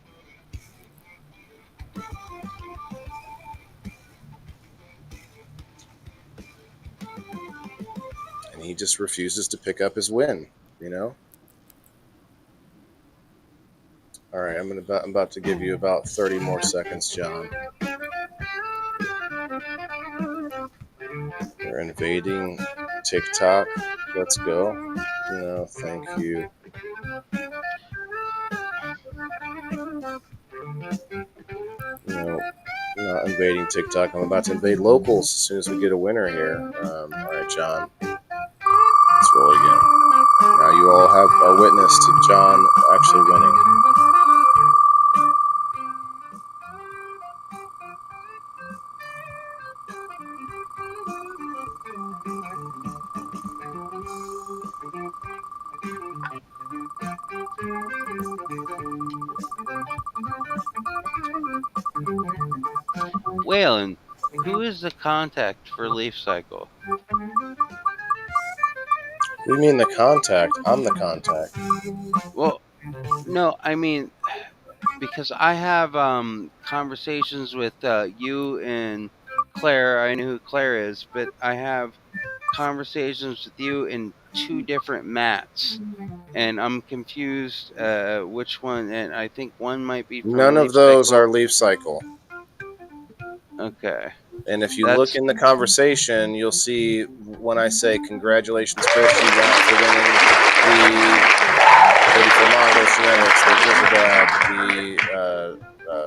And he just refuses to pick up his win. You know. All right, I'm about to give you about 30 more seconds, John. We're invading TikTok. Let's go. No, thank you. No, not invading TikTok. I'm about to invade locals as soon as we get a winner here. All right, John. Let's roll again. Now you all are witness to John actually winning. Waylon, who is the contact for Leaf Cycle? What do you mean the contact? I'm the contact. Well, no, I mean because I have conversations with you and Claire. I know who Claire is, but I have conversations with you in two different mats, and I'm confused which one. And I think one might be from None of Leaf those are Cycle. Leaf Cycle. Okay, And if you look that's in the conversation, you'll see when I say congratulations, Chris, you won for winning the 34 Mongo Genetics, the Jizabad, the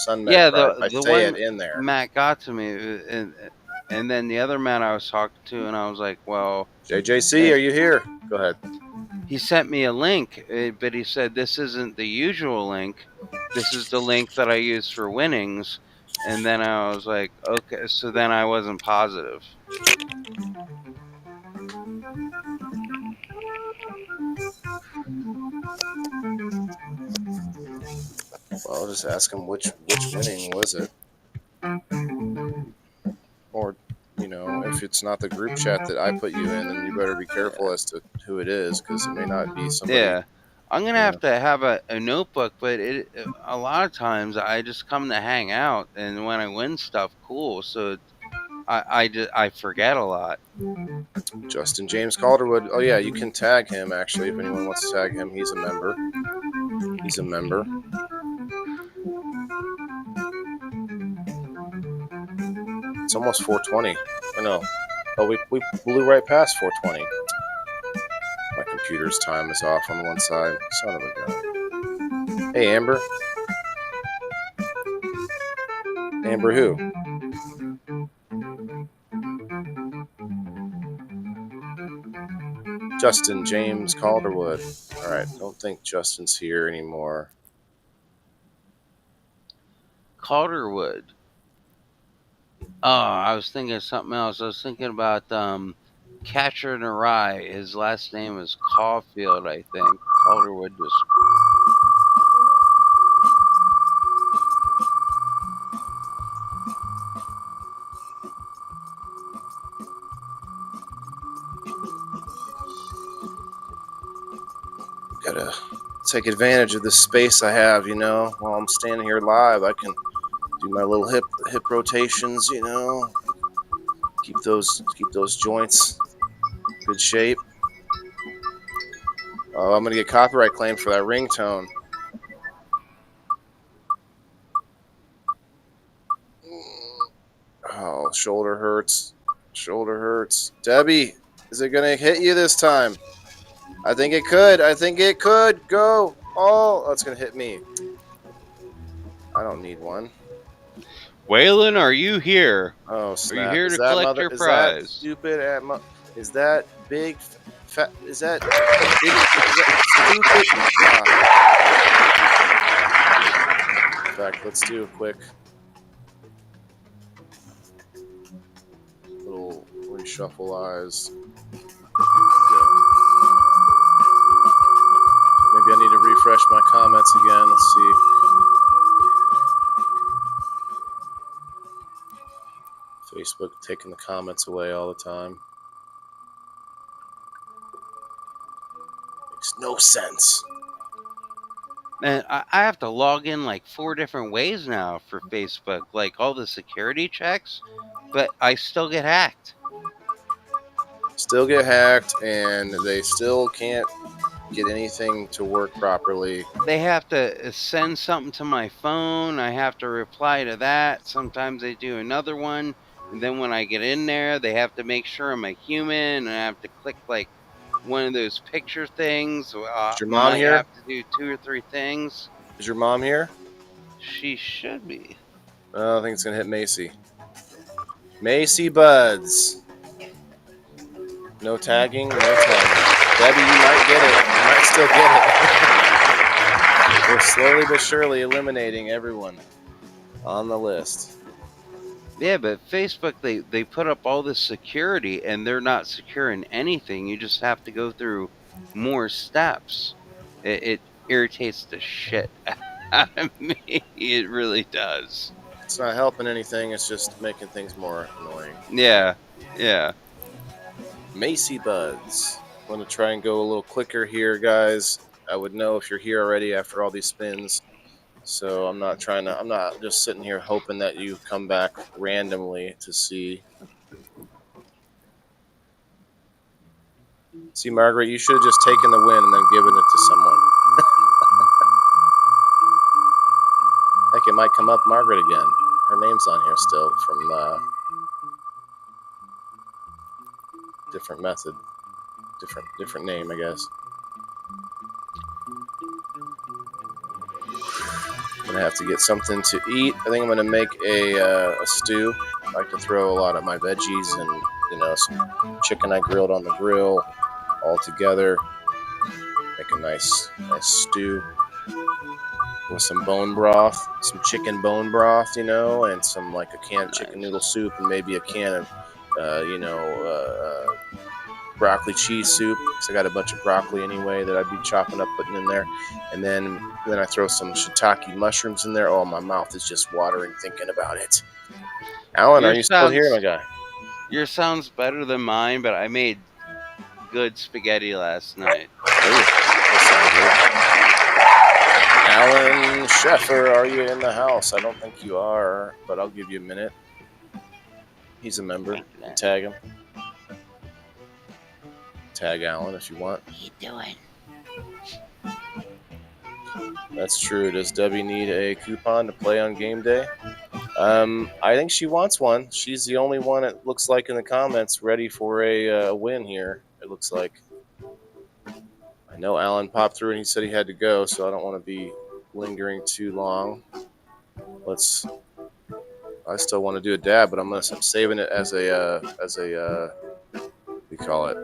SunMed yeah, prize. I the say it one in there. Matt got to me, and then the other Matt I was talking to, and I was like, well, JJC, eh, are you here? Go ahead. he sent me a link, but he said this isn't the usual link. This is the link that I use for winnings. And then I was like, okay, so then I wasn't positive. Well, I'll just ask him which winning was it, or if it's not the group chat that I put you in, then you better be careful as to who it is because it may not be somebody. Yeah. I'm gonna You have know. to have a notebook, but a lot of times I just come to hang out, and when I win stuff, cool. So I forget a lot. Justin James Calderwood. Oh yeah, you can tag him actually if anyone wants to tag him. He's a member. He's a member. It's almost 4:20. I know. Oh, we blew right past 4:20. My computer's time is off on one side. Son of a gun. Hey, Amber. Amber who? Justin James Calderwood. All right. Don't think Justin's here anymore. Calderwood. Oh, I was thinking of something else. I was thinking about Catcher in a Rye. His last name is Caulfield, I think. Calderwood just. Gotta take advantage of this space I have, while I'm standing here live. I can do my little hip rotations, keep those joints good shape. Oh, I'm gonna get copyright claim for that ringtone. Oh, shoulder hurts. Shoulder hurts. Debbie, is it gonna hit you this time? I think it could. I think it could. Go. Oh, it's gonna hit me. I don't need one. Waylon, are you here? Oh Are you snap! here Is to that collect mother? your Is that prize? stupid? Is that big? Fat? Is that? Is that stupid? In fact, let's do a quick little reshuffle eyes. Yeah. Maybe I need to refresh my comments again. Let's see. Facebook taking the comments away all the time. Makes no sense. And I have to log in like 4 different ways now for Facebook, like all the security checks, but I still get hacked. Still get hacked, and they still can't get anything to work properly. They have to send something to my phone. I have to reply to that. Sometimes they do another one. And then when I get in there, they have to make sure I'm a human. And I have to click like one of those picture things. Is your mom Might here? have to do 2 or 3 things. Is your mom here? She should be. I think it's gonna hit Macy. Macy Buds. No tagging, no tagging. Debbie, you might get it. You might still get it. We're slowly but surely eliminating everyone on the list. Yeah, but Facebook, they put up all this security and they're not securing anything. You just have to go through more steps. It irritates the shit out of me. It really does. It's not helping anything. It's just making things more annoying. Yeah. Macy Buds. I'm going to try and go a little quicker here, guys. I would know if you're here already after all these spins. So I'm not just sitting here hoping that you come back randomly to see. See, Margaret, you should have just taken the win and then given it to someone. Heck, it might come up Margaret again. Her name's on here still from different method. Different name, I guess. I'm gonna have to get something to eat. I think I'm gonna make a stew. I like to throw a lot of my veggies and some chicken I grilled on the grill all together. Make a nice stew with some bone broth, some chicken bone broth, and some like a canned chicken noodle soup and maybe a can of broccoli cheese soup, because I got a bunch of broccoli anyway that I'd be chopping up, putting in there. And then I throw some shiitake mushrooms in there. Oh, my mouth is just watering thinking about it. Alan, are you still here, my guy? Yours sounds better than mine, but I made good spaghetti last night. Alan Sheffer, are you in the house? I don't think you are, but I'll give you a minute. He's a member. Tag him. Tag Alan if you want. What are you doing? That's true. Does Debbie need a coupon to play on game day? I think she wants one. She's the only one, it looks like, in the comments ready for a win here, it looks like. I know Alan popped through and he said he had to go, so I don't want to be lingering too long. I still want to do a dab, but I'm saving it as a what do you call it?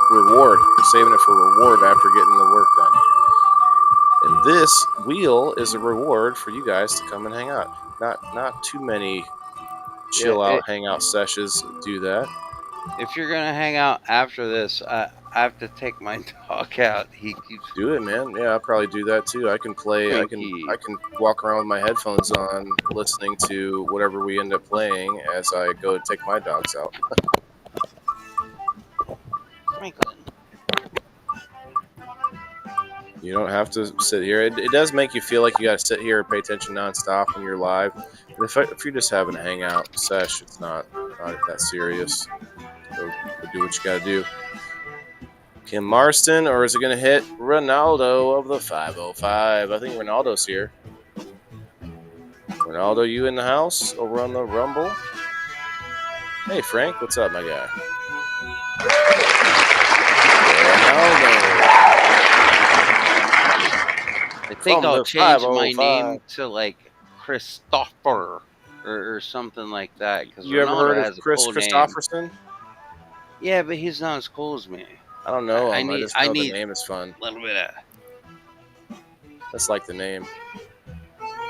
Reward. I'm saving it for reward after getting the work done. And this wheel is a reward for you guys to come and hang out. Not too many hangout sessions do that. If you're gonna hang out after this, I have to take my dog out. He keeps. Do it, man. Yeah, I'll probably do that too. I can play. I can walk around with my headphones on, listening to whatever we end up playing as I go to take my dogs out. Franklin. You don't have to sit here. It does make you feel like you got to sit here and pay attention nonstop when you're live. But if you're just having a hangout sesh, it's not that serious. Go do what you got to do. Kim Marston, or is it going to hit Ronaldo of the 505? I think Ronaldo's here. Ronaldo, you in the house over on the Rumble? Hey, Frank, what's up, my guy? Ronaldo. think from I'll the change my 505. name to like Christopher or something like that because You ever Ronaldo heard of has a Chris cool name. Christopherson? Yeah, but he's not as cool as me. I don't know him. I just I know the need name is fun. a little bit of. That's like the name.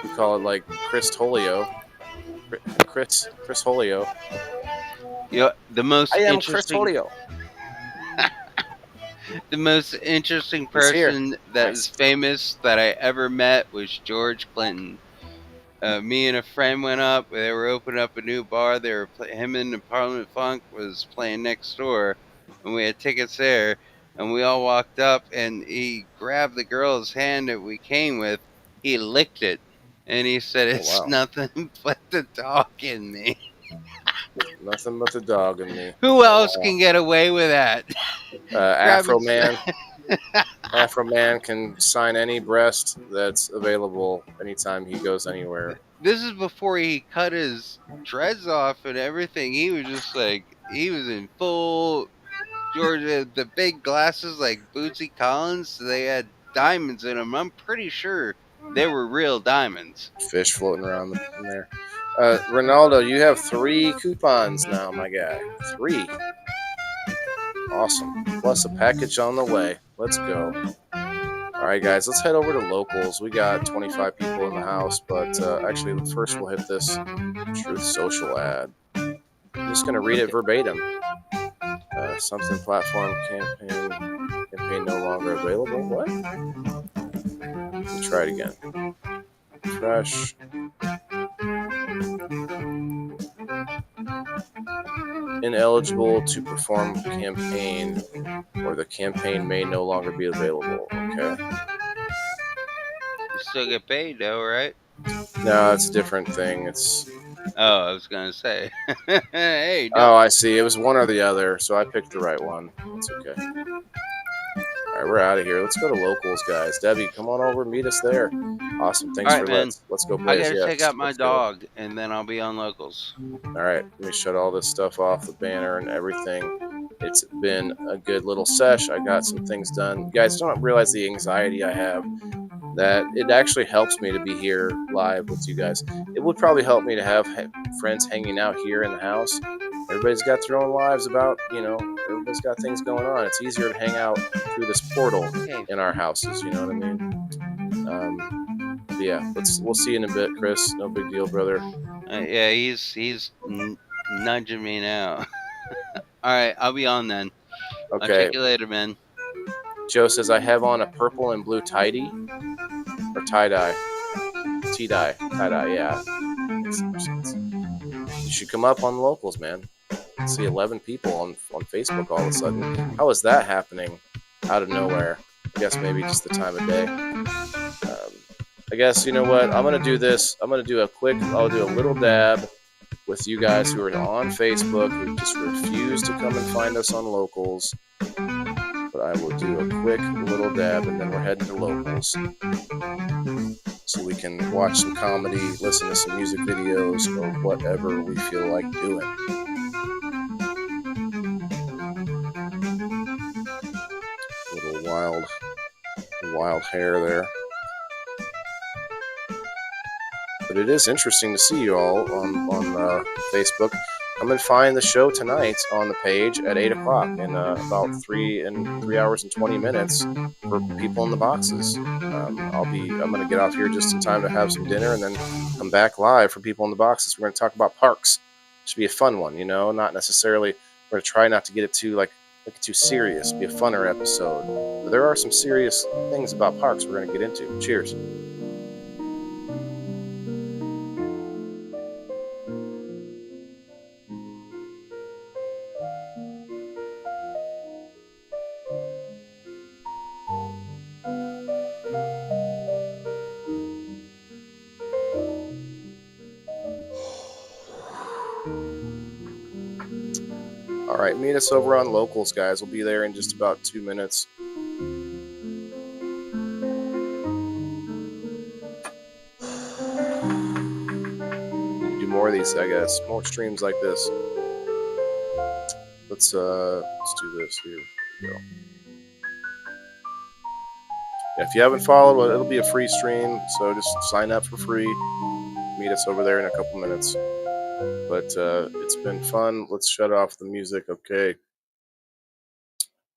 We call it like Chris Holio. Chris Holio. You know, I am Chris Holio. the most interesting He's here. person that was Nice. famous that I ever met was George Clinton. Me and a friend went up. They were opening up a new bar. Him and the Parliament Funk was playing next door, and we had tickets there. And we all walked up, and he grabbed the girl's hand that we came with. He licked it, and he said, Oh "It's wow. nothing but the dog in me." Nothing but the dog in me. Who Oh else wow. can get away with that? Afro Grabbing. Man. Afro Man can sign any breast that's available anytime he goes anywhere. This is before he cut his dreads off and everything. He was just like he was in full Georgia, the big glasses like Bootsy Collins. They had diamonds in them. I'm pretty sure they were real diamonds. Fish floating around in there. Ronaldo, you have 3 coupons now, my guy. 3. Awesome. Plus a package on the way. Let's go. All right, guys, let's head over to locals. We got 25 people in the house, but actually, first we'll hit this Truth Social ad. I'm just going to read it verbatim. Something platform campaign no longer available. What? Let me try it again. Fresh. Ineligible to perform campaign, or the campaign may no longer be available. Okay. You still get paid though, right? No, it's a different thing. It's. Oh, I was gonna say. Hey, Oh, don't. I see. It was one or the other, so I picked the right one. It's okay. All right, we're out of here. Let's go to locals, guys. Debbie, come on over, meet us there. Awesome. Thanks All right, for man. let's go, I Blaze. gotta take Yes, out my let's go. dog, and then I'll be on locals. All right, let me shut all this stuff off, the banner and everything. It's been a good little sesh. I got some things done. You guys don't realize the anxiety I have. That it actually helps me to be here live with you guys. It would probably help me to have friends hanging out here in the house. Everybody's got their own lives about, everybody's got things going on. It's easier to hang out through this portal in our houses, you know what I mean? Yeah, we'll see you in a bit, Chris. No big deal, brother. Yeah, he's nudging me now. All right, I'll be on then. I'll Okay. check you later, man. Joe says I have on a purple and blue tidy or tie-dye. Tie-dye, yeah. Makes more sense. You should come up on locals, man. I see 11 people on Facebook all of a sudden. How is that happening out of nowhere? I guess maybe just the time of day. I guess, you know what? I'm going to do this. I'll do a little dab with you guys who are on Facebook who just refuse to come and find us on locals. But I will do a quick little dab, and then we're heading to locals. So we can watch some comedy, listen to some music videos, or whatever we feel like doing. Little wild hair there. But it is interesting to see you all on Facebook. Come and find the show tonight on the page at 8 o'clock in about 3 hours and 20 minutes for people in the boxes. I'm going to get off here just in time to have some dinner and then come back live for people in the boxes. We're going to talk about parks. It should be a fun one, not necessarily. We're going to try not to get it too serious. Be a funner episode. But there are some serious things about parks we're going to get into. Cheers. All right, meet us over on locals, guys. We'll be there in just about 2 minutes. Do more of these, I guess. More streams like this. Let's do this here. Here we go. If you haven't followed, well, it'll be a free stream, so just sign up for free. Meet us over there in a couple minutes. But it's been fun. Let's shut off the music. Okay.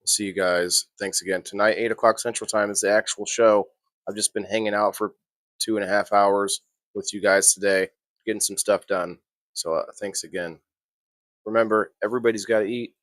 See you guys. Thanks again. Tonight, 8 o'clock Central Time is the actual show. I've just been hanging out for 2.5 hours with you guys today, getting some stuff done. So thanks again. Remember, everybody's got to eat.